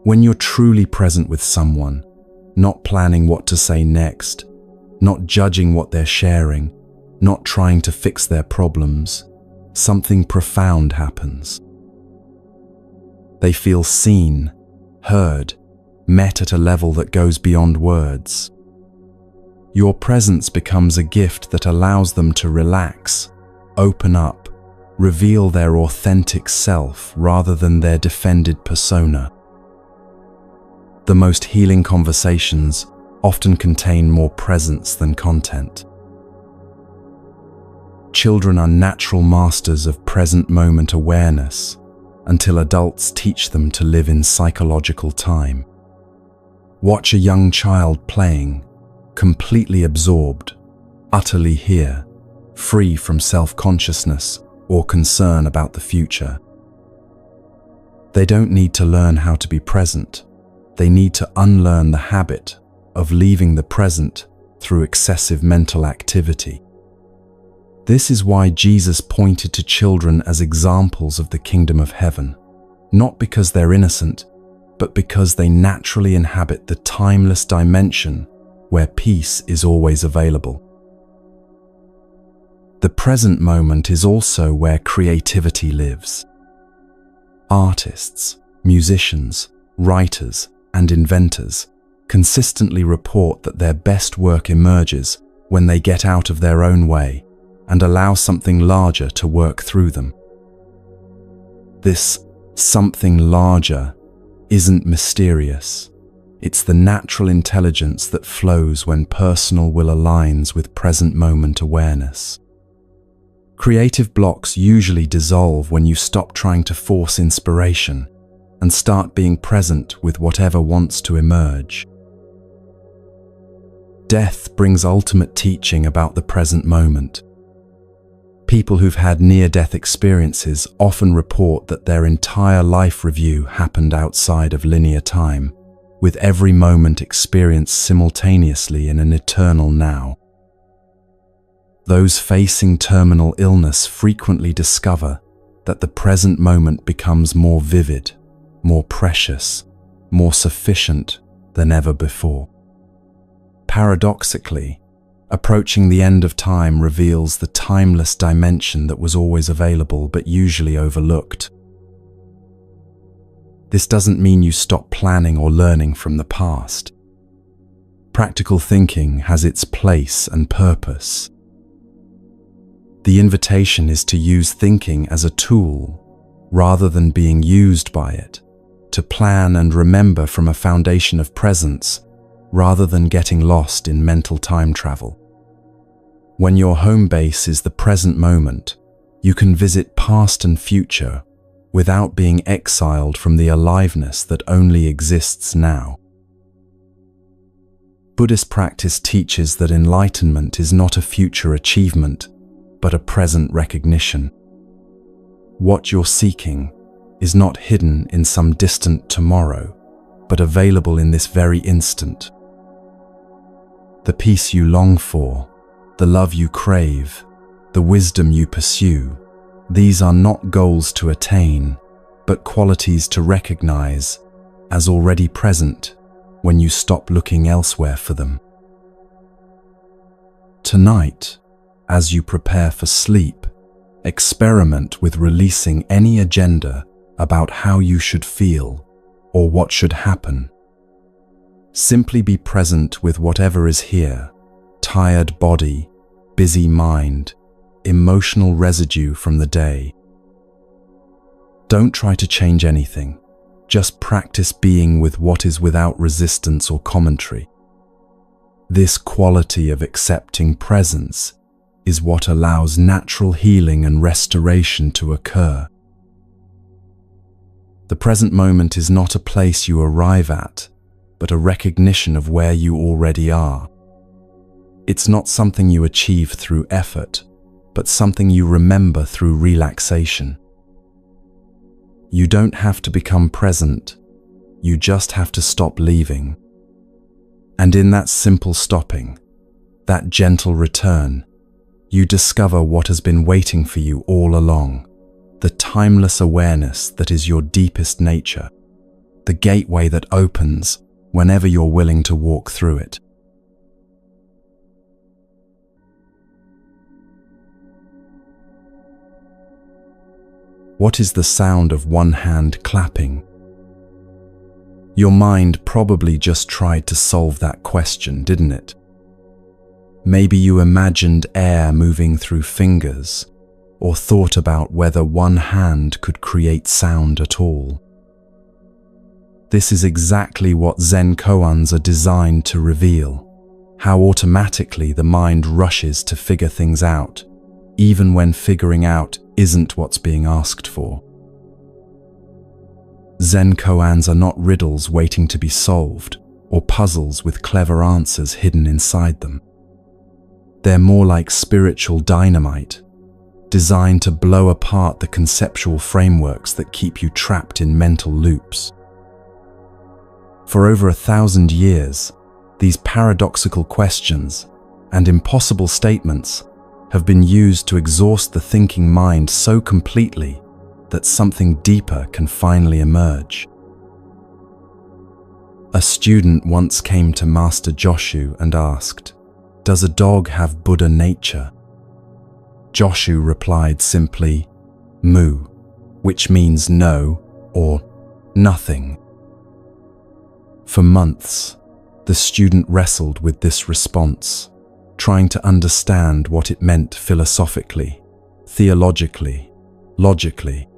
When you're truly present with someone, not planning what to say next, not judging what they're sharing, not trying to fix their problems, something profound happens. They feel seen, heard, met at a level that goes beyond words. Your presence becomes a gift that allows them to relax, open up, reveal their authentic self rather than their defended persona. The most healing conversations often contain more presence than content. Children are natural masters of present moment awareness until adults teach them to live in psychological time. Watch a young child playing, completely absorbed, utterly here, free from self-consciousness or concern about the future. They don't need to learn how to be present. They need to unlearn the habit of leaving the present through excessive mental activity. This is why Jesus pointed to children as examples of the kingdom of heaven, not because they're innocent, but because they naturally inhabit the timeless dimension where peace is always available. The present moment is also where creativity lives. Artists, musicians, writers, and inventors consistently report that their best work emerges when they get out of their own way and allow something larger to work through them. This something larger isn't mysterious. It's the natural intelligence that flows when personal will aligns with present moment awareness. Creative blocks usually dissolve when you stop trying to force inspiration and start being present with whatever wants to emerge. Death brings ultimate teaching about the present moment. People who've had near-death experiences often report that their entire life review happened outside of linear time, with every moment experienced simultaneously in an eternal now. Those facing terminal illness frequently discover that the present moment becomes more vivid, more precious, more sufficient than ever before. Paradoxically, approaching the end of time reveals the timeless dimension that was always available but usually overlooked. This doesn't mean you stop planning or learning from the past. Practical thinking has its place and purpose. The invitation is to use thinking as a tool, rather than being used by it, to plan and remember from a foundation of presence, rather than getting lost in mental time travel. When your home base is the present moment, you can visit past and future without being exiled from the aliveness that only exists now. Buddhist practice teaches that enlightenment is not a future achievement, but a present recognition. What you're seeking is not hidden in some distant tomorrow, but available in this very instant. The peace you long for, the love you crave, the wisdom you pursue, these are not goals to attain, but qualities to recognize as already present when you stop looking elsewhere for them. Tonight, as you prepare for sleep, experiment with releasing any agenda about how you should feel or what should happen. Simply be present with whatever is here: tired body, busy mind, emotional residue from the day. Don't try to change anything. Just practice being with what is without resistance or commentary. This quality of accepting presence is what allows natural healing and restoration to occur. The present moment is not a place you arrive at, but a recognition of where you already are. It's not something you achieve through effort, but something you remember through relaxation. You don't have to become present, you just have to stop leaving. And in that simple stopping, that gentle return, you discover what has been waiting for you all along, the timeless awareness that is your deepest nature, the gateway that opens whenever you're willing to walk through it. What is the sound of one hand clapping? Your mind probably just tried to solve that question, didn't it? Maybe you imagined air moving through fingers, or thought about whether one hand could create sound at all. This is exactly what Zen koans are designed to reveal, how automatically the mind rushes to figure things out, even when figuring out isn't what's being asked for. Zen koans are not riddles waiting to be solved, or puzzles with clever answers hidden inside them. They're more like spiritual dynamite, designed to blow apart the conceptual frameworks that keep you trapped in mental loops. For over 1,000 years, these paradoxical questions and impossible statements have been used to exhaust the thinking mind so completely that something deeper can finally emerge. A student once came to Master Joshu and asked, "Does a dog have Buddha nature?" Joshu replied simply, "Mu," which means no or nothing. For months, the student wrestled with this response, trying to understand what it meant philosophically, theologically, logically.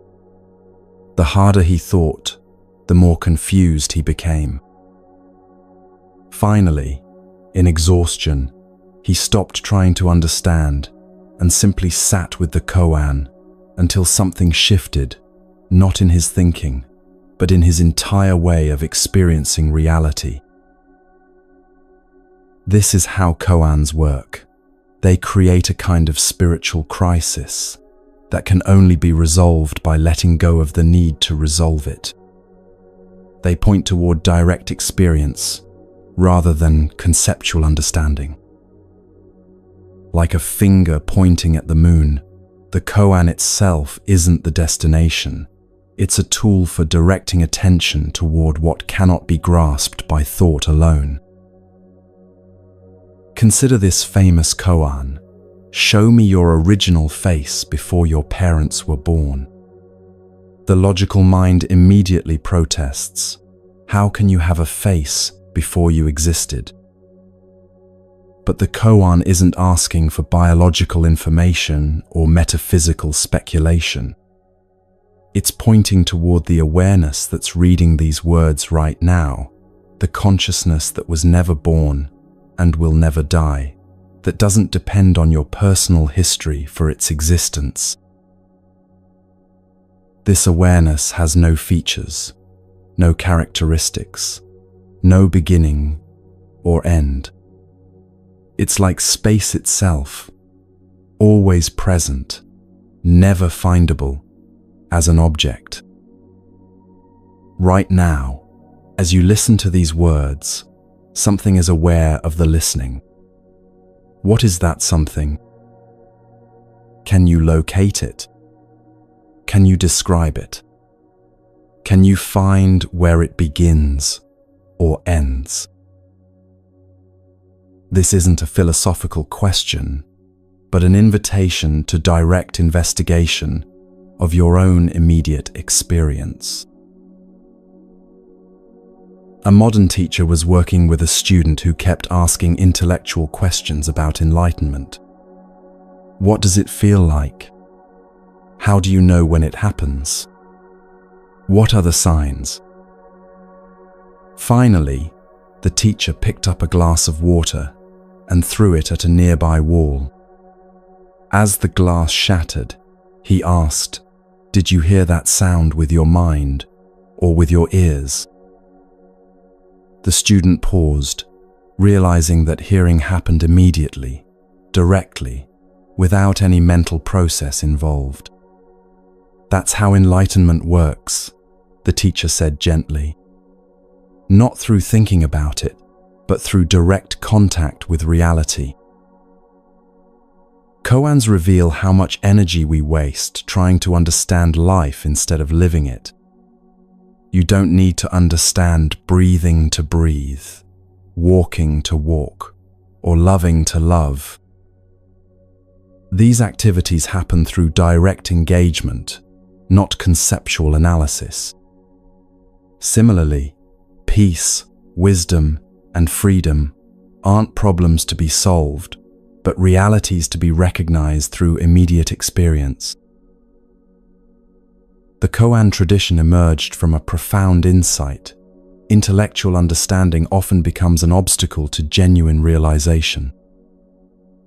The harder he thought, the more confused he became. Finally, in exhaustion, he stopped trying to understand and simply sat with the koan until something shifted, not in his thinking, but in his entire way of experiencing reality. This is how koans work. They create a kind of spiritual crisis that can only be resolved by letting go of the need to resolve it. They point toward direct experience rather than conceptual understanding. Like a finger pointing at the moon, the koan itself isn't the destination. It's a tool for directing attention toward what cannot be grasped by thought alone. Consider this famous koan, "Show me your original face before your parents were born." The logical mind immediately protests. How can you have a face before you existed? But the koan isn't asking for biological information or metaphysical speculation. It's pointing toward the awareness that's reading these words right now, the consciousness that was never born and will never die, that doesn't depend on your personal history for its existence. This awareness has no features, no characteristics, no beginning or end. It's like space itself, always present, never findable as an object. Right now, as you listen to these words, something is aware of the listening. What is that something? Can you locate it? Can you describe it? Can you find where it begins or ends? This isn't a philosophical question, but an invitation to direct investigation of your own immediate experience. A modern teacher was working with a student who kept asking intellectual questions about enlightenment. What does it feel like? How do you know when it happens? What are the signs? Finally, the teacher picked up a glass of water and threw it at a nearby wall. As the glass shattered, he asked, "Did you hear that sound with your mind or with your ears?" The student paused, realizing that hearing happened immediately, directly, without any mental process involved. "That's how enlightenment works," the teacher said gently. "Not through thinking about it, but through direct contact with reality. Koans reveal how much energy we waste trying to understand life instead of living it. You don't need to understand breathing to breathe, walking to walk, or loving to love. These activities happen through direct engagement, not conceptual analysis. Similarly, peace, wisdom, and freedom aren't problems to be solved, but realities to be recognized through immediate experience. The Koan tradition emerged from a profound insight. Intellectual understanding often becomes an obstacle to genuine realization.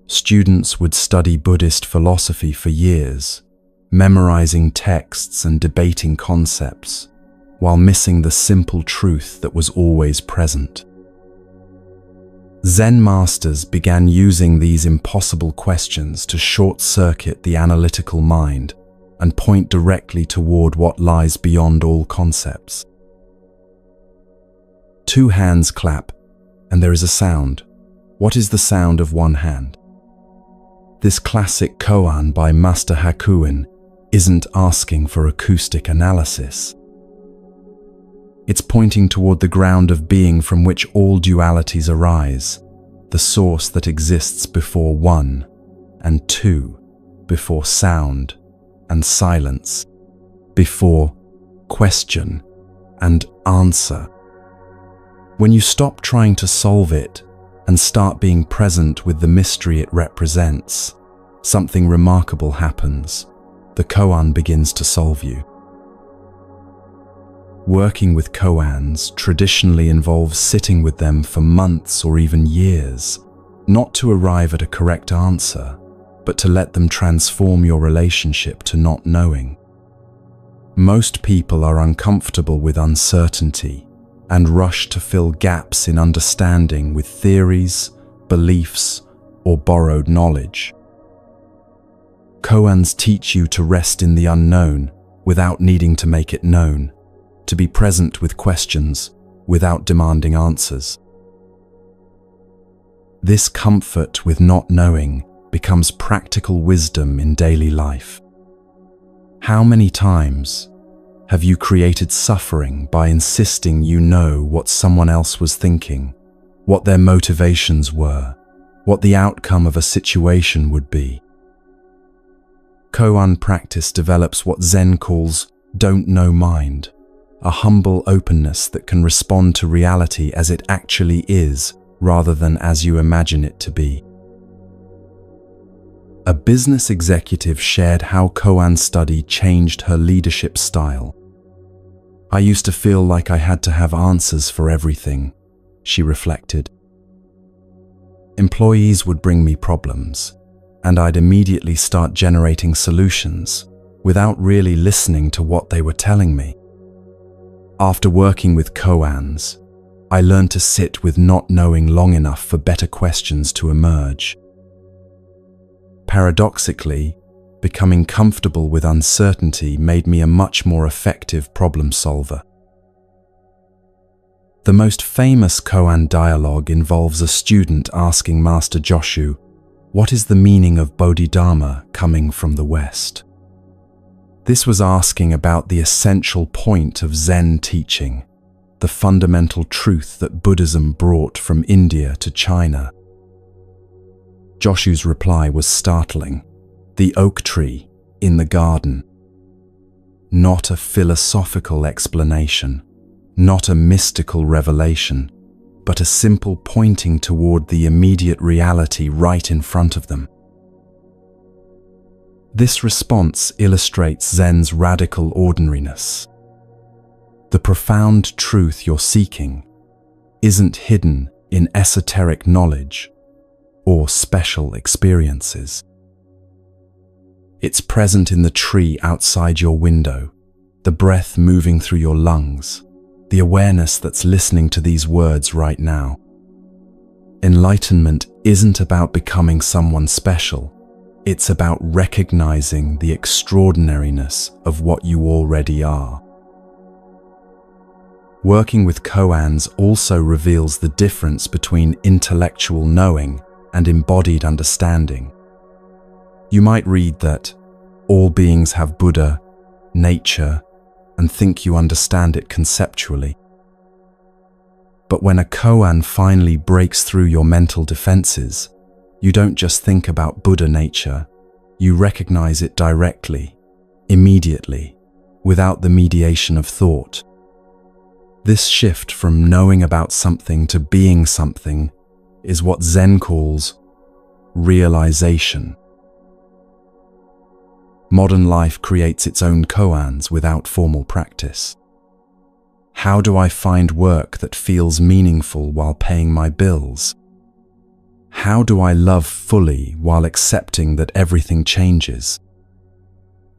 Students would study Buddhist philosophy for years, memorizing texts and debating concepts, while missing the simple truth that was always present. Zen masters began using these impossible questions to short-circuit the analytical mind and point directly toward what lies beyond all concepts. Two hands clap, and there is a sound. What is the sound of one hand? This classic koan by Master Hakuin isn't asking for acoustic analysis. It's pointing toward the ground of being from which all dualities arise, the source that exists before one and two, before sound and silence, before question and answer. When you stop trying to solve it and start being present with the mystery it represents, something remarkable happens. The koan begins to solve you. Working with koans traditionally involves sitting with them for months or even years, not to arrive at a correct answer, but to let them transform your relationship to not knowing. Most people are uncomfortable with uncertainty and rush to fill gaps in understanding with theories, beliefs, or borrowed knowledge. Koans teach you to rest in the unknown without needing to make it known, to be present with questions without demanding answers. This comfort with not knowing becomes practical wisdom in daily life. How many times have you created suffering by insisting you know what someone else was thinking, what their motivations were, what the outcome of a situation would be? Koan practice develops what Zen calls don't know mind, a humble openness that can respond to reality as it actually is rather than as you imagine it to be. A business executive shared how koan study changed her leadership style. "I used to feel like I had to have answers for everything," she reflected. Employees would bring me problems, and I'd immediately start generating solutions without really listening to what they were telling me. After working with koans, I learned to sit with not knowing long enough for better questions to emerge. Paradoxically, becoming comfortable with uncertainty made me a much more effective problem solver. The most famous koan dialogue involves a student asking Master Joshu, "What is the meaning of Bodhidharma coming from the West?" This was asking about the essential point of Zen teaching, the fundamental truth that Buddhism brought from India to China. Joshu's reply was startling. The oak tree in the garden. Not a philosophical explanation, not a mystical revelation, but a simple pointing toward the immediate reality right in front of them. This response illustrates Zen's radical ordinariness. The profound truth you're seeking isn't hidden in esoteric knowledge or special experiences. It's present in the tree outside your window, the breath moving through your lungs, the awareness that's listening to these words right now. Enlightenment isn't about becoming someone special. It's about recognizing the extraordinariness of what you already are. Working with koans also reveals the difference between intellectual knowing and embodied understanding. You might read that all beings have Buddha, nature, and think you understand it conceptually. But when a koan finally breaks through your mental defenses, you don't just think about Buddha nature, you recognize it directly, immediately, without the mediation of thought. This shift from knowing about something to being something is what Zen calls realization. Modern life creates its own koans without formal practice. How do I find work that feels meaningful while paying my bills? How do I love fully while accepting that everything changes?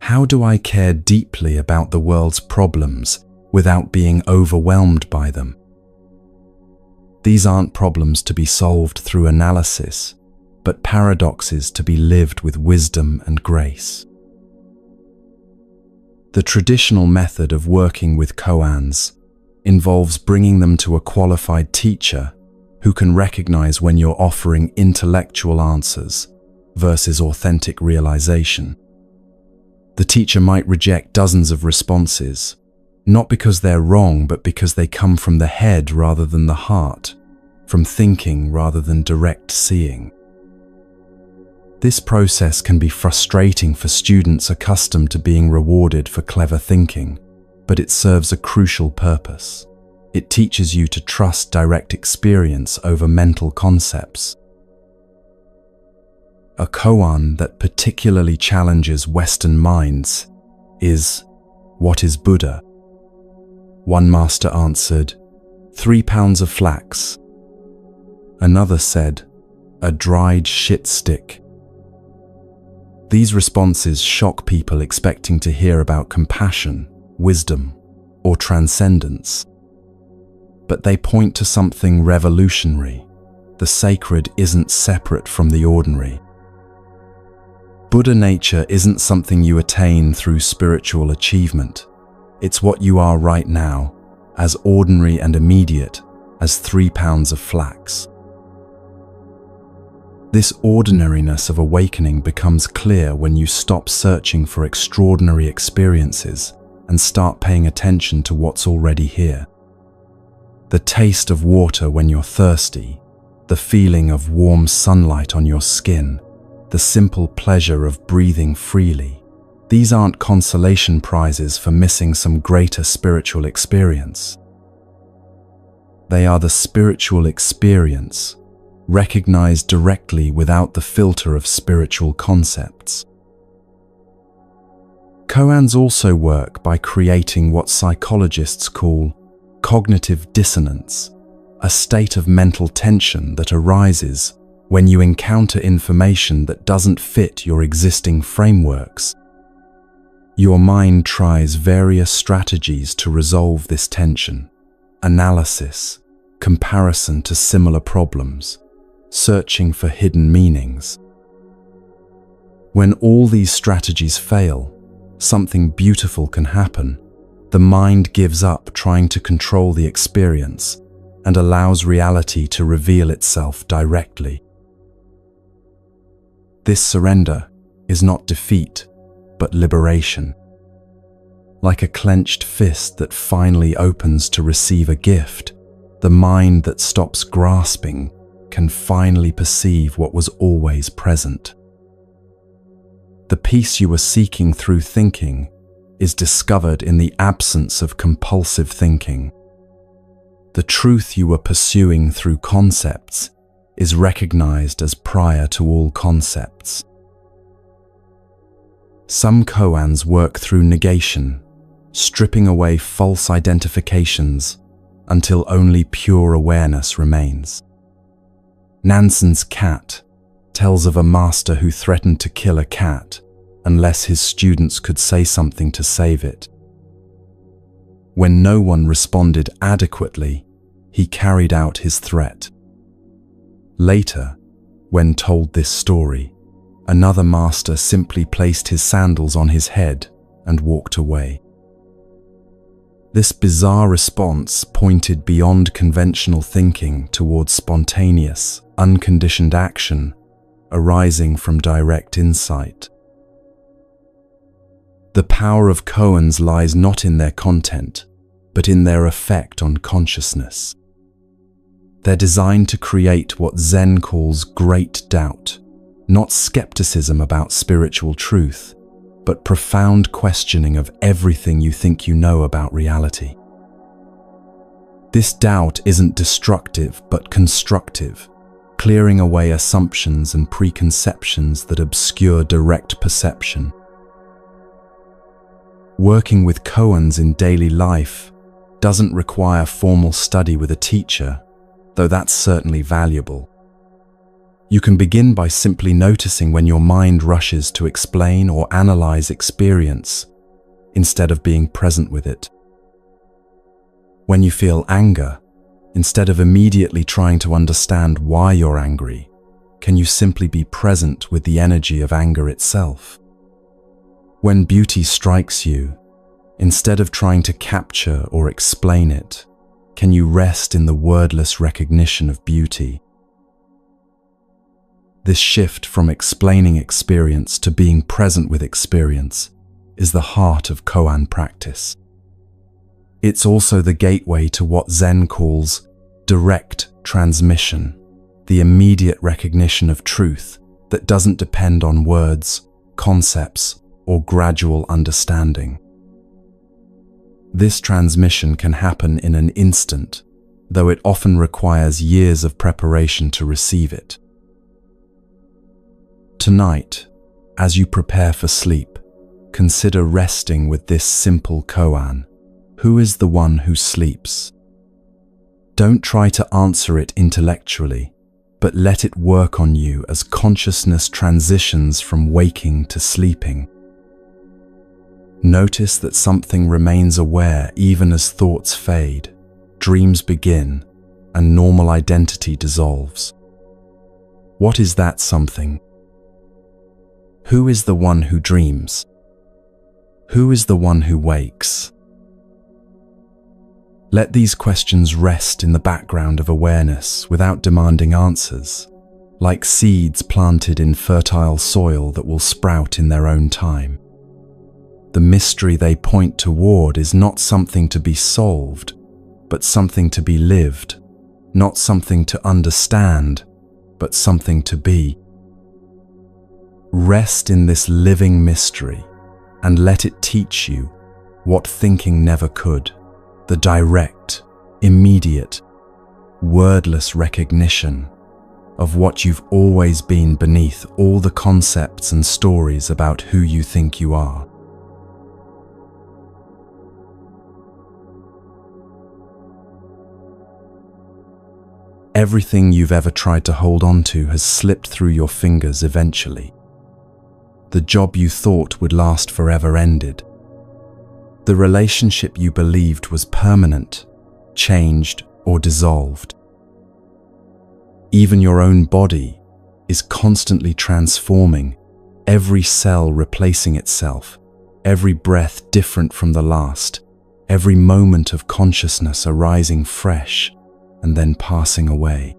How do I care deeply about the world's problems without being overwhelmed by them? These aren't problems to be solved through analysis, but paradoxes to be lived with wisdom and grace. The traditional method of working with koans involves bringing them to a qualified teacher who can recognize when you're offering intellectual answers versus authentic realization. The teacher might reject dozens of responses, not because they're wrong, but because they come from the head rather than the heart, from thinking rather than direct seeing. This process can be frustrating for students accustomed to being rewarded for clever thinking, but it serves a crucial purpose. It teaches you to trust direct experience over mental concepts. A koan that particularly challenges Western minds is, "What is Buddha?" One master answered, 3 pounds of flax. Another said, "A dried shit stick." These responses shock people expecting to hear about compassion, wisdom, or transcendence. But they point to something revolutionary. The sacred isn't separate from the ordinary. Buddha nature isn't something you attain through spiritual achievement. It's what you are right now, as ordinary and immediate as 3 pounds of flax. This ordinariness of awakening becomes clear when you stop searching for extraordinary experiences and start paying attention to what's already here. The taste of water when you're thirsty, the feeling of warm sunlight on your skin, the simple pleasure of breathing freely. These aren't consolation prizes for missing some greater spiritual experience. They are the spiritual experience, recognized directly without the filter of spiritual concepts. Koans also work by creating what psychologists call cognitive dissonance, a state of mental tension that arises when you encounter information that doesn't fit your existing frameworks. Your mind tries various strategies to resolve this tension: analysis, comparison to similar problems, searching for hidden meanings. When all these strategies fail, something beautiful can happen. The mind gives up trying to control the experience and allows reality to reveal itself directly. This surrender is not defeat, but liberation. Like a clenched fist that finally opens to receive a gift, the mind that stops grasping can finally perceive what was always present. The peace you were seeking through thinking is discovered in the absence of compulsive thinking. The truth you were pursuing through concepts is recognized as prior to all concepts. Some koans work through negation, stripping away false identifications until only pure awareness remains. Nansen's cat tells of a master who threatened to kill a cat unless his students could say something to save it. When no one responded adequately, he carried out his threat. Later, when told this story, another master simply placed his sandals on his head and walked away. This bizarre response pointed beyond conventional thinking towards spontaneous, unconditioned action, arising from direct insight. The power of koans lies not in their content, but in their effect on consciousness. They're designed to create what Zen calls great doubt, not skepticism about spiritual truth, but profound questioning of everything you think you know about reality. This doubt isn't destructive, but constructive, clearing away assumptions and preconceptions that obscure direct perception. Working with koans in daily life doesn't require formal study with a teacher, though that's certainly valuable. You can begin by simply noticing when your mind rushes to explain or analyze experience instead of being present with it. When you feel anger, instead of immediately trying to understand why you're angry, can you simply be present with the energy of anger itself? When beauty strikes you, instead of trying to capture or explain it, can you rest in the wordless recognition of beauty? This shift from explaining experience to being present with experience is the heart of koan practice. It's also the gateway to what Zen calls direct transmission, the immediate recognition of truth that doesn't depend on words, concepts, or gradual understanding. This transmission can happen in an instant, though it often requires years of preparation to receive it. Tonight, as you prepare for sleep, consider resting with this simple koan. Who is the one who sleeps? Don't try to answer it intellectually, but let it work on you as consciousness transitions from waking to sleeping. Notice that something remains aware even as thoughts fade, dreams begin, and normal identity dissolves. What is that something? Who is the one who dreams? Who is the one who wakes? Let these questions rest in the background of awareness without demanding answers, like seeds planted in fertile soil that will sprout in their own time. The mystery they point toward is not something to be solved, but something to be lived, not something to understand, but something to be. Rest in this living mystery and let it teach you what thinking never could, the direct, immediate, wordless recognition of what you've always been beneath all the concepts and stories about who you think you are. Everything you've ever tried to hold on to has slipped through your fingers eventually. The job you thought would last forever ended. The relationship you believed was permanent, changed, or dissolved. Even your own body is constantly transforming, every cell replacing itself, every breath different from the last, every moment of consciousness arising fresh and then passing away.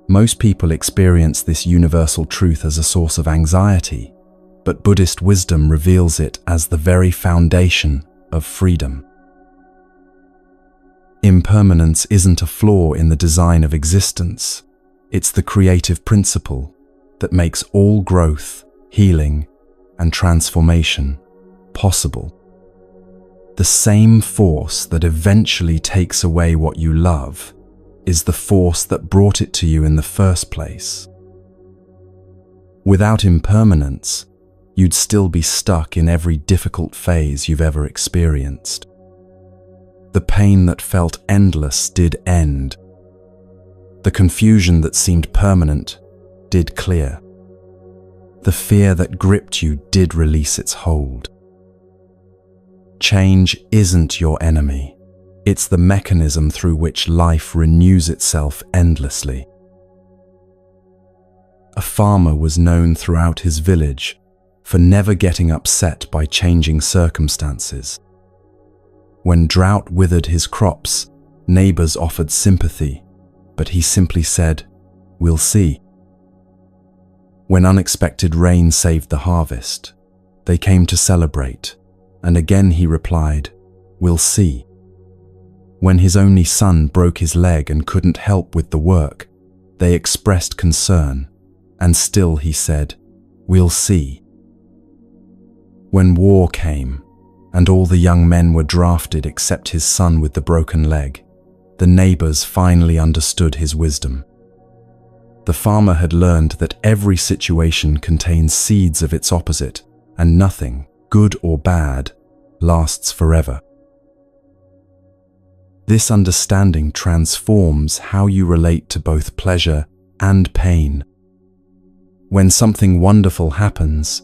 Most people experience this universal truth as a source of anxiety, but Buddhist wisdom reveals it as the very foundation of freedom. Impermanence isn't a flaw in the design of existence. It's the creative principle that makes all growth, healing, and transformation possible. The same force that eventually takes away what you love is the force that brought it to you in the first place. Without impermanence, you'd still be stuck in every difficult phase you've ever experienced. The pain that felt endless did end. The confusion that seemed permanent did clear. The fear that gripped you did release its hold. Change isn't your enemy. It's the mechanism through which life renews itself endlessly. A farmer was known throughout his village for never getting upset by changing circumstances. When drought withered his crops, neighbors offered sympathy, but he simply said, "We'll see." When unexpected rain saved the harvest, they came to celebrate, and again he replied, "We'll see." When his only son broke his leg and couldn't help with the work, they expressed concern, and still he said, "We'll see." When war came, and all the young men were drafted except his son with the broken leg, the neighbors finally understood his wisdom. The farmer had learned that every situation contains seeds of its opposite, and nothing, good or bad, lasts forever. This understanding transforms how you relate to both pleasure and pain. When something wonderful happens,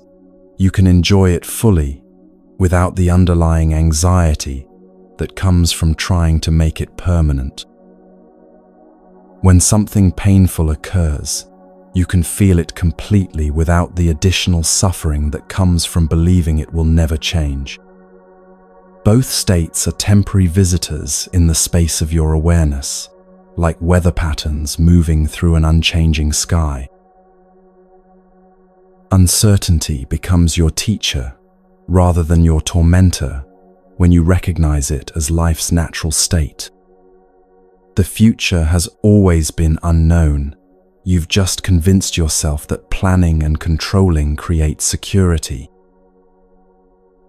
you can enjoy it fully without the underlying anxiety that comes from trying to make it permanent. When something painful occurs, you can feel it completely without the additional suffering that comes from believing it will never change. Both states are temporary visitors in the space of your awareness, like weather patterns moving through an unchanging sky. Uncertainty becomes your teacher rather than your tormentor when you recognize it as life's natural state. The future has always been unknown. You've just convinced yourself that planning and controlling create security.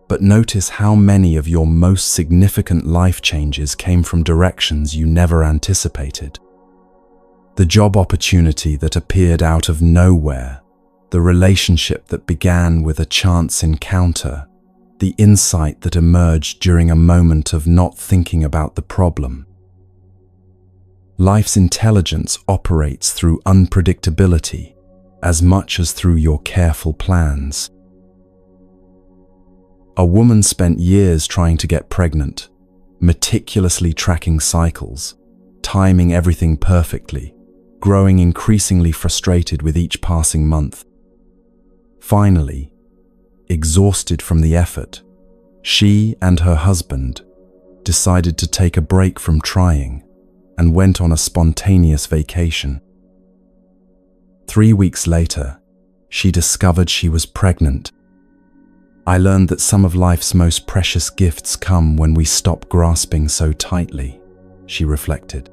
But notice how many of your most significant life changes came from directions you never anticipated. The job opportunity that appeared out of nowhere, the relationship that began with a chance encounter, the insight that emerged during a moment of not thinking about the problem. Life's intelligence operates through unpredictability as much as through your careful plans. A woman spent years trying to get pregnant, meticulously tracking cycles, timing everything perfectly, growing increasingly frustrated with each passing month. Finally, exhausted from the effort, she and her husband decided to take a break from trying and went on a spontaneous vacation. 3 weeks later, she discovered she was pregnant. I learned that some of life's most precious gifts come when we stop grasping so tightly, she reflected.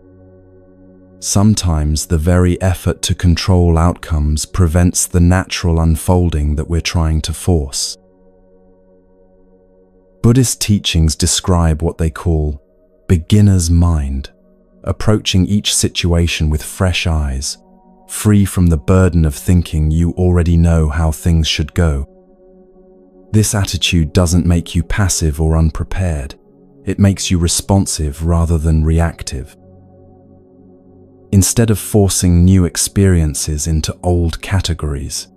Sometimes the very effort to control outcomes prevents the natural unfolding that we're trying to force. Buddhist teachings describe what they call beginner's mind, approaching each situation with fresh eyes, free from the burden of thinking you already know how things should go. This attitude doesn't make you passive or unprepared. It makes you responsive rather than reactive. Instead of forcing new experiences into old categories,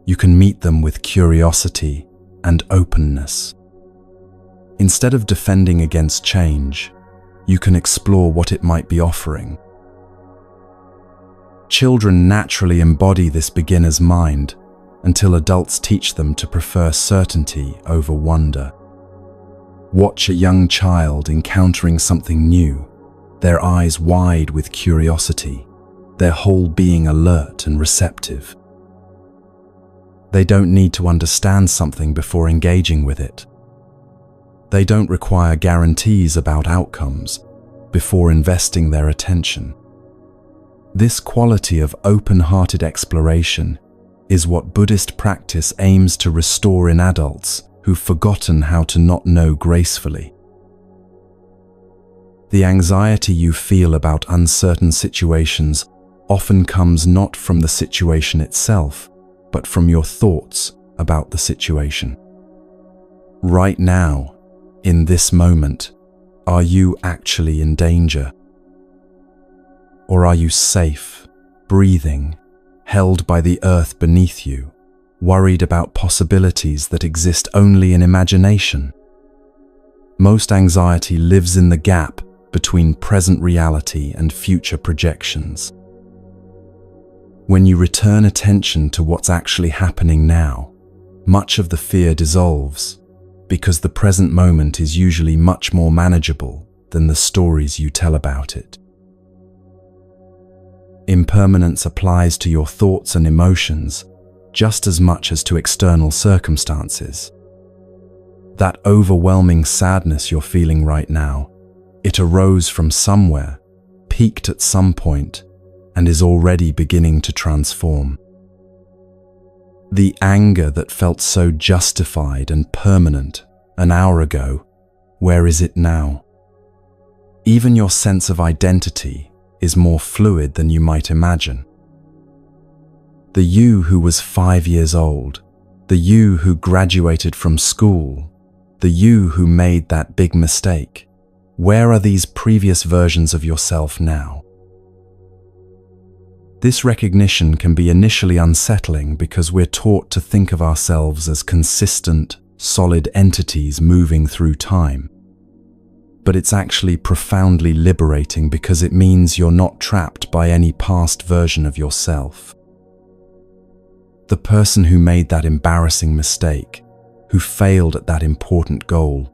you can meet them with curiosity and openness. Instead of defending against change, you can explore what it might be offering. Children naturally embody this beginner's mind until adults teach them to prefer certainty over wonder. Watch a young child encountering something new, their eyes wide with curiosity, their whole being alert and receptive. They don't need to understand something before engaging with it. They don't require guarantees about outcomes before investing their attention. This quality of open-hearted exploration is what Buddhist practice aims to restore in adults who've forgotten how to not know gracefully. The anxiety you feel about uncertain situations often comes not from the situation itself, but from your thoughts about the situation. Right now, in this moment, are you actually in danger? Or are you safe, breathing, held by the earth beneath you, worried about possibilities that exist only in imagination? Most anxiety lives in the gap between present reality and future projections. When you return attention to what's actually happening now, much of the fear dissolves, because the present moment is usually much more manageable than the stories you tell about it. Impermanence applies to your thoughts and emotions just as much as to external circumstances. That overwhelming sadness you're feeling right now, it arose from somewhere, peaked at some point, and is already beginning to transform. The anger that felt so justified and permanent an hour ago, where is it now? Even your sense of identity is more fluid than you might imagine. The you who was 5 years old, the you who graduated from school, the you who made that big mistake, where are these previous versions of yourself now? This recognition can be initially unsettling because we're taught to think of ourselves as consistent, solid entities moving through time. But it's actually profoundly liberating because it means you're not trapped by any past version of yourself. The person who made that embarrassing mistake, who failed at that important goal,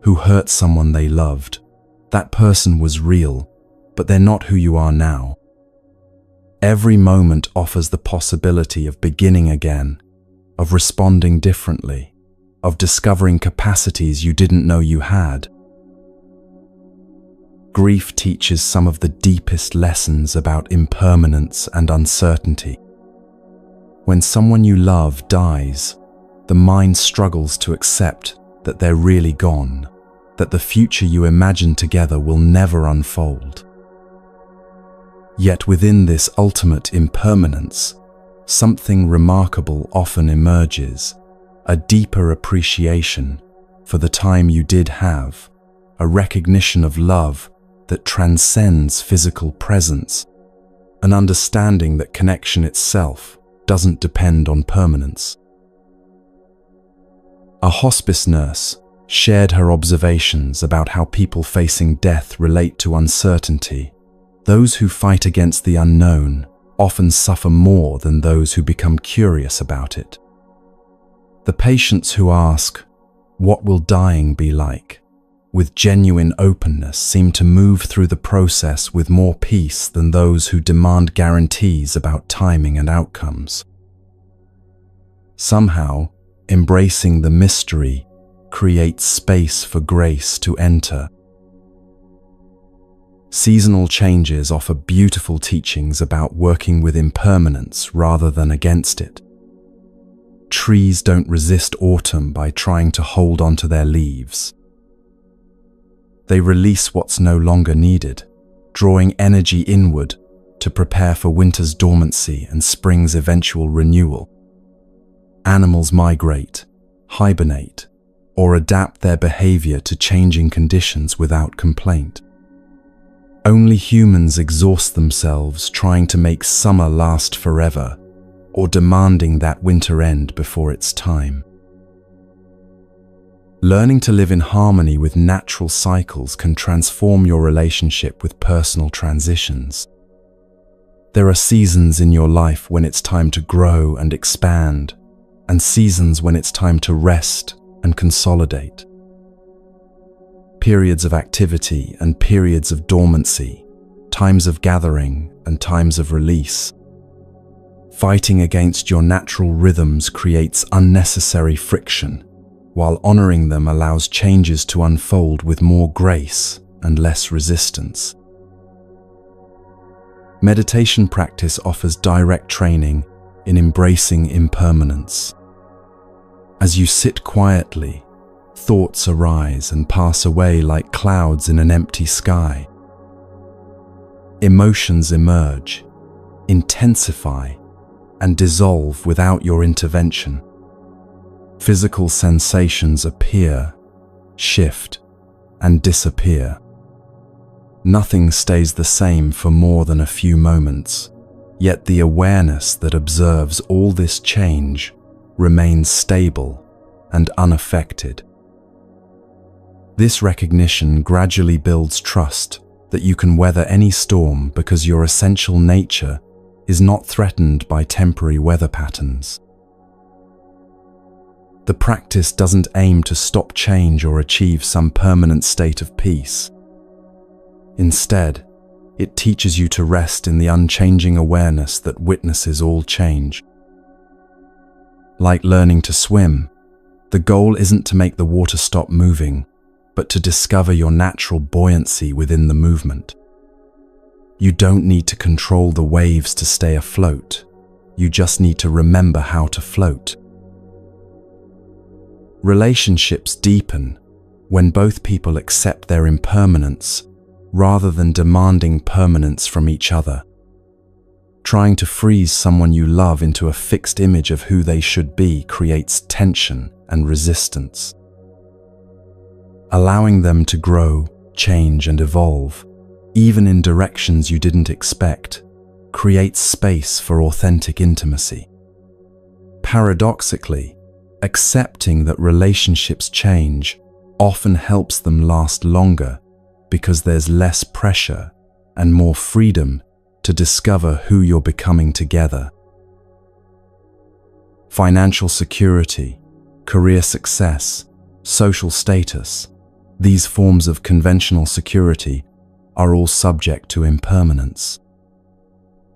who hurt someone they loved, that person was real, but they're not who you are now. Every moment offers the possibility of beginning again, of responding differently, of discovering capacities you didn't know you had. Grief teaches some of the deepest lessons about impermanence and uncertainty. When someone you love dies, the mind struggles to accept that they're really gone, that the future you imagine together will never unfold. Yet within this ultimate impermanence, something remarkable often emerges, a deeper appreciation for the time you did have, a recognition of love that transcends physical presence, an understanding that connection itself doesn't depend on permanence. A hospice nurse shared her observations about how people facing death relate to uncertainty. Those who fight against the unknown often suffer more than those who become curious about it. The patients who ask, "What will dying be like?" with genuine openness seem to move through the process with more peace than those who demand guarantees about timing and outcomes. Somehow, embracing the mystery creates space for grace to enter. Seasonal changes offer beautiful teachings about working with impermanence rather than against it. Trees don't resist autumn by trying to hold onto their leaves. They release what's no longer needed, drawing energy inward to prepare for winter's dormancy and spring's eventual renewal. Animals migrate, hibernate, or adapt their behavior to changing conditions without complaint. Only humans exhaust themselves trying to make summer last forever, or demanding that winter end before its time. Learning to live in harmony with natural cycles can transform your relationship with personal transitions. There are seasons in your life when it's time to grow and expand, and seasons when it's time to rest and consolidate. Periods of activity and periods of dormancy, times of gathering and times of release. Fighting against your natural rhythms creates unnecessary friction, while honoring them allows changes to unfold with more grace and less resistance. Meditation practice offers direct training in embracing impermanence. As you sit quietly, thoughts arise and pass away like clouds in an empty sky. Emotions emerge, intensify, and dissolve without your intervention. Physical sensations appear, shift, and disappear. Nothing stays the same for more than a few moments, yet the awareness that observes all this change remains stable and unaffected. This recognition gradually builds trust that you can weather any storm because your essential nature is not threatened by temporary weather patterns. The practice doesn't aim to stop change or achieve some permanent state of peace. Instead, it teaches you to rest in the unchanging awareness that witnesses all change. Like learning to swim, the goal isn't to make the water stop moving, but to discover your natural buoyancy within the movement. You don't need to control the waves to stay afloat. You just need to remember how to float. Relationships deepen when both people accept their impermanence rather than demanding permanence from each other. Trying to freeze someone you love into a fixed image of who they should be creates tension and resistance. Allowing them to grow, change, and evolve, even in directions you didn't expect, creates space for authentic intimacy. Paradoxically, accepting that relationships change often helps them last longer because there's less pressure and more freedom to discover who you're becoming together. Financial security, career success, social status, these forms of conventional security are all subject to impermanence.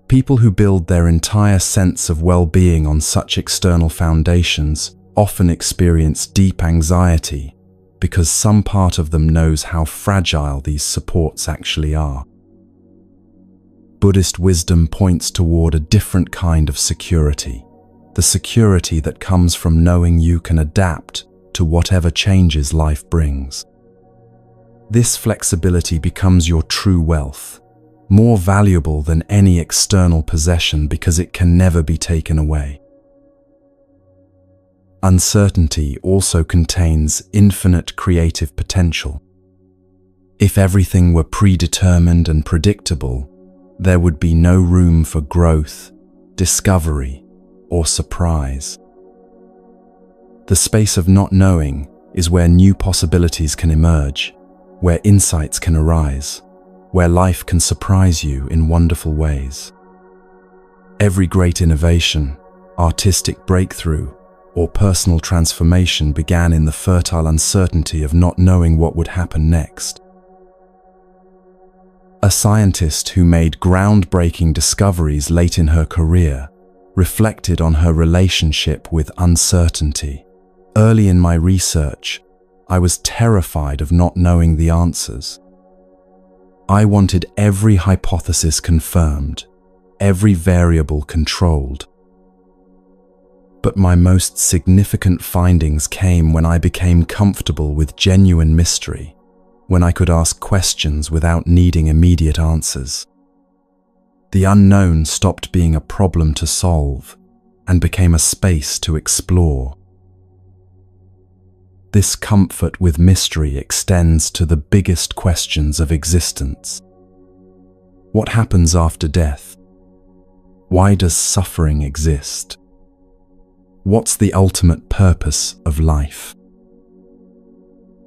People who build their entire sense of well-being on such external foundations often experience deep anxiety because some part of them knows how fragile these supports actually are. Buddhist wisdom points toward a different kind of security, the security that comes from knowing you can adapt to whatever changes life brings. This flexibility becomes your true wealth, more valuable than any external possession because it can never be taken away. Uncertainty also contains infinite creative potential. If everything were predetermined and predictable, there would be no room for growth, discovery, or surprise. The space of not knowing is where new possibilities can emerge, where insights can arise, where life can surprise you in wonderful ways. Every great innovation, artistic breakthrough, or personal transformation began in the fertile uncertainty of not knowing what would happen next. A scientist who made groundbreaking discoveries late in her career reflected on her relationship with uncertainty. Early in my research, I was terrified of not knowing the answers. I wanted every hypothesis confirmed, every variable controlled. But my most significant findings came when I became comfortable with genuine mystery, when I could ask questions without needing immediate answers. The unknown stopped being a problem to solve and became a space to explore. This comfort with mystery extends to the biggest questions of existence. What happens after death? Why does suffering exist? What's the ultimate purpose of life?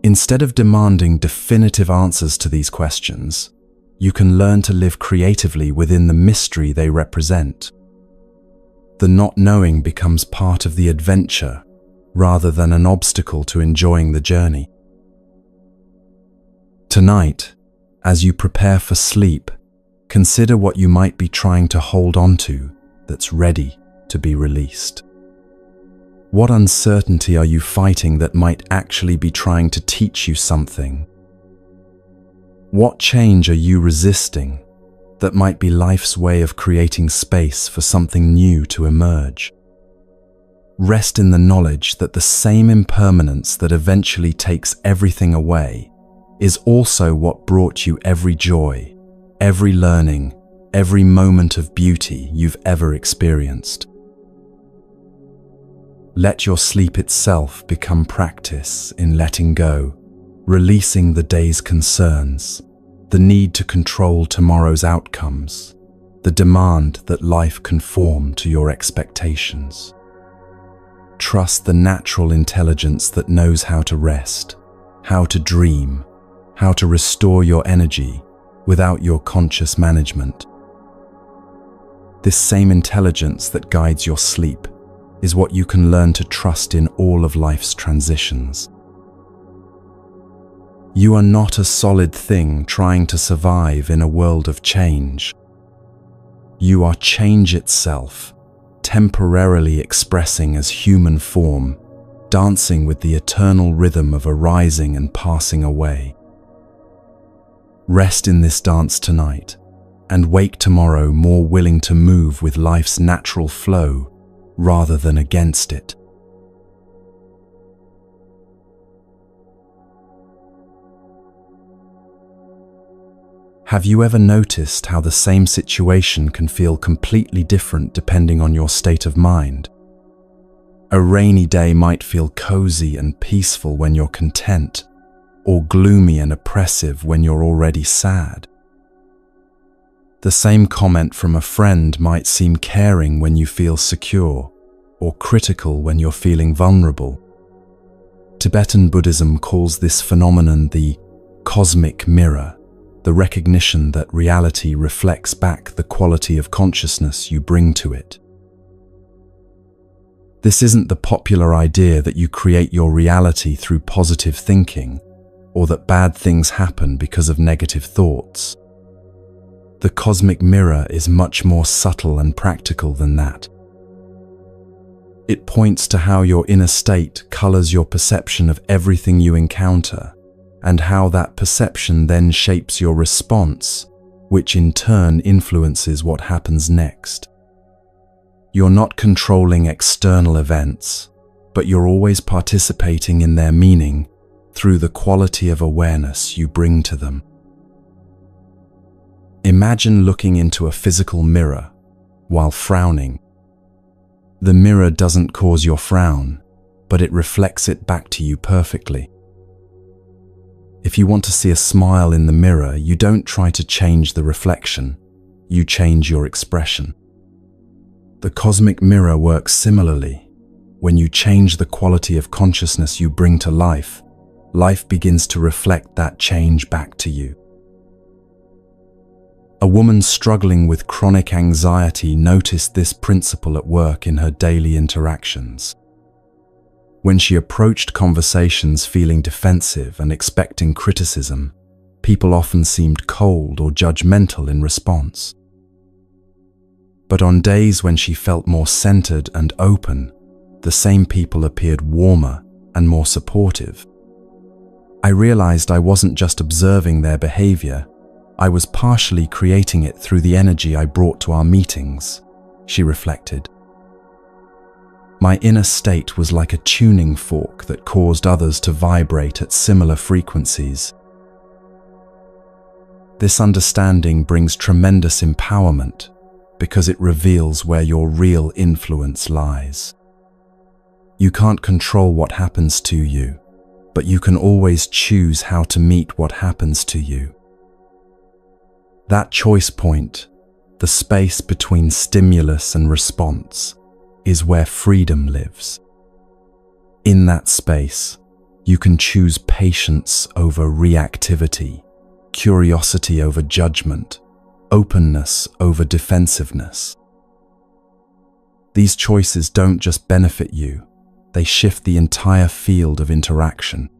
Instead of demanding definitive answers to these questions, you can learn to live creatively within the mystery they represent. The not knowing becomes part of the adventure rather than an obstacle to enjoying the journey. Tonight, as you prepare for sleep, consider what you might be trying to hold on to that's ready to be released. What uncertainty are you fighting that might actually be trying to teach you something? What change are you resisting that might be life's way of creating space for something new to emerge? Rest in the knowledge that the same impermanence that eventually takes everything away is also what brought you every joy, every learning, every moment of beauty you've ever experienced. Let your sleep itself become practice in letting go, releasing the day's concerns, the need to control tomorrow's outcomes, the demand that life conform to your expectations. Trust the natural intelligence that knows how to rest, how to dream, how to restore your energy without your conscious management. This same intelligence that guides your sleep is what you can learn to trust in all of life's transitions. You are not a solid thing trying to survive in a world of change. You are change itself, temporarily expressing as human form, dancing with the eternal rhythm of arising and passing away. Rest in this dance tonight, and wake tomorrow more willing to move with life's natural flow rather than against it. Have you ever noticed how the same situation can feel completely different depending on your state of mind? A rainy day might feel cozy and peaceful when you're content, or gloomy and oppressive when you're already sad. The same comment from a friend might seem caring when you feel secure, or critical when you're feeling vulnerable. Tibetan Buddhism calls this phenomenon the cosmic mirror, the recognition that reality reflects back the quality of consciousness you bring to it. This isn't the popular idea that you create your reality through positive thinking, or that bad things happen because of negative thoughts. The cosmic mirror is much more subtle and practical than that. It points to how your inner state colors your perception of everything you encounter, and how that perception then shapes your response, which in turn influences what happens next. You're not controlling external events, but you're always participating in their meaning through the quality of awareness you bring to them. Imagine looking into a physical mirror while frowning. The mirror doesn't cause your frown, but it reflects it back to you perfectly. If you want to see a smile in the mirror, you don't try to change the reflection, you change your expression. The cosmic mirror works similarly. When you change the quality of consciousness you bring to life, life begins to reflect that change back to you. A woman struggling with chronic anxiety noticed this principle at work in her daily interactions. When she approached conversations feeling defensive and expecting criticism, people often seemed cold or judgmental in response. But on days when she felt more centered and open, the same people appeared warmer and more supportive. I realized I wasn't just observing their behavior, I was partially creating it through the energy I brought to our meetings, she reflected. My inner state was like a tuning fork that caused others to vibrate at similar frequencies. This understanding brings tremendous empowerment because it reveals where your real influence lies. You can't control what happens to you, but you can always choose how to meet what happens to you. That choice point, the space between stimulus and response, is where freedom lives. In that space, you can choose patience over reactivity, curiosity over judgment, openness over defensiveness. These choices don't just benefit you, they shift the entire field of interaction.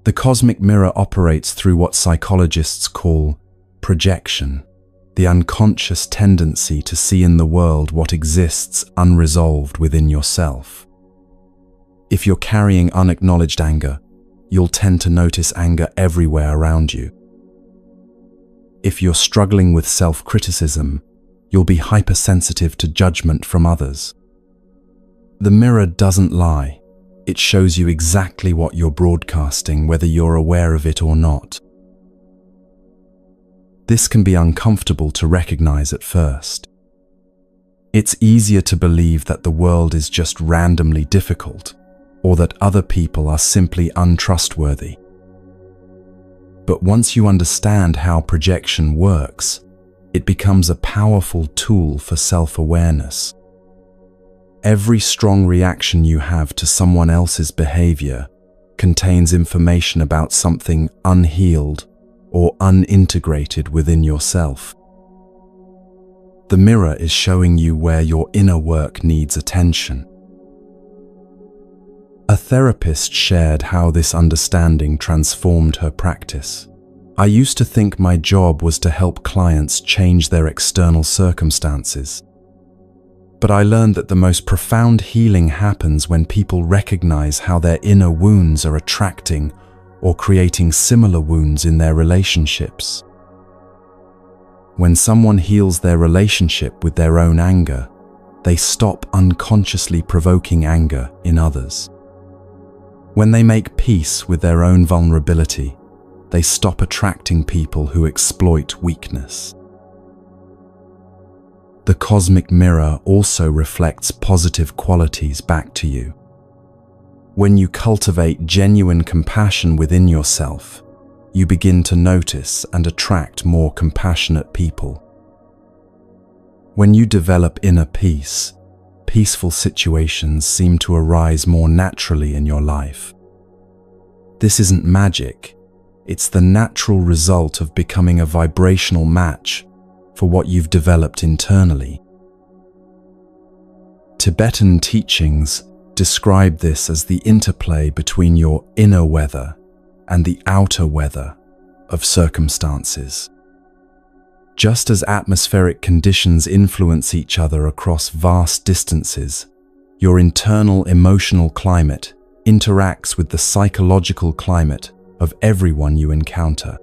The cosmic mirror operates through what psychologists call projection, the unconscious tendency to see in the world what exists unresolved within yourself. If you're carrying unacknowledged anger, you'll tend to notice anger everywhere around you. If you're struggling with self-criticism, you'll be hypersensitive to judgment from others. The mirror doesn't lie. It shows you exactly what you're broadcasting, whether you're aware of it or not. This can be uncomfortable to recognize at first. It's easier to believe that the world is just randomly difficult, or that other people are simply untrustworthy. But once you understand how projection works, it becomes a powerful tool for self-awareness. Every strong reaction you have to someone else's behavior contains information about something unhealed or unintegrated within yourself. The mirror is showing you where your inner work needs attention. A therapist shared how this understanding transformed her practice. I used to think my job was to help clients change their external circumstances, But I learned that the most profound healing happens when people recognize how their inner wounds are attracting or creating similar wounds in their relationships. When someone heals their relationship with their own anger, they stop unconsciously provoking anger in others. When they make peace with their own vulnerability, they stop attracting people who exploit weakness. The cosmic mirror also reflects positive qualities back to you. When you cultivate genuine compassion within yourself, you begin to notice and attract more compassionate people. When you develop inner peace, peaceful situations seem to arise more naturally in your life. This isn't magic, it's the natural result of becoming a vibrational match for what you've developed internally. Tibetan teachings describe this as the interplay between your inner weather and the outer weather of circumstances. Just as atmospheric conditions influence each other across vast distances, your internal emotional climate interacts with the psychological climate of everyone you encounter.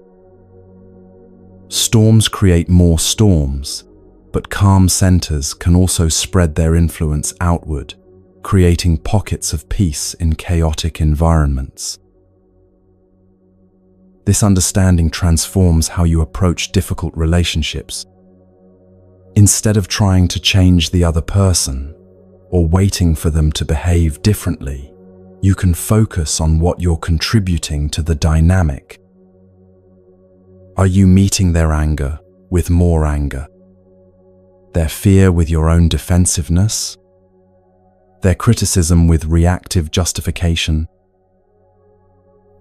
Storms create more storms, but calm centers can also spread their influence outward, creating pockets of peace in chaotic environments. This understanding transforms how you approach difficult relationships. Instead of trying to change the other person or waiting for them to behave differently, you can focus on what you're contributing to the dynamic. Are you meeting their anger with more anger? Their fear with your own defensiveness? Their criticism with reactive justification?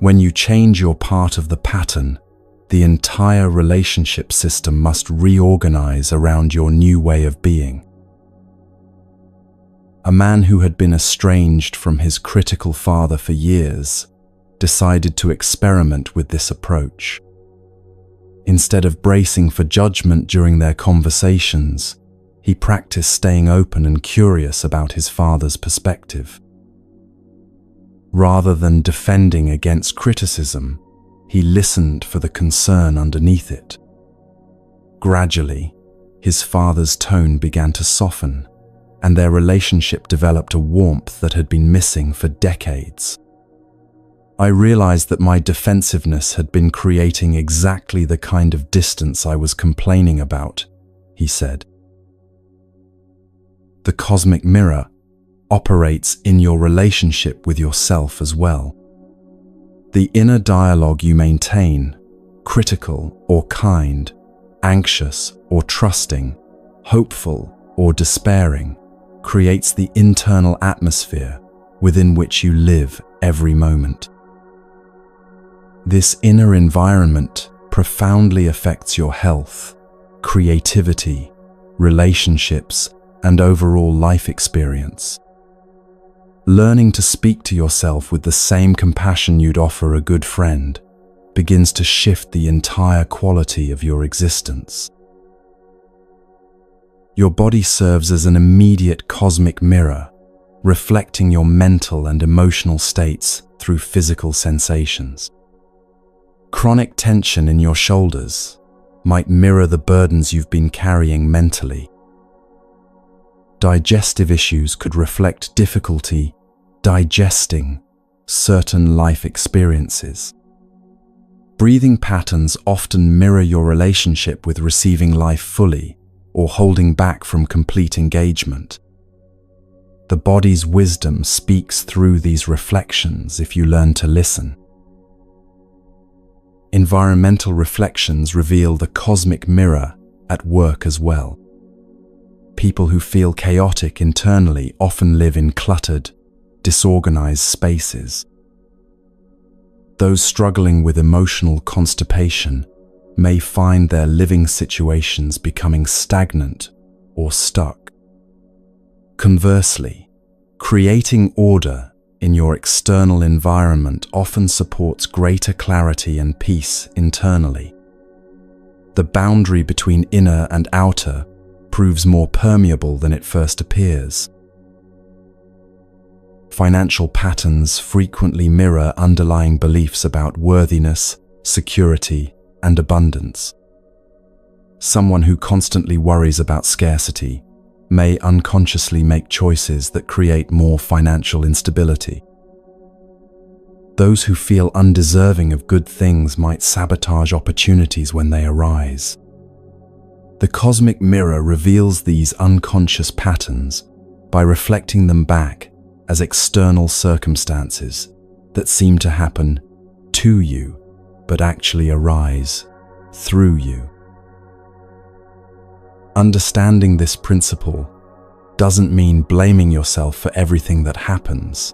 When you change your part of the pattern, the entire relationship system must reorganize around your new way of being. A man who had been estranged from his critical father for years decided to experiment with this approach. Instead of bracing for judgment during their conversations, he practiced staying open and curious about his father's perspective. Rather than defending against criticism, he listened for the concern underneath it. Gradually, his father's tone began to soften, and their relationship developed a warmth that had been missing for decades. I realized that my defensiveness had been creating exactly the kind of distance I was complaining about, he said. The cosmic mirror operates in your relationship with yourself as well. The inner dialogue you maintain, critical or kind, anxious or trusting, hopeful or despairing, creates the internal atmosphere within which you live every moment. This inner environment profoundly affects your health, creativity, relationships, and overall life experience. Learning to speak to yourself with the same compassion you'd offer a good friend begins to shift the entire quality of your existence. Your body serves as an immediate cosmic mirror, reflecting your mental and emotional states through physical sensations. Chronic tension in your shoulders might mirror the burdens you've been carrying mentally. Digestive issues could reflect difficulty digesting certain life experiences. Breathing patterns often mirror your relationship with receiving life fully or holding back from complete engagement. The body's wisdom speaks through these reflections if you learn to listen. Environmental reflections reveal the cosmic mirror at work as well. People who feel chaotic internally often live in cluttered, disorganized spaces. Those struggling with emotional constipation may find their living situations becoming stagnant or stuck. Conversely, creating order in your external environment often supports greater clarity and peace internally. The boundary between inner and outer proves more permeable than it first appears. Financial patterns frequently mirror underlying beliefs about worthiness, security, and abundance. Someone who constantly worries about scarcity may unconsciously make choices that create more financial instability. Those who feel undeserving of good things might sabotage opportunities when they arise. The cosmic mirror reveals these unconscious patterns by reflecting them back as external circumstances that seem to happen to you, but actually arise through you. Understanding this principle doesn't mean blaming yourself for everything that happens.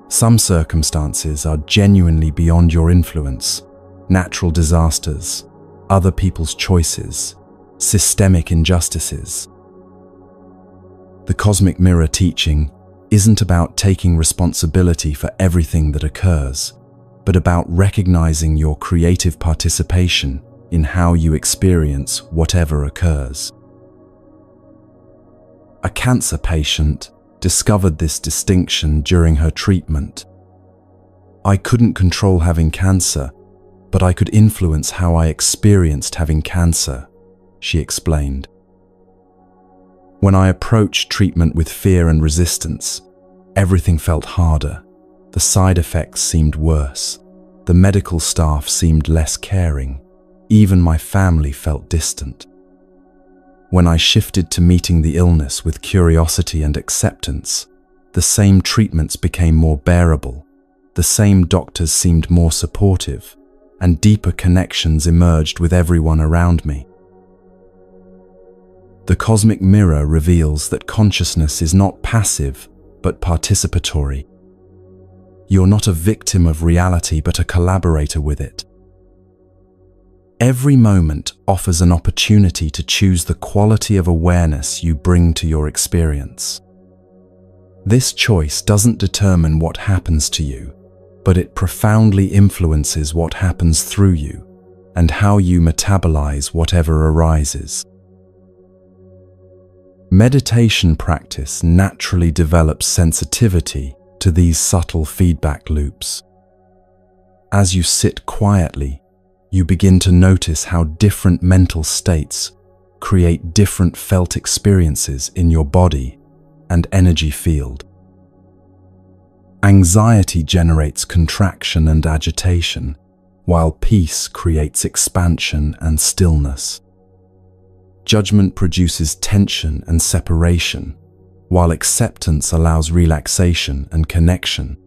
Some circumstances are genuinely beyond your influence: natural disasters, other people's choices, systemic injustices. The cosmic mirror teaching isn't about taking responsibility for everything that occurs, but about recognizing your creative participation in how you experience whatever occurs. A cancer patient discovered this distinction during her treatment. "I couldn't control having cancer, but I could influence how I experienced having cancer," she explained. "When I approached treatment with fear and resistance, everything felt harder. The side effects seemed worse. The medical staff seemed less caring. Even my family felt distant. When I shifted to meeting the illness with curiosity and acceptance, the same treatments became more bearable, the same doctors seemed more supportive, and deeper connections emerged with everyone around me." The cosmic mirror reveals that consciousness is not passive, but participatory. You're not a victim of reality, but a collaborator with it. Every moment offers an opportunity to choose the quality of awareness you bring to your experience. This choice doesn't determine what happens to you, but it profoundly influences what happens through you and how you metabolize whatever arises. Meditation practice naturally develops sensitivity to these subtle feedback loops. As you sit quietly, you begin to notice how different mental states create different felt experiences in your body and energy field. Anxiety generates contraction and agitation, while peace creates expansion and stillness. Judgment produces tension and separation, while acceptance allows relaxation and connection.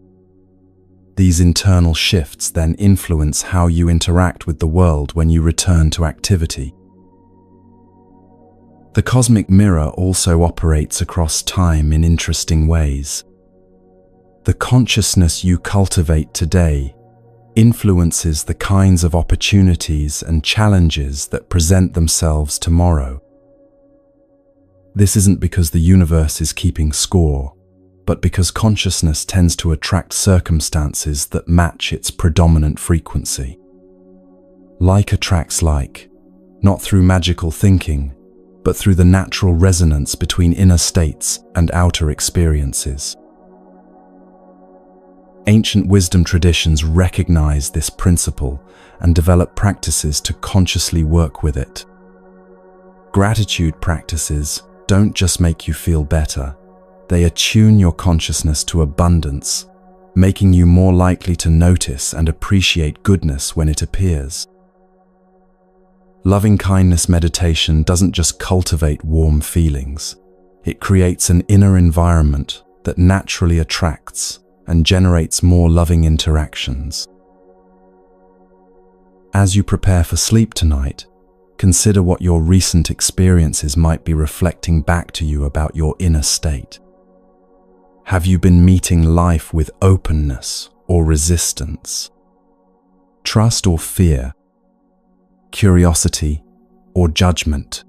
These internal shifts then influence how you interact with the world when you return to activity. The cosmic mirror also operates across time in interesting ways. The consciousness you cultivate today influences the kinds of opportunities and challenges that present themselves tomorrow. This isn't because the universe is keeping score, but because consciousness tends to attract circumstances that match its predominant frequency. Like attracts like, not through magical thinking, but through the natural resonance between inner states and outer experiences. Ancient wisdom traditions recognize this principle and develop practices to consciously work with it. Gratitude practices don't just make you feel better, they attune your consciousness to abundance, making you more likely to notice and appreciate goodness when it appears. Loving-kindness meditation doesn't just cultivate warm feelings, it creates an inner environment that naturally attracts and generates more loving interactions. As you prepare for sleep tonight, consider what your recent experiences might be reflecting back to you about your inner state. Have you been meeting life with openness or resistance? Trust or fear? Curiosity or judgment?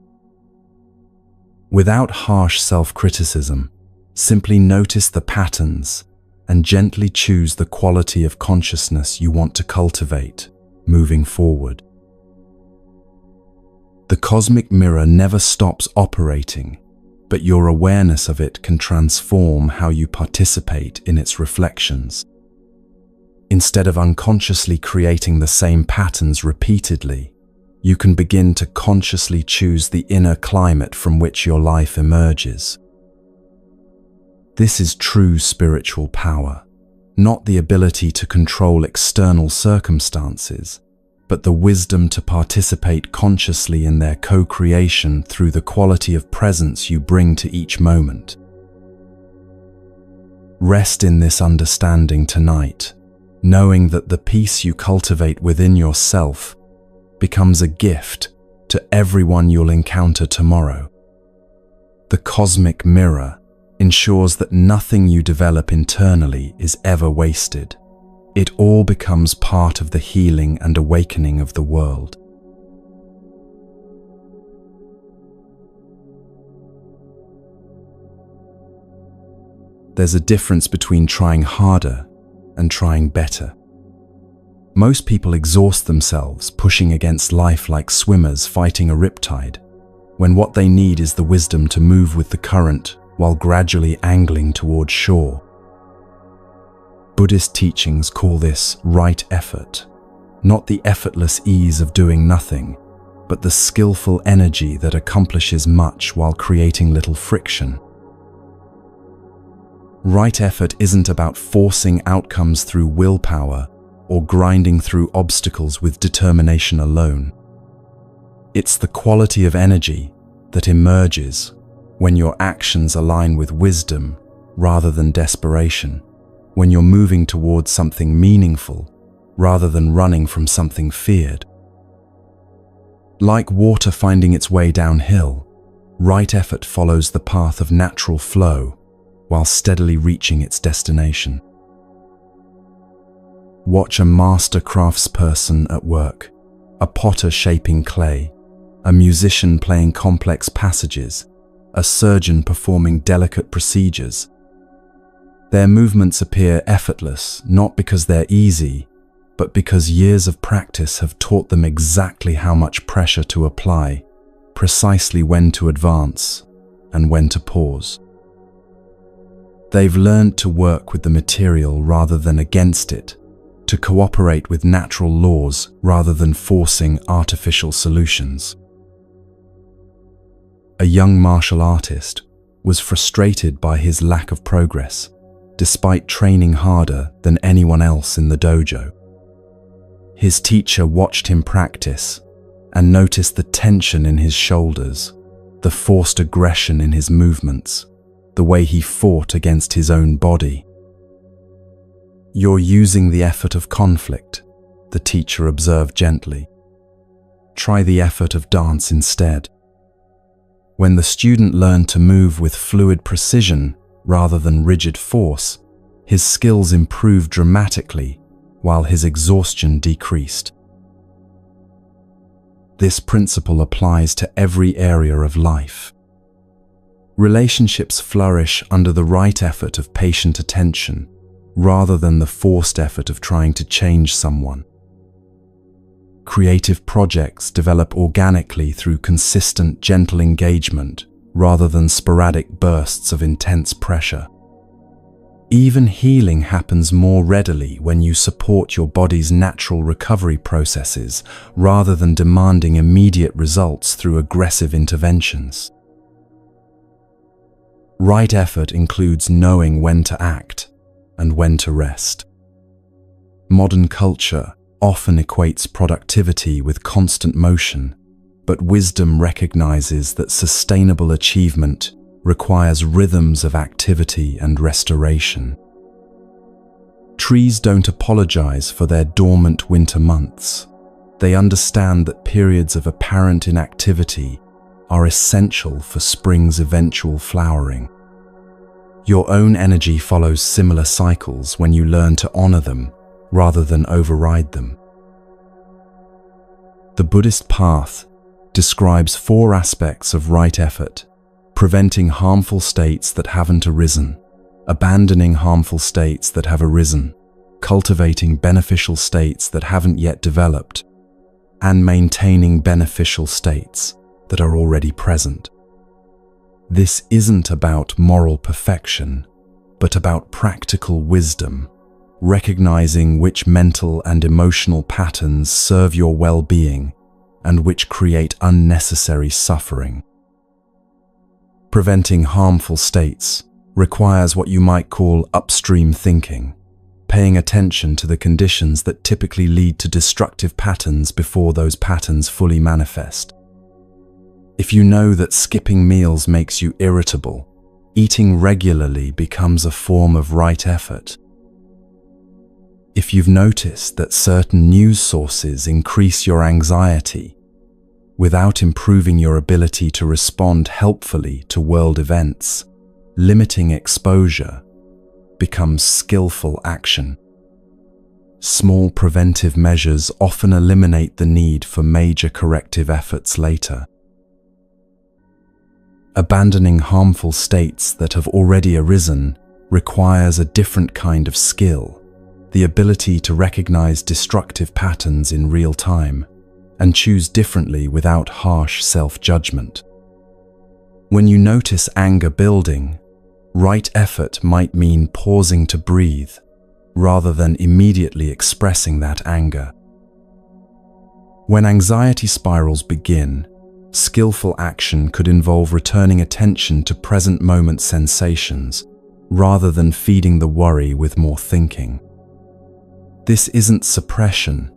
Without harsh self-criticism, simply notice the patterns and gently choose the quality of consciousness you want to cultivate moving forward. The cosmic mirror never stops operating, but your awareness of it can transform how you participate in its reflections. Instead of unconsciously creating the same patterns repeatedly, you can begin to consciously choose the inner climate from which your life emerges. This is true spiritual power, not the ability to control external circumstances, but the wisdom to participate consciously in their co-creation through the quality of presence you bring to each moment. Rest in this understanding tonight, knowing that the peace you cultivate within yourself becomes a gift to everyone you'll encounter tomorrow. The cosmic mirror ensures that nothing you develop internally is ever wasted. It all becomes part of the healing and awakening of the world. There's a difference between trying harder and trying better. Most people exhaust themselves pushing against life like swimmers fighting a riptide, when what they need is the wisdom to move with the current while gradually angling towards shore. Buddhist teachings call this right effort, not the effortless ease of doing nothing, but the skillful energy that accomplishes much while creating little friction. Right effort isn't about forcing outcomes through willpower or grinding through obstacles with determination alone. It's the quality of energy that emerges when your actions align with wisdom rather than desperation, when you're moving towards something meaningful rather than running from something feared. Like water finding its way downhill, right effort follows the path of natural flow while steadily reaching its destination. Watch a master craftsperson at work, a potter shaping clay, a musician playing complex passages, a surgeon performing delicate procedures. Their movements appear effortless, not because they're easy, but because years of practice have taught them exactly how much pressure to apply, precisely when to advance, and when to pause. They've learned to work with the material rather than against it, to cooperate with natural laws rather than forcing artificial solutions. A young martial artist was frustrated by his lack of progress, despite training harder than anyone else in the dojo. His teacher watched him practice and noticed the tension in his shoulders, the forced aggression in his movements, the way he fought against his own body. "You're using the effort of conflict," the teacher observed gently. "Try the effort of dance instead." When the student learned to move with fluid precision rather than rigid force, his skills improved dramatically while his exhaustion decreased. This principle applies to every area of life. Relationships flourish under the right effort of patient attention, rather than the forced effort of trying to change someone. Creative projects develop organically through consistent, gentle engagement, rather than sporadic bursts of intense pressure. Even healing happens more readily when you support your body's natural recovery processes, rather than demanding immediate results through aggressive interventions. Right effort includes knowing when to act and when to rest. Modern culture often equates productivity with constant motion, but wisdom recognizes that sustainable achievement requires rhythms of activity and restoration. Trees don't apologize for their dormant winter months. They understand that periods of apparent inactivity are essential for spring's eventual flowering. Your own energy follows similar cycles when you learn to honor them rather than override them. The Buddhist path describes 4 aspects of right effort: preventing harmful states that haven't arisen, abandoning harmful states that have arisen, cultivating beneficial states that haven't yet developed, and maintaining beneficial states. that are already present. This isn't about moral perfection, but about practical wisdom, recognizing which mental and emotional patterns serve your well-being and which create unnecessary suffering. Preventing harmful states requires what you might call upstream thinking, paying attention to the conditions that typically lead to destructive patterns before those patterns fully manifest. If you know that skipping meals makes you irritable, eating regularly becomes a form of right effort. If you've noticed that certain news sources increase your anxiety, without improving your ability to respond helpfully to world events, limiting exposure becomes skillful action. Small preventive measures often eliminate the need for major corrective efforts later. Abandoning harmful states that have already arisen requires a different kind of skill, the ability to recognize destructive patterns in real time and choose differently without harsh self-judgment. When you notice anger building, right effort might mean pausing to breathe rather than immediately expressing that anger. When anxiety spirals begin, skillful action could involve returning attention to present moment sensations rather than feeding the worry with more thinking. This isn't suppression,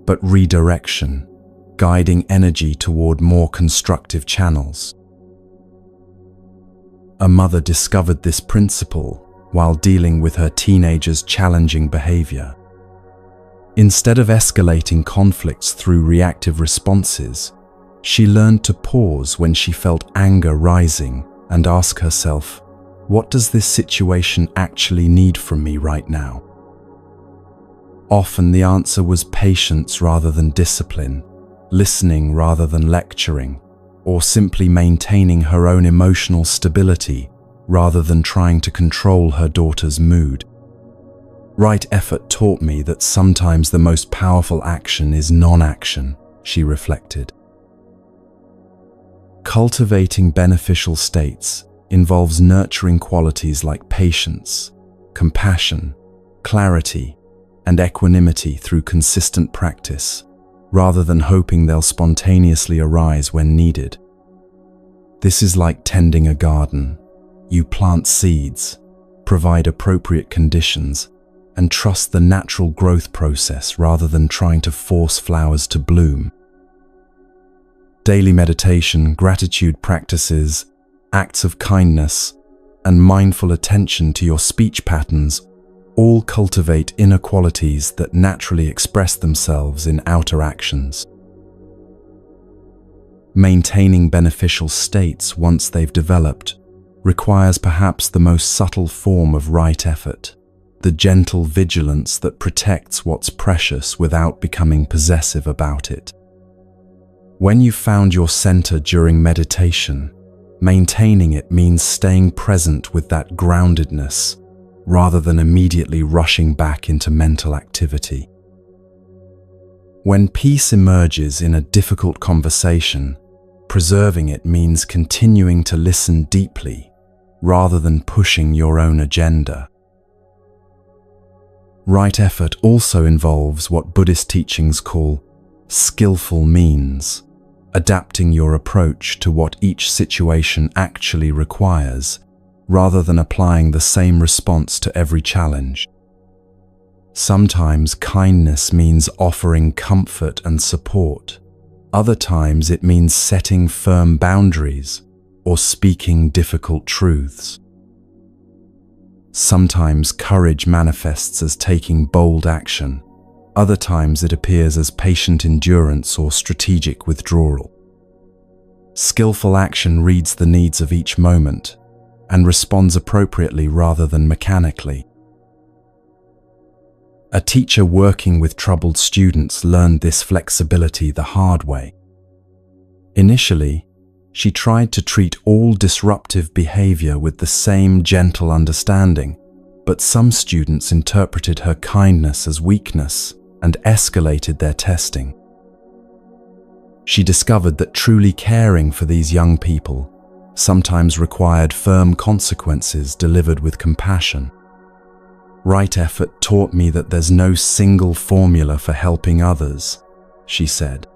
but redirection, guiding energy toward more constructive channels. A mother discovered this principle while dealing with her teenager's challenging behavior. Instead of escalating conflicts through reactive responses, she learned to pause when she felt anger rising and ask herself, what does this situation actually need from me right now? Often the answer was patience rather than discipline, listening rather than lecturing, or simply maintaining her own emotional stability rather than trying to control her daughter's mood. Right effort taught me that sometimes the most powerful action is non-action, she reflected. Cultivating beneficial states involves nurturing qualities like patience, compassion, clarity, and equanimity through consistent practice, rather than hoping they'll spontaneously arise when needed. This is like tending a garden. You plant seeds, provide appropriate conditions, and trust the natural growth process rather than trying to force flowers to bloom. Daily meditation, gratitude practices, acts of kindness, and mindful attention to your speech patterns all cultivate inner qualities that naturally express themselves in outer actions. Maintaining beneficial states once they've developed requires perhaps the most subtle form of right effort, the gentle vigilance that protects what's precious without becoming possessive about it. When you've found your center during meditation, maintaining it means staying present with that groundedness rather than immediately rushing back into mental activity. When peace emerges in a difficult conversation, preserving it means continuing to listen deeply rather than pushing your own agenda. Right effort also involves what Buddhist teachings call skillful means, adapting your approach to what each situation actually requires, rather than applying the same response to every challenge. Sometimes kindness means offering comfort and support. Other times it means setting firm boundaries or speaking difficult truths. Sometimes courage manifests as taking bold action. Other times it appears as patient endurance or strategic withdrawal. Skillful action reads the needs of each moment and responds appropriately rather than mechanically. A teacher working with troubled students learned this flexibility the hard way. Initially, she tried to treat all disruptive behavior with the same gentle understanding, but some students interpreted her kindness as weakness and escalated their testing. she discovered that truly caring for these young people sometimes required firm consequences delivered with compassion. Right effort taught me that there's no single formula for helping others, she said.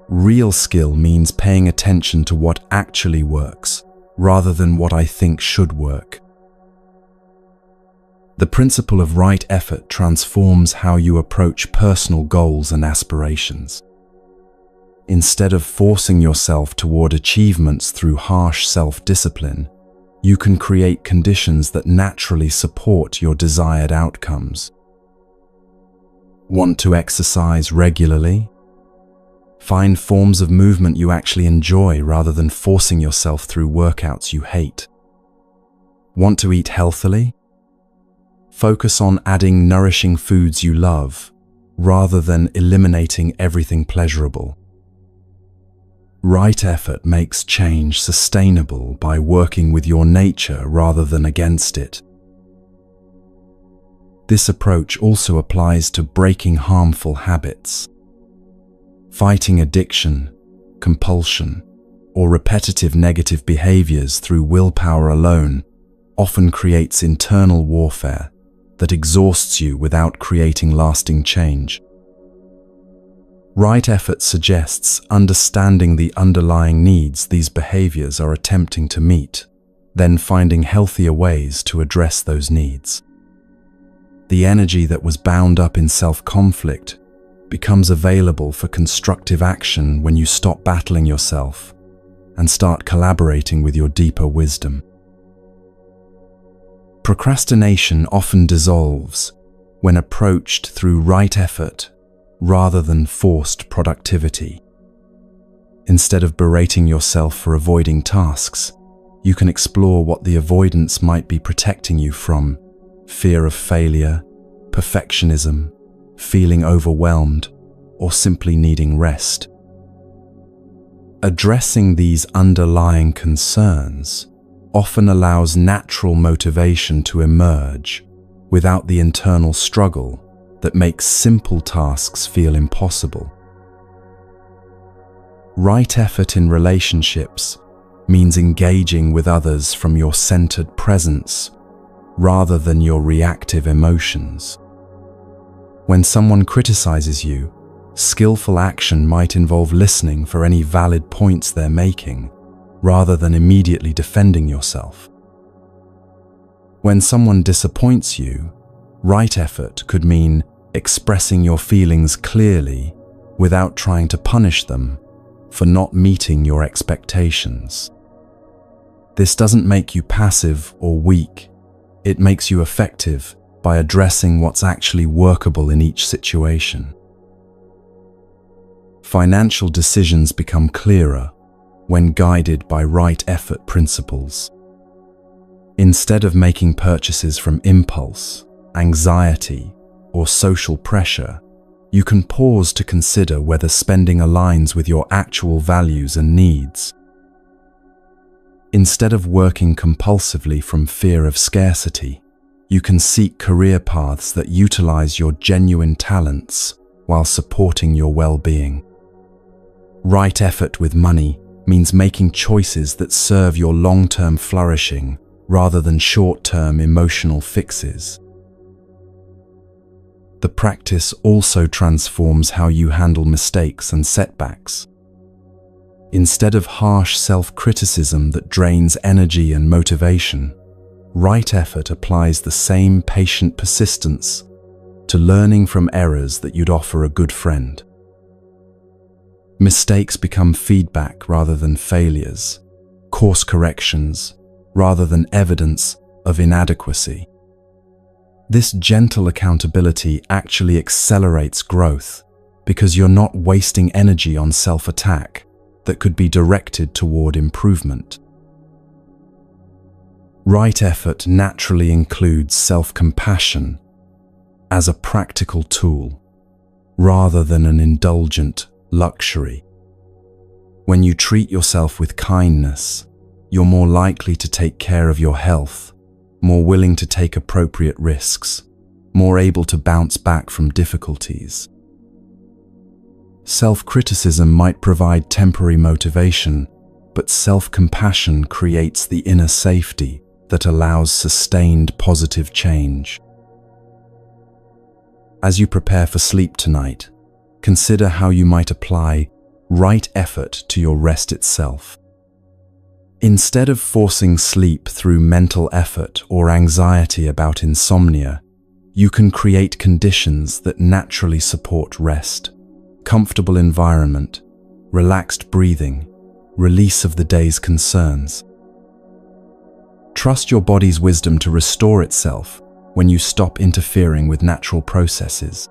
Real skill means paying attention to what actually works, rather than what I think should work. The principle of right effort transforms how you approach personal goals and aspirations. Instead of forcing yourself toward achievements through harsh self-discipline, you can create conditions that naturally support your desired outcomes. Want to exercise regularly? Find forms of movement you actually enjoy rather than forcing yourself through workouts you hate. Want to eat healthily? Focus on adding nourishing foods you love, rather than eliminating everything pleasurable. Right effort makes change sustainable by working with your nature rather than against it. This approach also applies to breaking harmful habits. Fighting addiction, compulsion, or repetitive negative behaviors through willpower alone often creates internal warfare that exhausts you without creating lasting change. Right effort suggests understanding the underlying needs these behaviors are attempting to meet, then finding healthier ways to address those needs. The energy that was bound up in self-conflict becomes available for constructive action when you stop battling yourself and start collaborating with your deeper wisdom. Procrastination often dissolves when approached through right effort rather than forced productivity. Instead of berating yourself for avoiding tasks, you can explore what the avoidance might be protecting you from: fear of failure, perfectionism, feeling overwhelmed, or simply needing rest. Addressing these underlying concerns often allows natural motivation to emerge without the internal struggle that makes simple tasks feel impossible. Right effort in relationships means engaging with others from your centered presence rather than your reactive emotions. When someone criticizes you, skillful action might involve listening for any valid points they're making, rather than immediately defending yourself. When someone disappoints you, right effort could mean expressing your feelings clearly without trying to punish them for not meeting your expectations. This doesn't make you passive or weak. It makes you effective by addressing what's actually workable in each situation. Financial decisions become clearer when guided by right effort principles. Instead of making purchases from impulse, anxiety, or social pressure, you can pause to consider whether spending aligns with your actual values and needs. Instead of working compulsively from fear of scarcity, you can seek career paths that utilize your genuine talents while supporting your well-being. Right effort with money means making choices that serve your long-term flourishing rather than short-term emotional fixes. The practice also transforms how you handle mistakes and setbacks. Instead of harsh self-criticism that drains energy and motivation, right effort applies the same patient persistence to learning from errors that you'd offer a good friend. Mistakes become feedback rather than failures, course corrections rather than evidence of inadequacy. This gentle accountability actually accelerates growth because you're not wasting energy on self-attack that could be directed toward improvement. Right effort naturally includes self-compassion as a practical tool rather than an indulgent luxury. When you treat yourself with kindness, you're more likely to take care of your health, more willing to take appropriate risks, more able to bounce back from difficulties. Self-criticism might provide temporary motivation, but self-compassion creates the inner safety that allows sustained positive change. As you prepare for sleep tonight, consider how you might apply right effort to your rest itself. Instead of forcing sleep through mental effort or anxiety about insomnia, you can create conditions that naturally support rest. Comfortable environment, relaxed breathing, release of the day's concerns. Trust your body's wisdom to restore itself when you stop interfering with natural processes.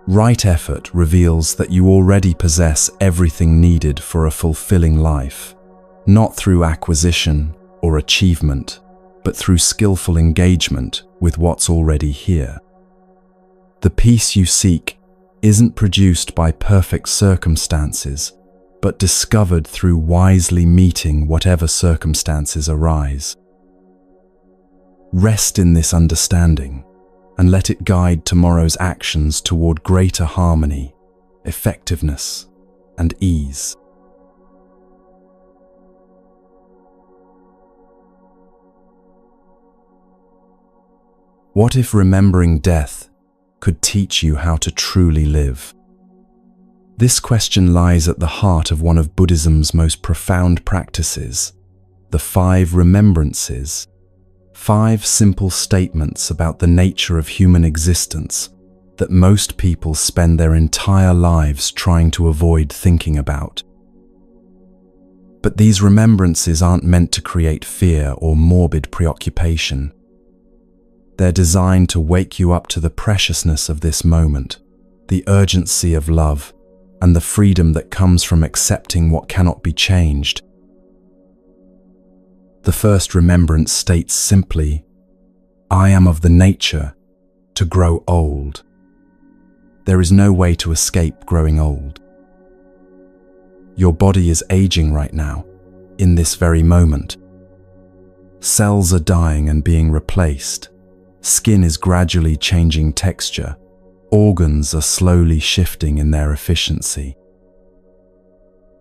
Right effort reveals that you already possess everything needed for a fulfilling life, not through acquisition or achievement, but through skillful engagement with what's already here. The peace you seek isn't produced by perfect circumstances, but discovered through wisely meeting whatever circumstances arise. Rest in this understanding and let it guide tomorrow's actions toward greater harmony, effectiveness, and ease. What if remembering death could teach you how to truly live? This question lies at the heart of one of Buddhism's most profound practices, the 5 remembrances, 5 simple statements about the nature of human existence that most people spend their entire lives trying to avoid thinking about. But these remembrances aren't meant to create fear or morbid preoccupation. They're designed to wake you up to the preciousness of this moment, the urgency of love, and the freedom that comes from accepting what cannot be changed. The first remembrance states simply, "I am of the nature to grow old." There is no way to escape growing old. Your body is aging right now, in this very moment. Cells are dying and being replaced. Skin is gradually changing texture. Organs are slowly shifting in their efficiency.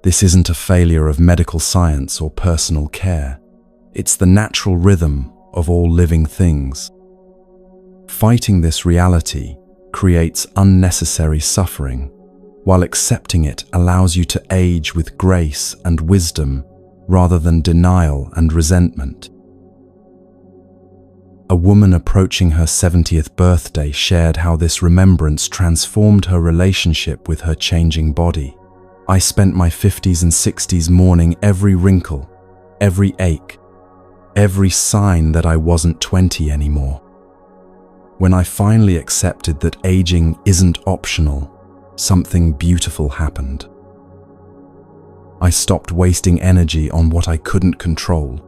This isn't a failure of medical science or personal care. It's the natural rhythm of all living things. Fighting this reality creates unnecessary suffering, while accepting it allows you to age with grace and wisdom rather than denial and resentment. A woman approaching her 70th birthday shared how this remembrance transformed her relationship with her changing body. "I spent my 50s and 60s mourning every wrinkle, every ache, every sign that I wasn't 20 anymore. When I finally accepted that aging isn't optional, something beautiful happened. I stopped wasting energy on what I couldn't control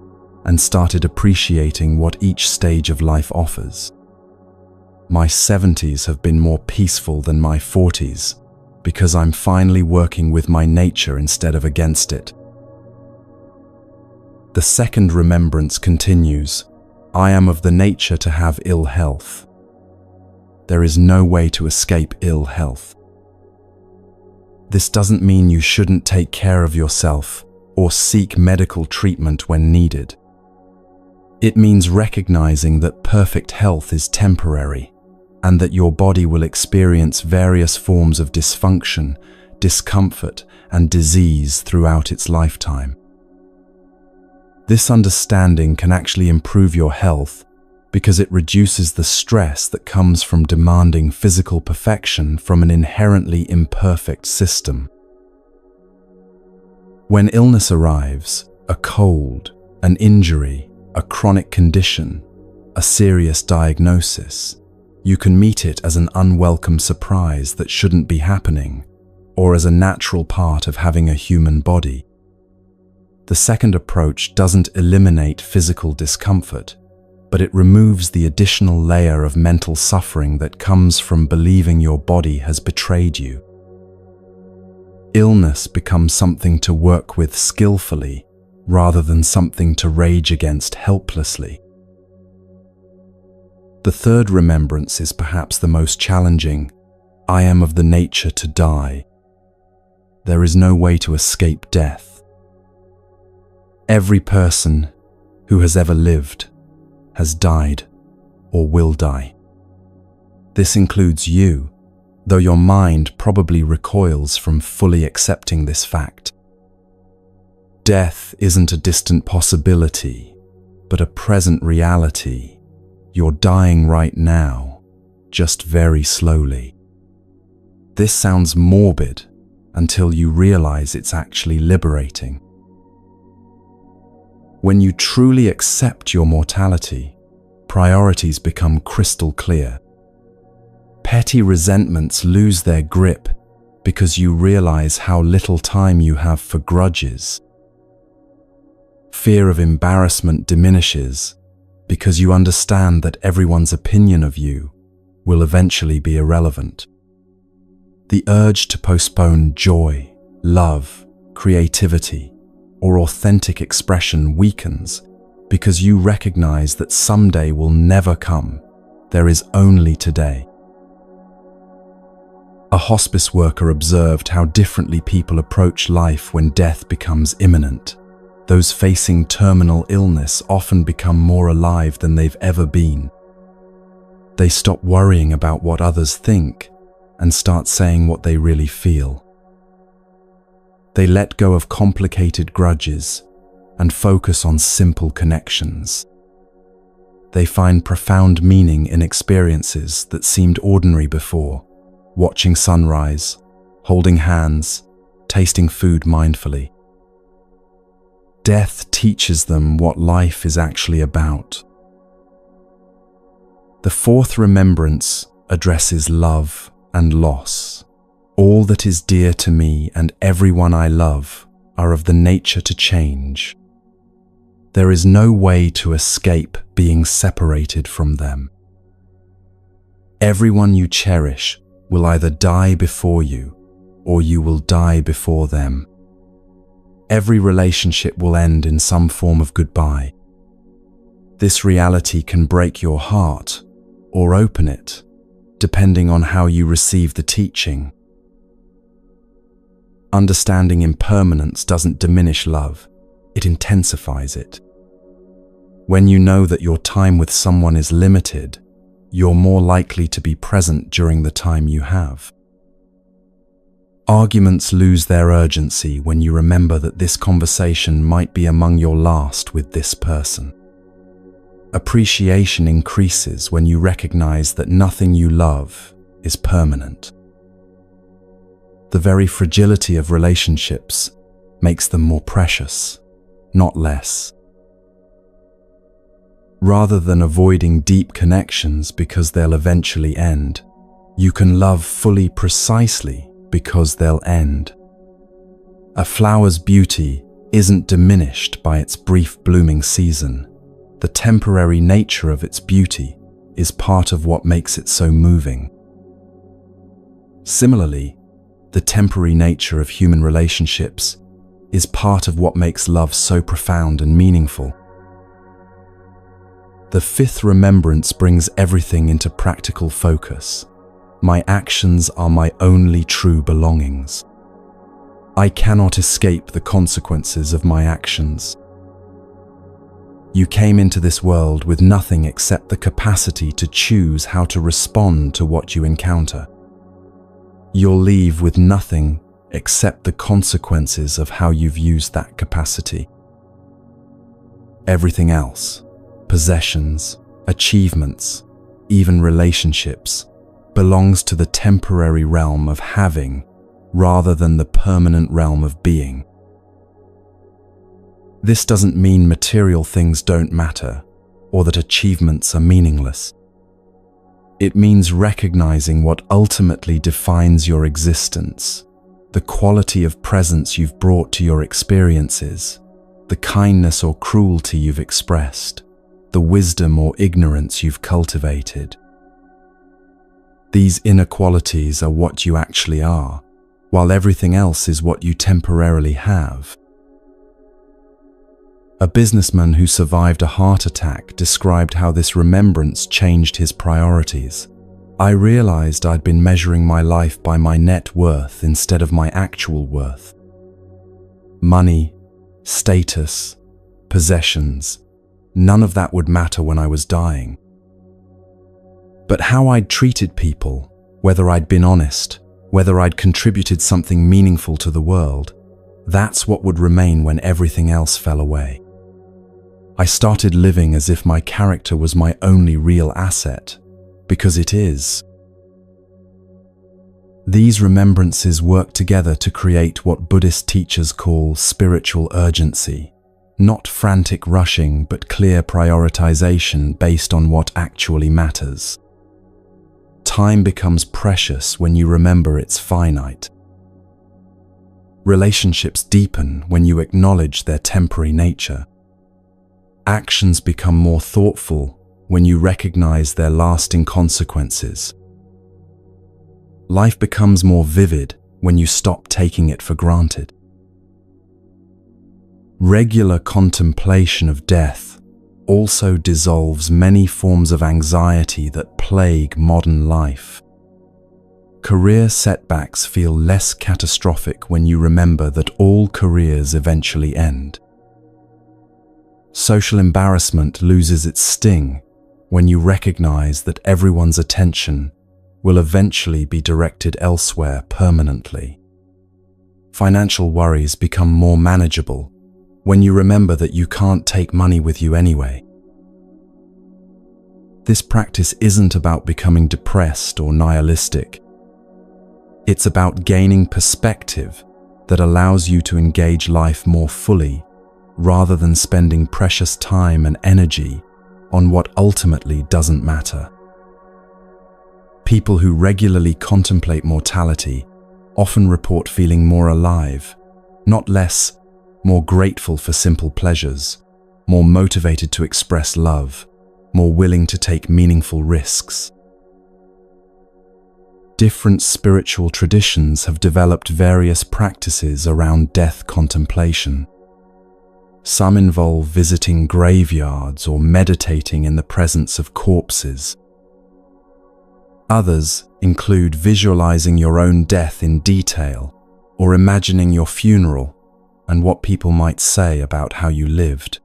and started appreciating what each stage of life offers. My 70s have been more peaceful than my 40s because I'm finally working with my nature instead of against it." The second remembrance continues, "I am of the nature to have ill health." There is no way to escape ill health. This doesn't mean you shouldn't take care of yourself or seek medical treatment when needed. It means recognizing that perfect health is temporary and that your body will experience various forms of dysfunction, discomfort, and disease throughout its lifetime. This understanding can actually improve your health because it reduces the stress that comes from demanding physical perfection from an inherently imperfect system. When illness arrives, a cold, an injury, a chronic condition, a serious diagnosis, you can meet it as an unwelcome surprise that shouldn't be happening, or as a natural part of having a human body. The second approach doesn't eliminate physical discomfort, but it removes the additional layer of mental suffering that comes from believing your body has betrayed you. Illness becomes something to work with skillfully, rather than something to rage against helplessly. The third remembrance is perhaps the most challenging. I am of the nature to die. There is no way to escape death. Every person who has ever lived has died or will die. This includes you, though your mind probably recoils from fully accepting this fact. Death isn't a distant possibility, but a present reality. You're dying right now, just very slowly. This sounds morbid until you realize it's actually liberating. When you truly accept your mortality, priorities become crystal clear. Petty resentments lose their grip because you realize how little time you have for grudges. Fear of embarrassment diminishes because you understand that everyone's opinion of you will eventually be irrelevant. The urge to postpone joy, love, creativity, or authentic expression weakens because you recognize that someday will never come. There is only today. A hospice worker observed how differently people approach life when death becomes imminent. Those facing terminal illness often become more alive than they've ever been. They stop worrying about what others think and start saying what they really feel. They let go of complicated grudges and focus on simple connections. They find profound meaning in experiences that seemed ordinary before, watching sunrise, holding hands, tasting food mindfully. Death teaches them what life is actually about. The fourth remembrance addresses love and loss. All that is dear to me and everyone I love are of the nature to change. There is no way to escape being separated from them. Everyone you cherish will either die before you or you will die before them. Every relationship will end in some form of goodbye. This reality can break your heart or open it, depending on how you receive the teaching. Understanding impermanence doesn't diminish love, it intensifies it. When you know that your time with someone is limited, you're more likely to be present during the time you have. Arguments lose their urgency when you remember that this conversation might be among your last with this person. Appreciation increases when you recognize that nothing you love is permanent. The very fragility of relationships makes them more precious, not less. Rather than avoiding deep connections because they'll eventually end, you can love fully precisely because they'll end. A flower's beauty isn't diminished by its brief blooming season. The temporary nature of its beauty is part of what makes it so moving. Similarly, the temporary nature of human relationships is part of what makes love so profound and meaningful. The fifth remembrance brings everything into practical focus. My actions are my only true belongings. I cannot escape the consequences of my actions. You came into this world with nothing except the capacity to choose how to respond to what you encounter. You'll leave with nothing except the consequences of how you've used that capacity. Everything else, possessions, achievements, even relationships, belongs to the temporary realm of having rather than the permanent realm of being. This doesn't mean material things don't matter or that achievements are meaningless. It means recognizing what ultimately defines your existence, the quality of presence you've brought to your experiences, the kindness or cruelty you've expressed, the wisdom or ignorance you've cultivated. These inner qualities are what you actually are, while everything else is what you temporarily have. A businessman who survived a heart attack described how this remembrance changed his priorities. I realized I'd been measuring my life by my net worth instead of my actual worth. Money, status, possessions, none of that would matter when I was dying. But how I'd treated people, whether I'd been honest, whether I'd contributed something meaningful to the world, that's what would remain when everything else fell away. I started living as if my character was my only real asset, because it is. These remembrances work together to create what Buddhist teachers call spiritual urgency, not frantic rushing but clear prioritization based on what actually matters. Time becomes precious when you remember it's finite. Relationships deepen when you acknowledge their temporary nature. Actions become more thoughtful when you recognize their lasting consequences. Life becomes more vivid when you stop taking it for granted. Regular contemplation of death also dissolves many forms of anxiety that plague modern life. Career setbacks feel less catastrophic when you remember that all careers eventually end. Social embarrassment loses its sting when you recognize that everyone's attention will eventually be directed elsewhere permanently. Financial worries become more manageable when you remember that you can't take money with you anyway. This practice isn't about becoming depressed or nihilistic. It's about gaining perspective that allows you to engage life more fully, rather than spending precious time and energy on what ultimately doesn't matter. People who regularly contemplate mortality often report feeling more alive, not less, more grateful for simple pleasures, more motivated to express love, more willing to take meaningful risks. Different spiritual traditions have developed various practices around death contemplation. Some involve visiting graveyards or meditating in the presence of corpses. Others include visualizing your own death in detail or imagining your funeral and what people might say about how you lived.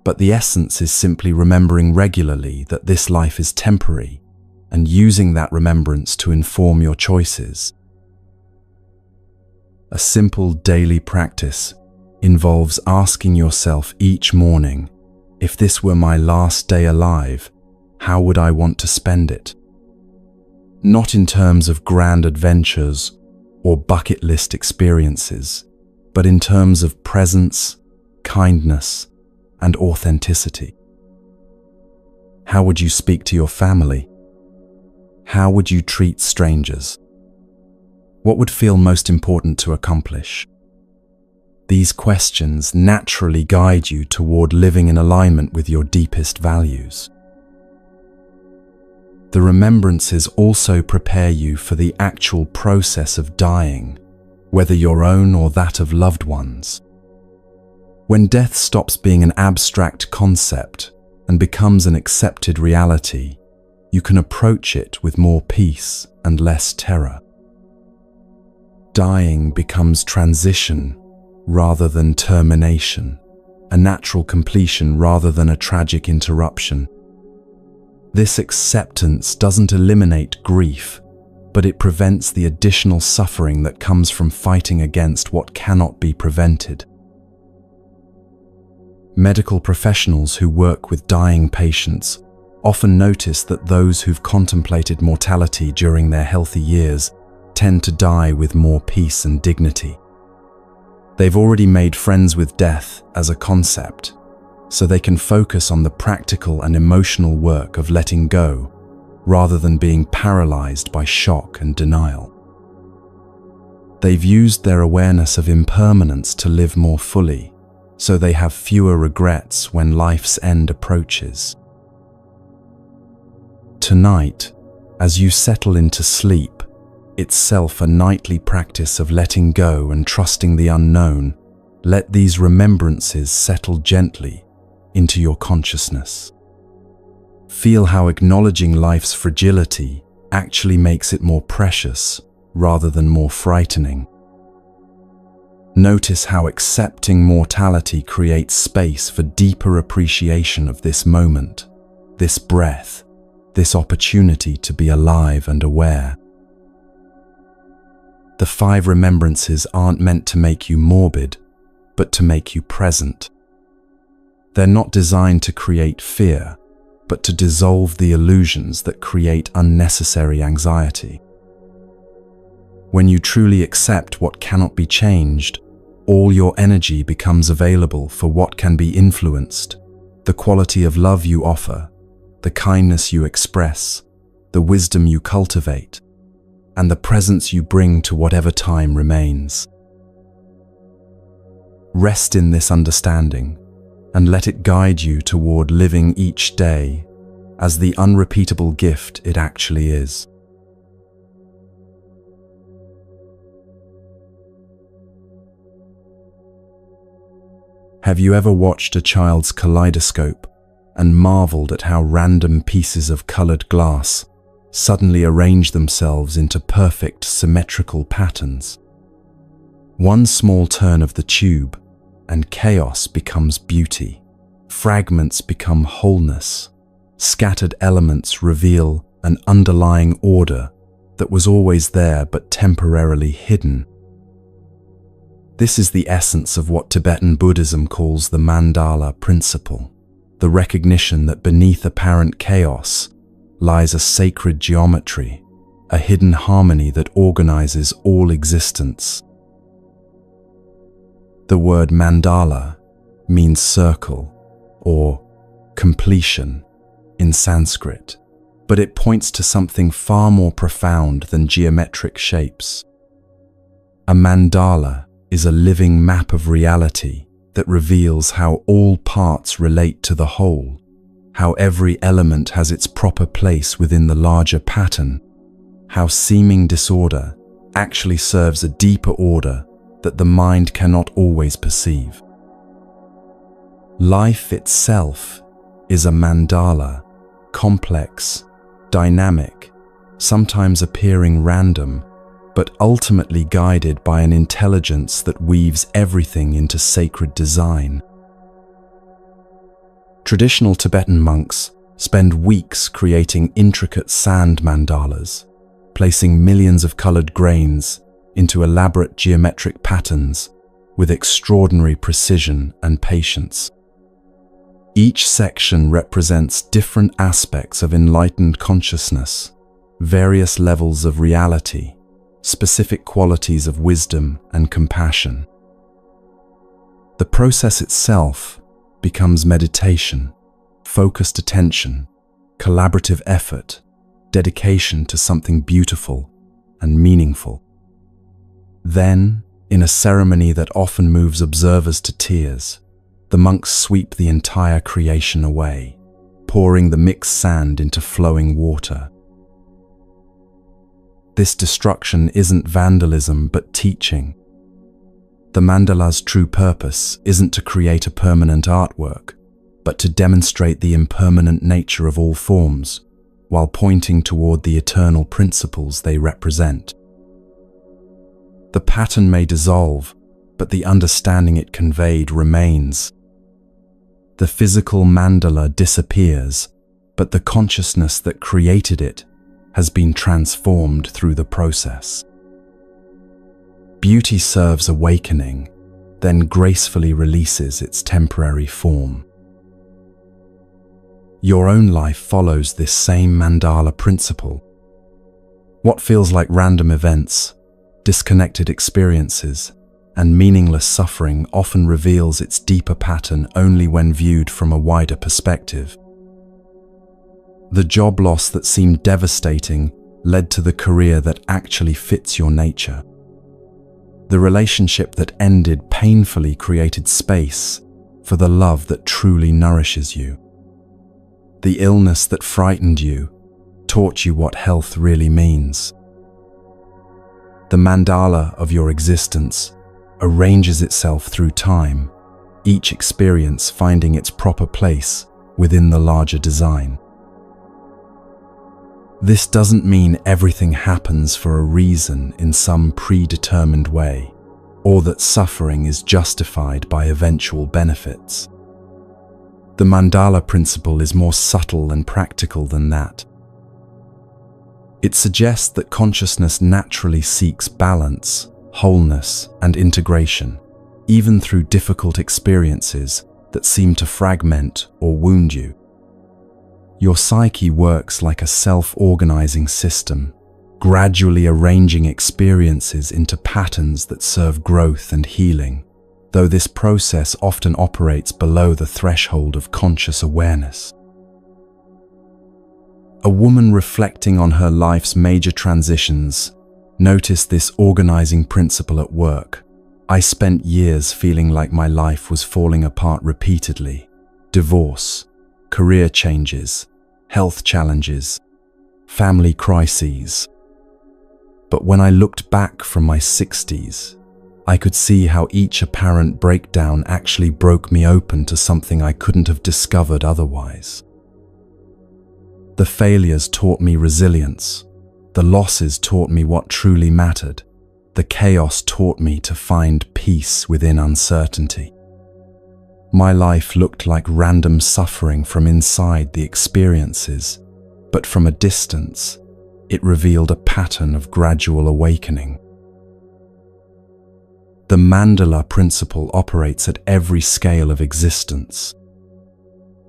But the essence is simply remembering regularly that this life is temporary and using that remembrance to inform your choices. A simple daily practice involves asking yourself each morning, if this were my last day alive, how would I want to spend it? Not in terms of grand adventures or bucket list experiences, but in terms of presence, kindness, and authenticity. How would you speak to your family? How would you treat strangers? What would feel most important to accomplish? These questions naturally guide you toward living in alignment with your deepest values. The remembrances also prepare you for the actual process of dying, whether your own or that of loved ones. When death stops being an abstract concept and becomes an accepted reality, you can approach it with more peace and less terror. Dying becomes transition rather than termination, a natural completion rather than a tragic interruption. This acceptance doesn't eliminate grief, but it prevents the additional suffering that comes from fighting against what cannot be prevented. Medical professionals who work with dying patients often notice that those who've contemplated mortality during their healthy years tend to die with more peace and dignity. They've already made friends with death as a concept, so they can focus on the practical and emotional work of letting go, rather than being paralyzed by shock and denial. They've used their awareness of impermanence to live more fully, so they have fewer regrets when life's end approaches. Tonight, as you settle into sleep, itself a nightly practice of letting go and trusting the unknown, let these remembrances settle gently into your consciousness. Feel how acknowledging life's fragility actually makes it more precious rather than more frightening. Notice how accepting mortality creates space for deeper appreciation of this moment, this breath, this opportunity to be alive and aware. The 5 remembrances aren't meant to make you morbid, but to make you present. They're not designed to create fear, but to dissolve the illusions that create unnecessary anxiety. When you truly accept what cannot be changed, all your energy becomes available for what can be influenced, the quality of love you offer, the kindness you express, the wisdom you cultivate, and the presence you bring to whatever time remains. Rest in this understanding and let it guide you toward living each day as the unrepeatable gift it actually is. Have you ever watched a child's kaleidoscope and marveled at how random pieces of colored glass suddenly arrange themselves into perfect symmetrical patterns? One small turn of the tube and chaos becomes beauty. Fragments become wholeness. Scattered elements reveal an underlying order that was always there but temporarily hidden. This is the essence of what Tibetan Buddhism calls the mandala principle, the recognition that beneath apparent chaos lies a sacred geometry, a hidden harmony that organizes all existence. The word mandala means circle or completion in Sanskrit, but it points to something far more profound than geometric shapes. A mandala is a living map of reality that reveals how all parts relate to the whole, how every element has its proper place within the larger pattern, how seeming disorder actually serves a deeper order that the mind cannot always perceive. Life itself is a mandala, complex, dynamic, sometimes appearing random, but ultimately guided by an intelligence that weaves everything into sacred design. Traditional Tibetan monks spend weeks creating intricate sand mandalas, placing millions of colored grains into elaborate geometric patterns with extraordinary precision and patience. Each section represents different aspects of enlightened consciousness, various levels of reality, specific qualities of wisdom and compassion. The process itself becomes meditation, focused attention, collaborative effort, dedication to something beautiful and meaningful. Then, in a ceremony that often moves observers to tears, the monks sweep the entire creation away, pouring the mixed sand into flowing water. This destruction isn't vandalism but teaching. The mandala's true purpose isn't to create a permanent artwork, but to demonstrate the impermanent nature of all forms, while pointing toward the eternal principles they represent. The pattern may dissolve, but the understanding it conveyed remains. The physical mandala disappears, but the consciousness that created it has been transformed through the process. Beauty serves awakening, then gracefully releases its temporary form. Your own life follows this same mandala principle. What feels like random events, disconnected experiences, and meaningless suffering often reveals its deeper pattern only when viewed from a wider perspective. The job loss that seemed devastating led to the career that actually fits your nature. The relationship that ended painfully created space for the love that truly nourishes you. The illness that frightened you taught you what health really means. The mandala of your existence arranges itself through time, each experience finding its proper place within the larger design. This doesn't mean everything happens for a reason in some predetermined way, or that suffering is justified by eventual benefits. The mandala principle is more subtle and practical than that. It suggests that consciousness naturally seeks balance, wholeness, and integration, even through difficult experiences that seem to fragment or wound you. Your psyche works like a self-organizing system, gradually arranging experiences into patterns that serve growth and healing, though this process often operates below the threshold of conscious awareness. A woman reflecting on her life's major transitions noticed this organizing principle at work. I spent years feeling like my life was falling apart repeatedly. Divorce, career changes, health challenges, family crises. But when I looked back from my 60s, I could see how each apparent breakdown actually broke me open to something I couldn't have discovered otherwise. The failures taught me resilience. The losses taught me what truly mattered. The chaos taught me to find peace within uncertainty. My life looked like random suffering from inside the experiences, but from a distance, it revealed a pattern of gradual awakening. The mandala principle operates at every scale of existence.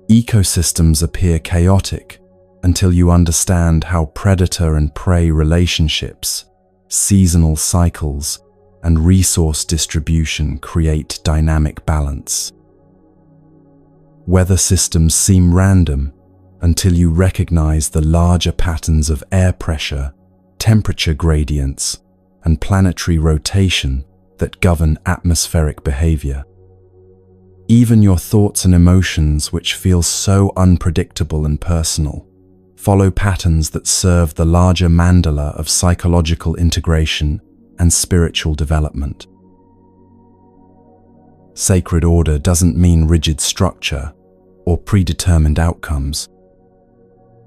Ecosystems appear chaotic until you understand how predator and prey relationships, seasonal cycles, and resource distribution create dynamic balance. Weather systems seem random until you recognize the larger patterns of air pressure, temperature gradients, and planetary rotation that govern atmospheric behavior. Even your thoughts and emotions, which feel so unpredictable and personal, follow patterns that serve the larger mandala of psychological integration and spiritual development. Sacred order doesn't mean rigid structure or predetermined outcomes.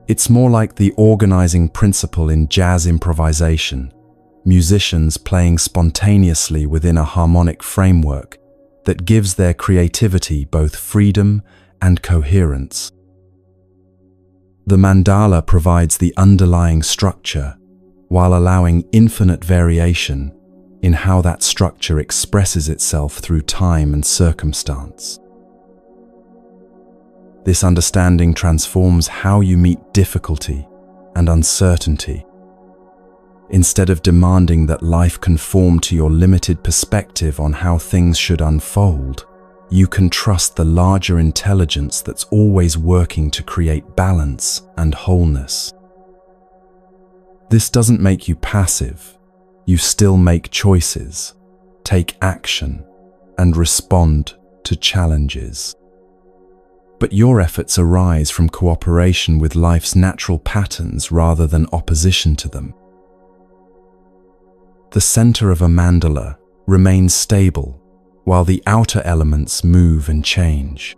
It's more like the organizing principle in jazz improvisation, musicians playing spontaneously within a harmonic framework that gives their creativity both freedom and coherence. The mandala provides the underlying structure while allowing infinite variation in how that structure expresses itself through time and circumstance. This understanding transforms how you meet difficulty and uncertainty. Instead of demanding that life conform to your limited perspective on how things should unfold, you can trust the larger intelligence that's always working to create balance and wholeness. This doesn't make you passive. You still make choices, take action, and respond to challenges. But your efforts arise from cooperation with life's natural patterns rather than opposition to them. The center of a mandala remains stable, while the outer elements move and change.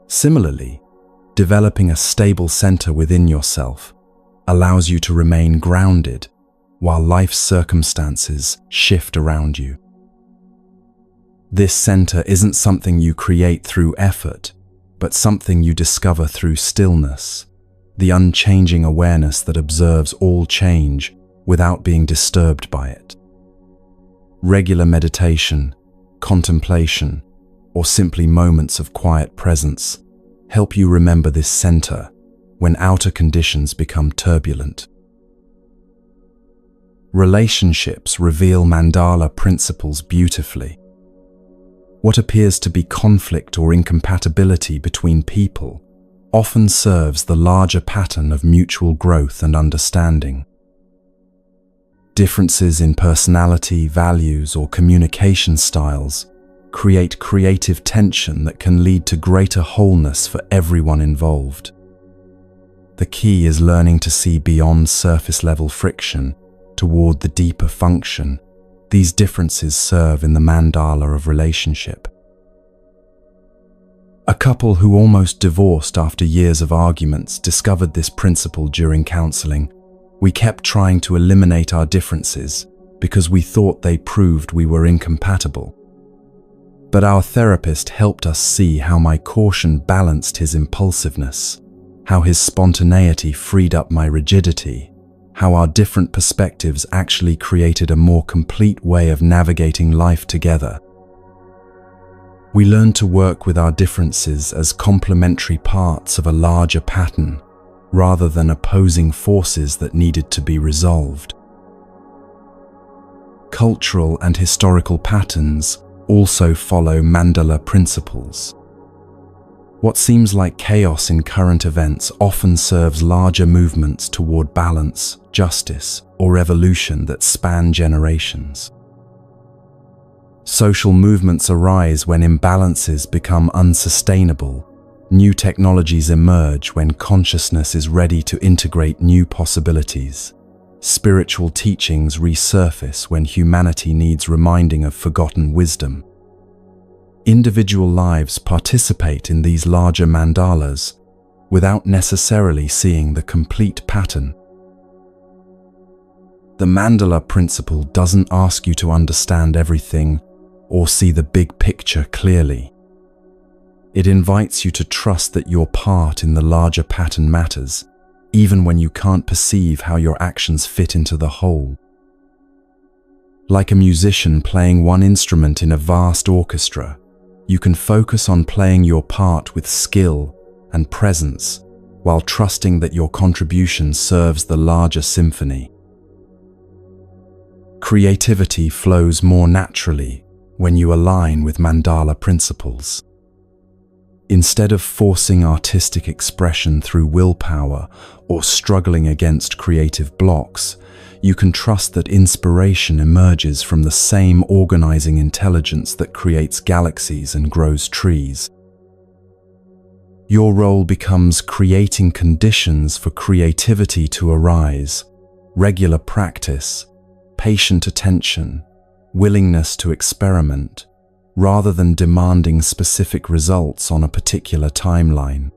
Similarly, developing a stable center within yourself allows you to remain grounded while life's circumstances shift around you. This center isn't something you create through effort, but something you discover through stillness, the unchanging awareness that observes all change without being disturbed by it. Regular meditation, contemplation, or simply moments of quiet presence help you remember this center when outer conditions become turbulent. Relationships reveal mandala principles beautifully. What appears to be conflict or incompatibility between people often serves the larger pattern of mutual growth and understanding. Differences in personality, values, or communication styles create creative tension that can lead to greater wholeness for everyone involved. The key is learning to see beyond surface-level friction toward the deeper function these differences serve in the mandala of relationship. A couple who almost divorced after years of arguments discovered this principle during counseling. We kept trying to eliminate our differences because we thought they proved we were incompatible. But our therapist helped us see how my caution balanced his impulsiveness, how his spontaneity freed up my rigidity, how our different perspectives actually created a more complete way of navigating life together. We learned to work with our differences as complementary parts of a larger pattern, rather than opposing forces that needed to be resolved. Cultural and historical patterns also follow mandala principles. What seems like chaos in current events often serves larger movements toward balance, justice, or evolution that span generations. Social movements arise when imbalances become unsustainable. New technologies emerge when consciousness is ready to integrate new possibilities. Spiritual teachings resurface when humanity needs reminding of forgotten wisdom. Individual lives participate in these larger mandalas without necessarily seeing the complete pattern. The mandala principle doesn't ask you to understand everything or see the big picture clearly. It invites you to trust that your part in the larger pattern matters, even when you can't perceive how your actions fit into the whole. Like a musician playing one instrument in a vast orchestra, you can focus on playing your part with skill and presence while trusting that your contribution serves the larger symphony. Creativity flows more naturally when you align with mandala principles. Instead of forcing artistic expression through willpower or struggling against creative blocks, you can trust that inspiration emerges from the same organizing intelligence that creates galaxies and grows trees. Your role becomes creating conditions for creativity to arise, regular practice, patient attention, willingness to experiment, rather than demanding specific results on a particular timeline.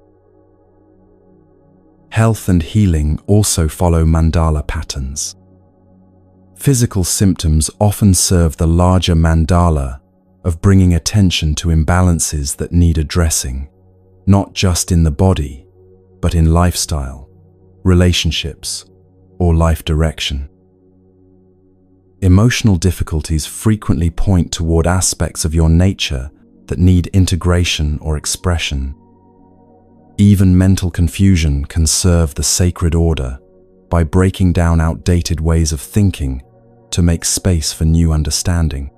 Health and healing also follow mandala patterns. Physical symptoms often serve the larger mandala of bringing attention to imbalances that need addressing, not just in the body, but in lifestyle, relationships, or life direction. Emotional difficulties frequently point toward aspects of your nature that need integration or expression. Even mental confusion can serve the sacred order by breaking down outdated ways of thinking to make space for new understanding.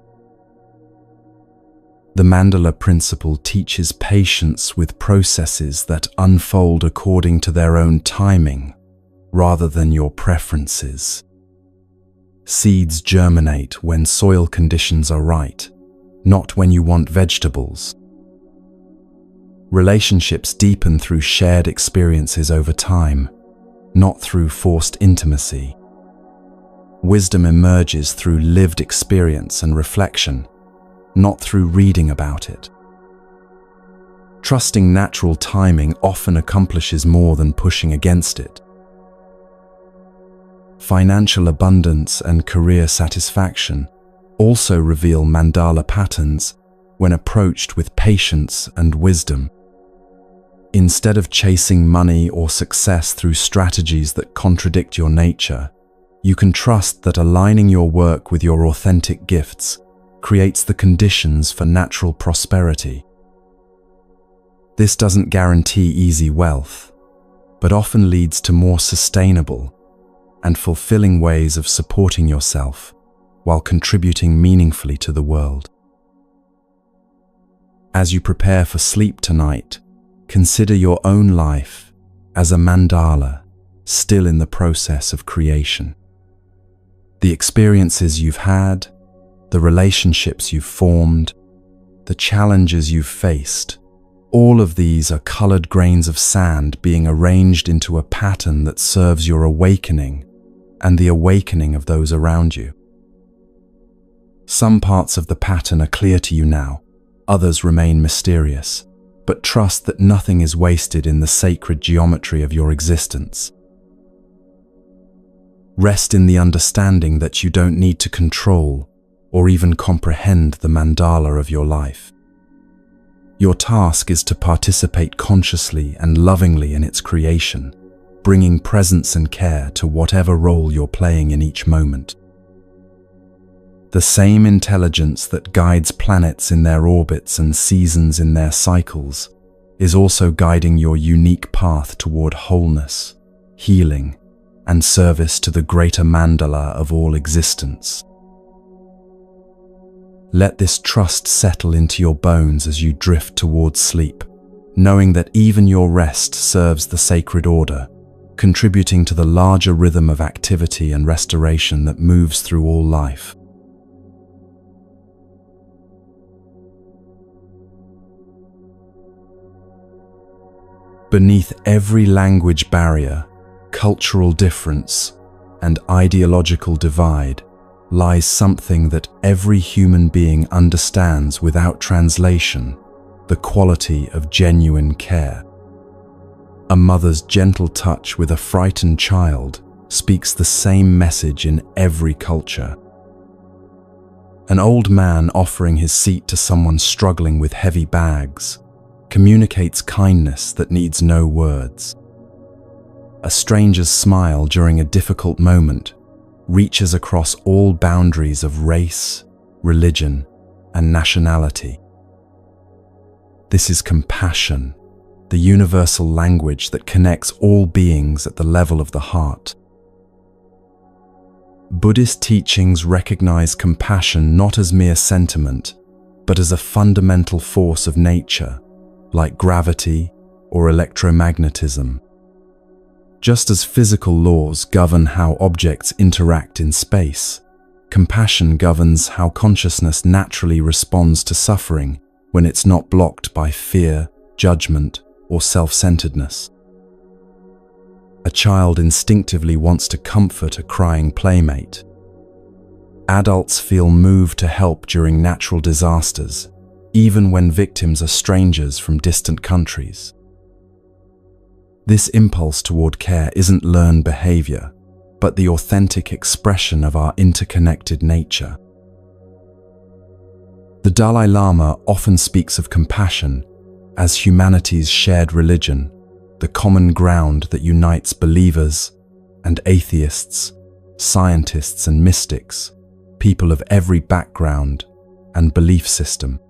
The mandala principle teaches patience with processes that unfold according to their own timing, rather than your preferences. Seeds germinate when soil conditions are right, not when you want vegetables. Relationships deepen through shared experiences over time, not through forced intimacy. Wisdom emerges through lived experience and reflection, not through reading about it. Trusting natural timing often accomplishes more than pushing against it. Financial abundance and career satisfaction also reveal mandala patterns when approached with patience and wisdom. Instead of chasing money or success through strategies that contradict your nature, you can trust that aligning your work with your authentic gifts creates the conditions for natural prosperity. This doesn't guarantee easy wealth, but often leads to more sustainable and fulfilling ways of supporting yourself while contributing meaningfully to the world. As you prepare for sleep tonight, consider your own life as a mandala still in the process of creation. The experiences you've had, the relationships you've formed, the challenges you've faced, all of these are colored grains of sand being arranged into a pattern that serves your awakening and the awakening of those around you. Some parts of the pattern are clear to you now, others remain mysterious, but trust that nothing is wasted in the sacred geometry of your existence. Rest in the understanding that you don't need to control or even comprehend the mandala of your life. Your task is to participate consciously and lovingly in its creation, bringing presence and care to whatever role you're playing in each moment. The same intelligence that guides planets in their orbits and seasons in their cycles is also guiding your unique path toward wholeness, healing, and service to the greater mandala of all existence. Let this trust settle into your bones as you drift towards sleep, knowing that even your rest serves the sacred order, contributing to the larger rhythm of activity and restoration that moves through all life. Beneath every language barrier, cultural difference, and ideological divide lies something that every human being understands without translation: the quality of genuine care. A mother's gentle touch with a frightened child speaks the same message in every culture. An old man offering his seat to someone struggling with heavy bags communicates kindness that needs no words. A stranger's smile during a difficult moment reaches across all boundaries of race, religion, and nationality. This is compassion, the universal language that connects all beings at the level of the heart. Buddhist teachings recognize compassion not as mere sentiment, but as a fundamental force of nature, like gravity or electromagnetism. Just as physical laws govern how objects interact in space, compassion governs how consciousness naturally responds to suffering when it's not blocked by fear, judgment, or self-centeredness. A child instinctively wants to comfort a crying playmate. Adults feel moved to help during natural disasters, even when victims are strangers from distant countries. This impulse toward care isn't learned behavior, but the authentic expression of our interconnected nature. The Dalai Lama often speaks of compassion as humanity's shared religion, the common ground that unites believers and atheists, scientists and mystics, people of every background and belief system.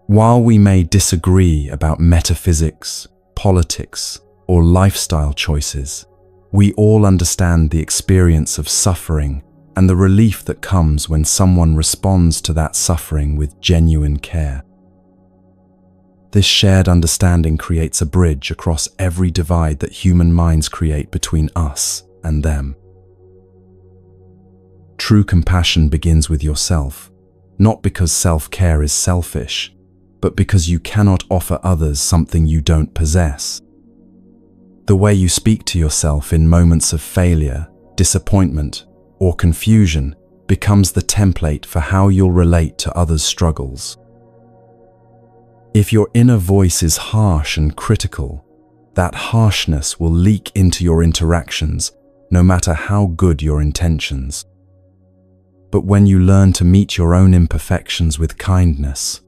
While we may disagree about metaphysics, politics, or lifestyle choices, we all understand the experience of suffering and the relief that comes when someone responds to that suffering with genuine care. This shared understanding creates a bridge across every divide that human minds create between us and them. True compassion begins with yourself, not because self-care is selfish, but because you cannot offer others something you don't possess. The way you speak to yourself in moments of failure, disappointment, or confusion becomes the template for how you'll relate to others' struggles. If your inner voice is harsh and critical, that harshness will leak into your interactions, no matter how good your intentions. But when you learn to meet your own imperfections with kindness,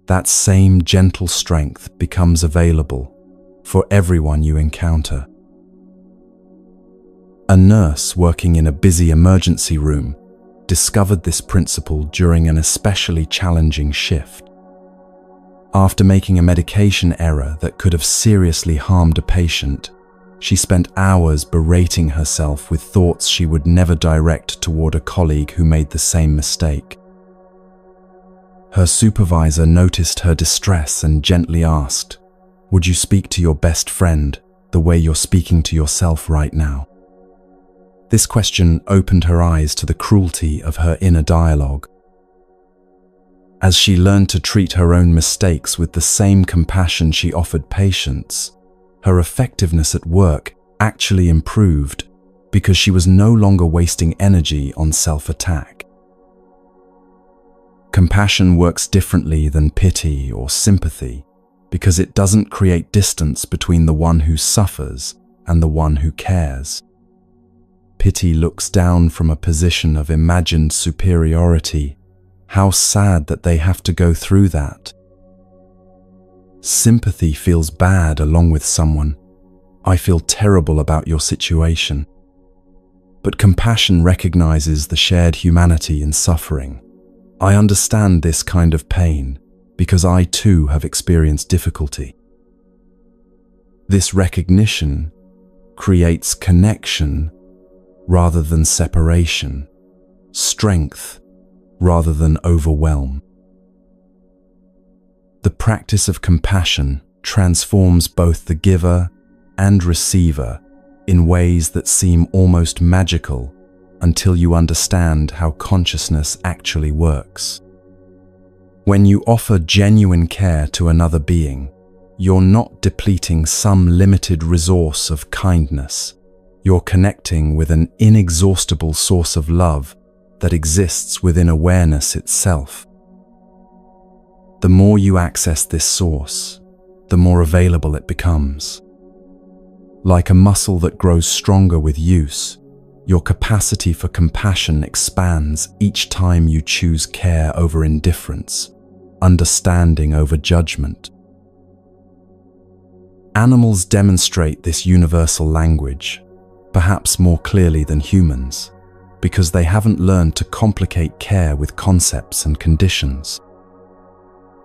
that same gentle strength becomes available for everyone you encounter. A nurse working in a busy emergency room discovered this principle during an especially challenging shift. After making a medication error that could have seriously harmed a patient, she spent hours berating herself with thoughts she would never direct toward a colleague who made the same mistake. Her supervisor noticed her distress and gently asked, "Would you speak to your best friend the way you're speaking to yourself right now?" This question opened her eyes to the cruelty of her inner dialogue. As she learned to treat her own mistakes with the same compassion she offered patients, her effectiveness at work actually improved because she was no longer wasting energy on self-attack. Compassion works differently than pity or sympathy because it doesn't create distance between the one who suffers and the one who cares. Pity looks down from a position of imagined superiority. How sad that they have to go through that. Sympathy feels bad along with someone. I feel terrible about your situation. But compassion recognizes the shared humanity in suffering. I understand this kind of pain because I too have experienced difficulty. This recognition creates connection rather than separation, strength rather than overwhelm. The practice of compassion transforms both the giver and receiver in ways that seem almost magical until you understand how consciousness actually works. When you offer genuine care to another being, you're not depleting some limited resource of kindness. You're connecting with an inexhaustible source of love that exists within awareness itself. The more you access this source, the more available it becomes. Like a muscle that grows stronger with use, your capacity for compassion expands each time you choose care over indifference, understanding over judgment. Animals demonstrate this universal language, perhaps more clearly than humans, because they haven't learned to complicate care with concepts and conditions.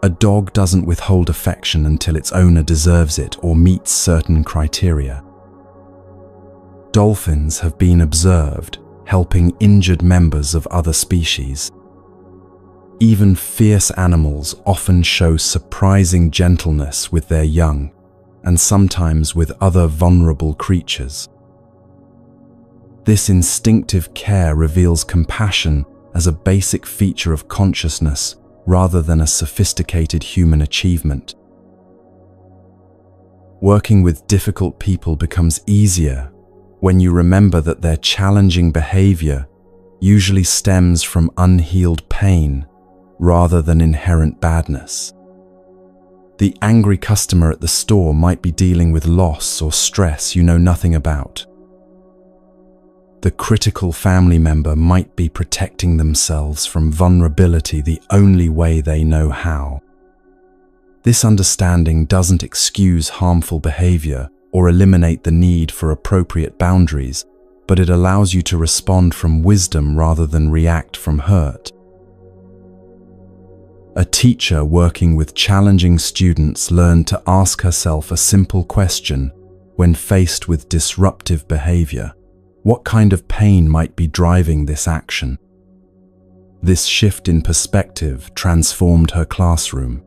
A dog doesn't withhold affection until its owner deserves it or meets certain criteria. Dolphins have been observed helping injured members of other species. Even fierce animals often show surprising gentleness with their young, and sometimes with other vulnerable creatures. This instinctive care reveals compassion as a basic feature of consciousness rather than a sophisticated human achievement. Working with difficult people becomes easier when you remember that their challenging behavior usually stems from unhealed pain rather than inherent badness. The angry customer at the store might be dealing with loss or stress you know nothing about. The critical family member might be protecting themselves from vulnerability the only way they know how. This understanding doesn't excuse harmful behavior or eliminate the need for appropriate boundaries, but it allows you to respond from wisdom rather than react from hurt. A teacher working with challenging students learned to ask herself a simple question when faced with disruptive behavior. What kind of pain might be driving this action? This shift in perspective transformed her classroom.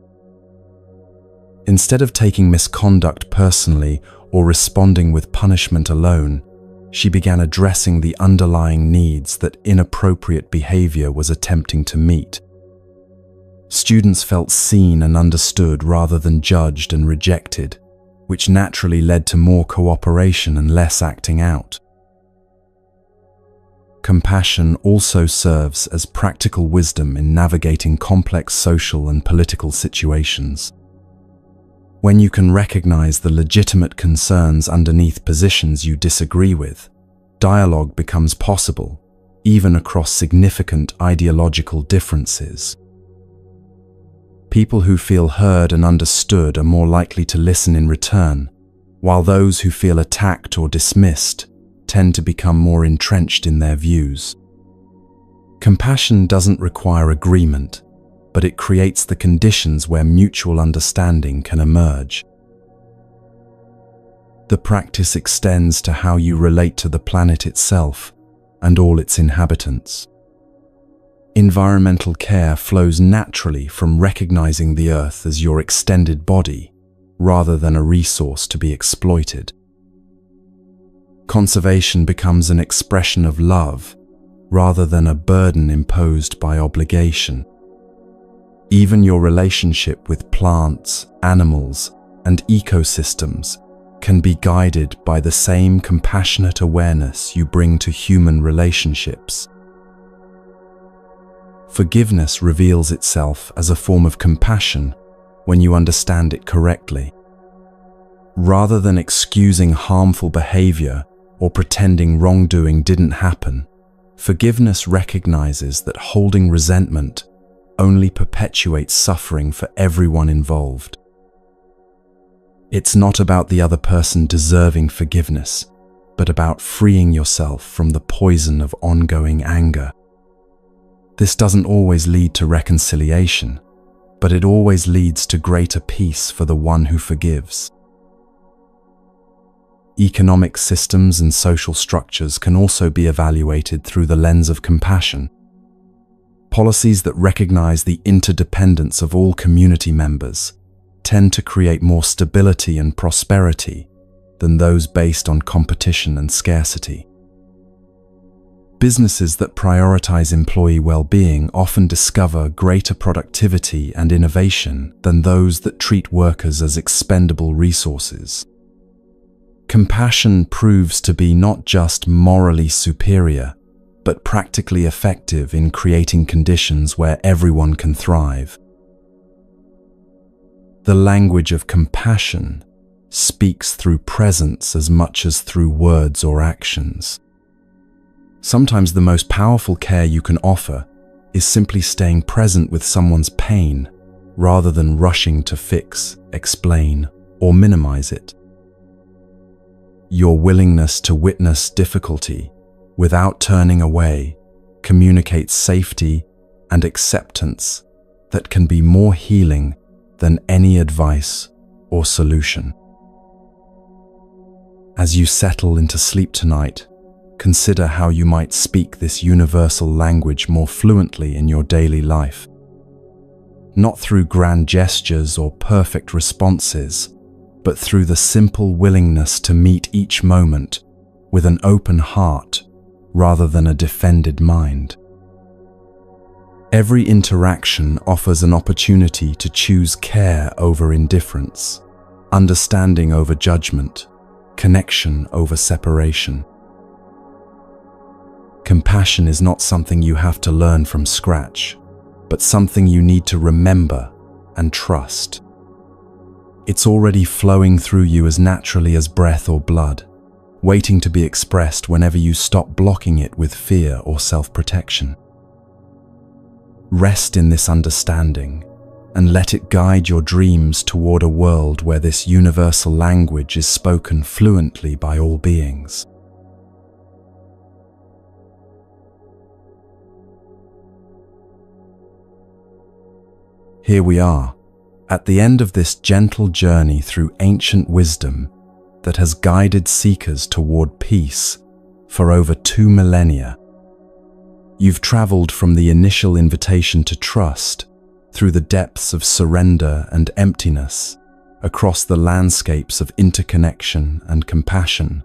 Instead of taking misconduct personally or responding with punishment alone, she began addressing the underlying needs that inappropriate behavior was attempting to meet. Students felt seen and understood rather than judged and rejected, which naturally led to more cooperation and less acting out. Compassion also serves as practical wisdom in navigating complex social and political situations. When you can recognize the legitimate concerns underneath positions you disagree with, dialogue becomes possible, even across significant ideological differences. People who feel heard and understood are more likely to listen in return, while those who feel attacked or dismissed tend to become more entrenched in their views. Compassion doesn't require agreement, but it creates the conditions where mutual understanding can emerge. The practice extends to how you relate to the planet itself and all its inhabitants. Environmental care flows naturally from recognizing the earth as your extended body, rather than a resource to be exploited. Conservation becomes an expression of love, rather than a burden imposed by obligation. Even your relationship with plants, animals, and ecosystems can be guided by the same compassionate awareness you bring to human relationships. Forgiveness reveals itself as a form of compassion when you understand it correctly. Rather than excusing harmful behavior or pretending wrongdoing didn't happen, forgiveness recognizes that holding resentment only perpetuates suffering for everyone involved. It's not about the other person deserving forgiveness, but about freeing yourself from the poison of ongoing anger. This doesn't always lead to reconciliation, but it always leads to greater peace for the one who forgives. Economic systems and social structures can also be evaluated through the lens of compassion. Policies that recognize the interdependence of all community members tend to create more stability and prosperity than those based on competition and scarcity. Businesses that prioritize employee well-being often discover greater productivity and innovation than those that treat workers as expendable resources. Compassion proves to be not just morally superior, but practically effective in creating conditions where everyone can thrive. The language of compassion speaks through presence as much as through words or actions. Sometimes the most powerful care you can offer is simply staying present with someone's pain rather than rushing to fix, explain, or minimize it. Your willingness to witness difficulty without turning away communicates safety and acceptance that can be more healing than any advice or solution. As you settle into sleep tonight, consider how you might speak this universal language more fluently in your daily life. Not through grand gestures or perfect responses, but through the simple willingness to meet each moment with an open heart rather than a defended mind. Every interaction offers an opportunity to choose care over indifference, understanding over judgment, connection over separation. Compassion is not something you have to learn from scratch, but something you need to remember and trust. It's already flowing through you as naturally as breath or blood, waiting to be expressed whenever you stop blocking it with fear or self-protection. Rest in this understanding and let it guide your dreams toward a world where this universal language is spoken fluently by all beings. Here we are, at the end of this gentle journey through ancient wisdom that has guided seekers toward peace for over 2 millennia. You've traveled from the initial invitation to trust through the depths of surrender and emptiness, across the landscapes of interconnection and compassion,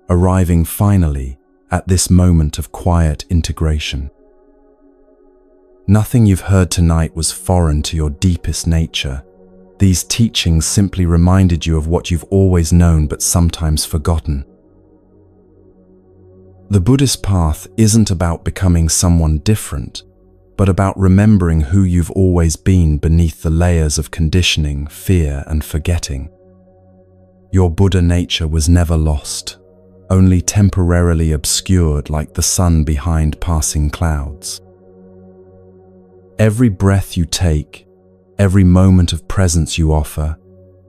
arriving finally at this moment of quiet integration. Nothing you've heard tonight was foreign to your deepest nature. These teachings simply reminded you of what you've always known but sometimes forgotten. The Buddhist path isn't about becoming someone different, but about remembering who you've always been beneath the layers of conditioning, fear, and forgetting. Your Buddha nature was never lost, only temporarily obscured like the sun behind passing clouds. Every breath you take, every moment of presence you offer,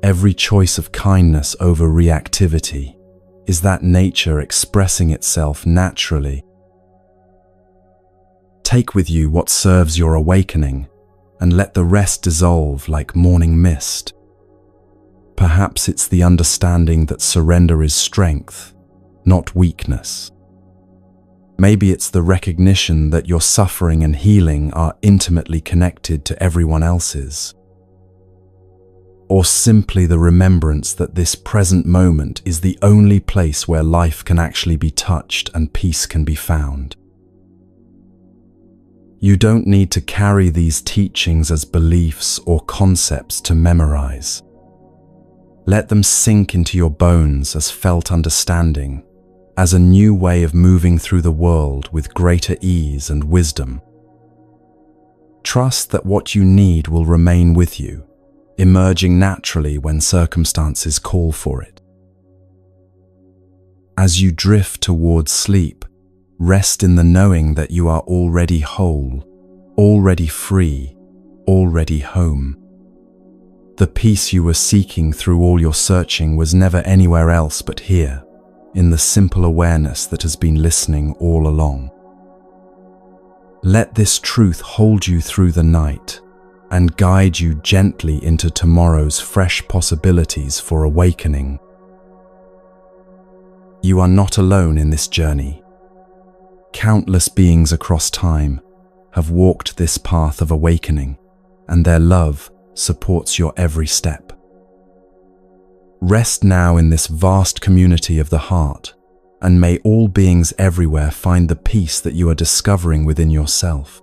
every choice of kindness over reactivity, is that nature expressing itself naturally. Take with you what serves your awakening and let the rest dissolve like morning mist. Perhaps it's the understanding that surrender is strength, not weakness. Maybe it's the recognition that your suffering and healing are intimately connected to everyone else's. Or simply the remembrance that this present moment is the only place where life can actually be touched and peace can be found. You don't need to carry these teachings as beliefs or concepts to memorize. Let them sink into your bones as felt understanding, as a new way of moving through the world with greater ease and wisdom. Trust that what you need will remain with you, emerging naturally when circumstances call for it. As you drift towards sleep, rest in the knowing that you are already whole, already free, already home. The peace you were seeking through all your searching was never anywhere else but here, in the simple awareness that has been listening all along. Let this truth hold you through the night and guide you gently into tomorrow's fresh possibilities for awakening. You are not alone in this journey. Countless beings across time have walked this path of awakening, and their love supports your every step. Rest now in this vast community of the heart, and may all beings everywhere find the peace that you are discovering within yourself.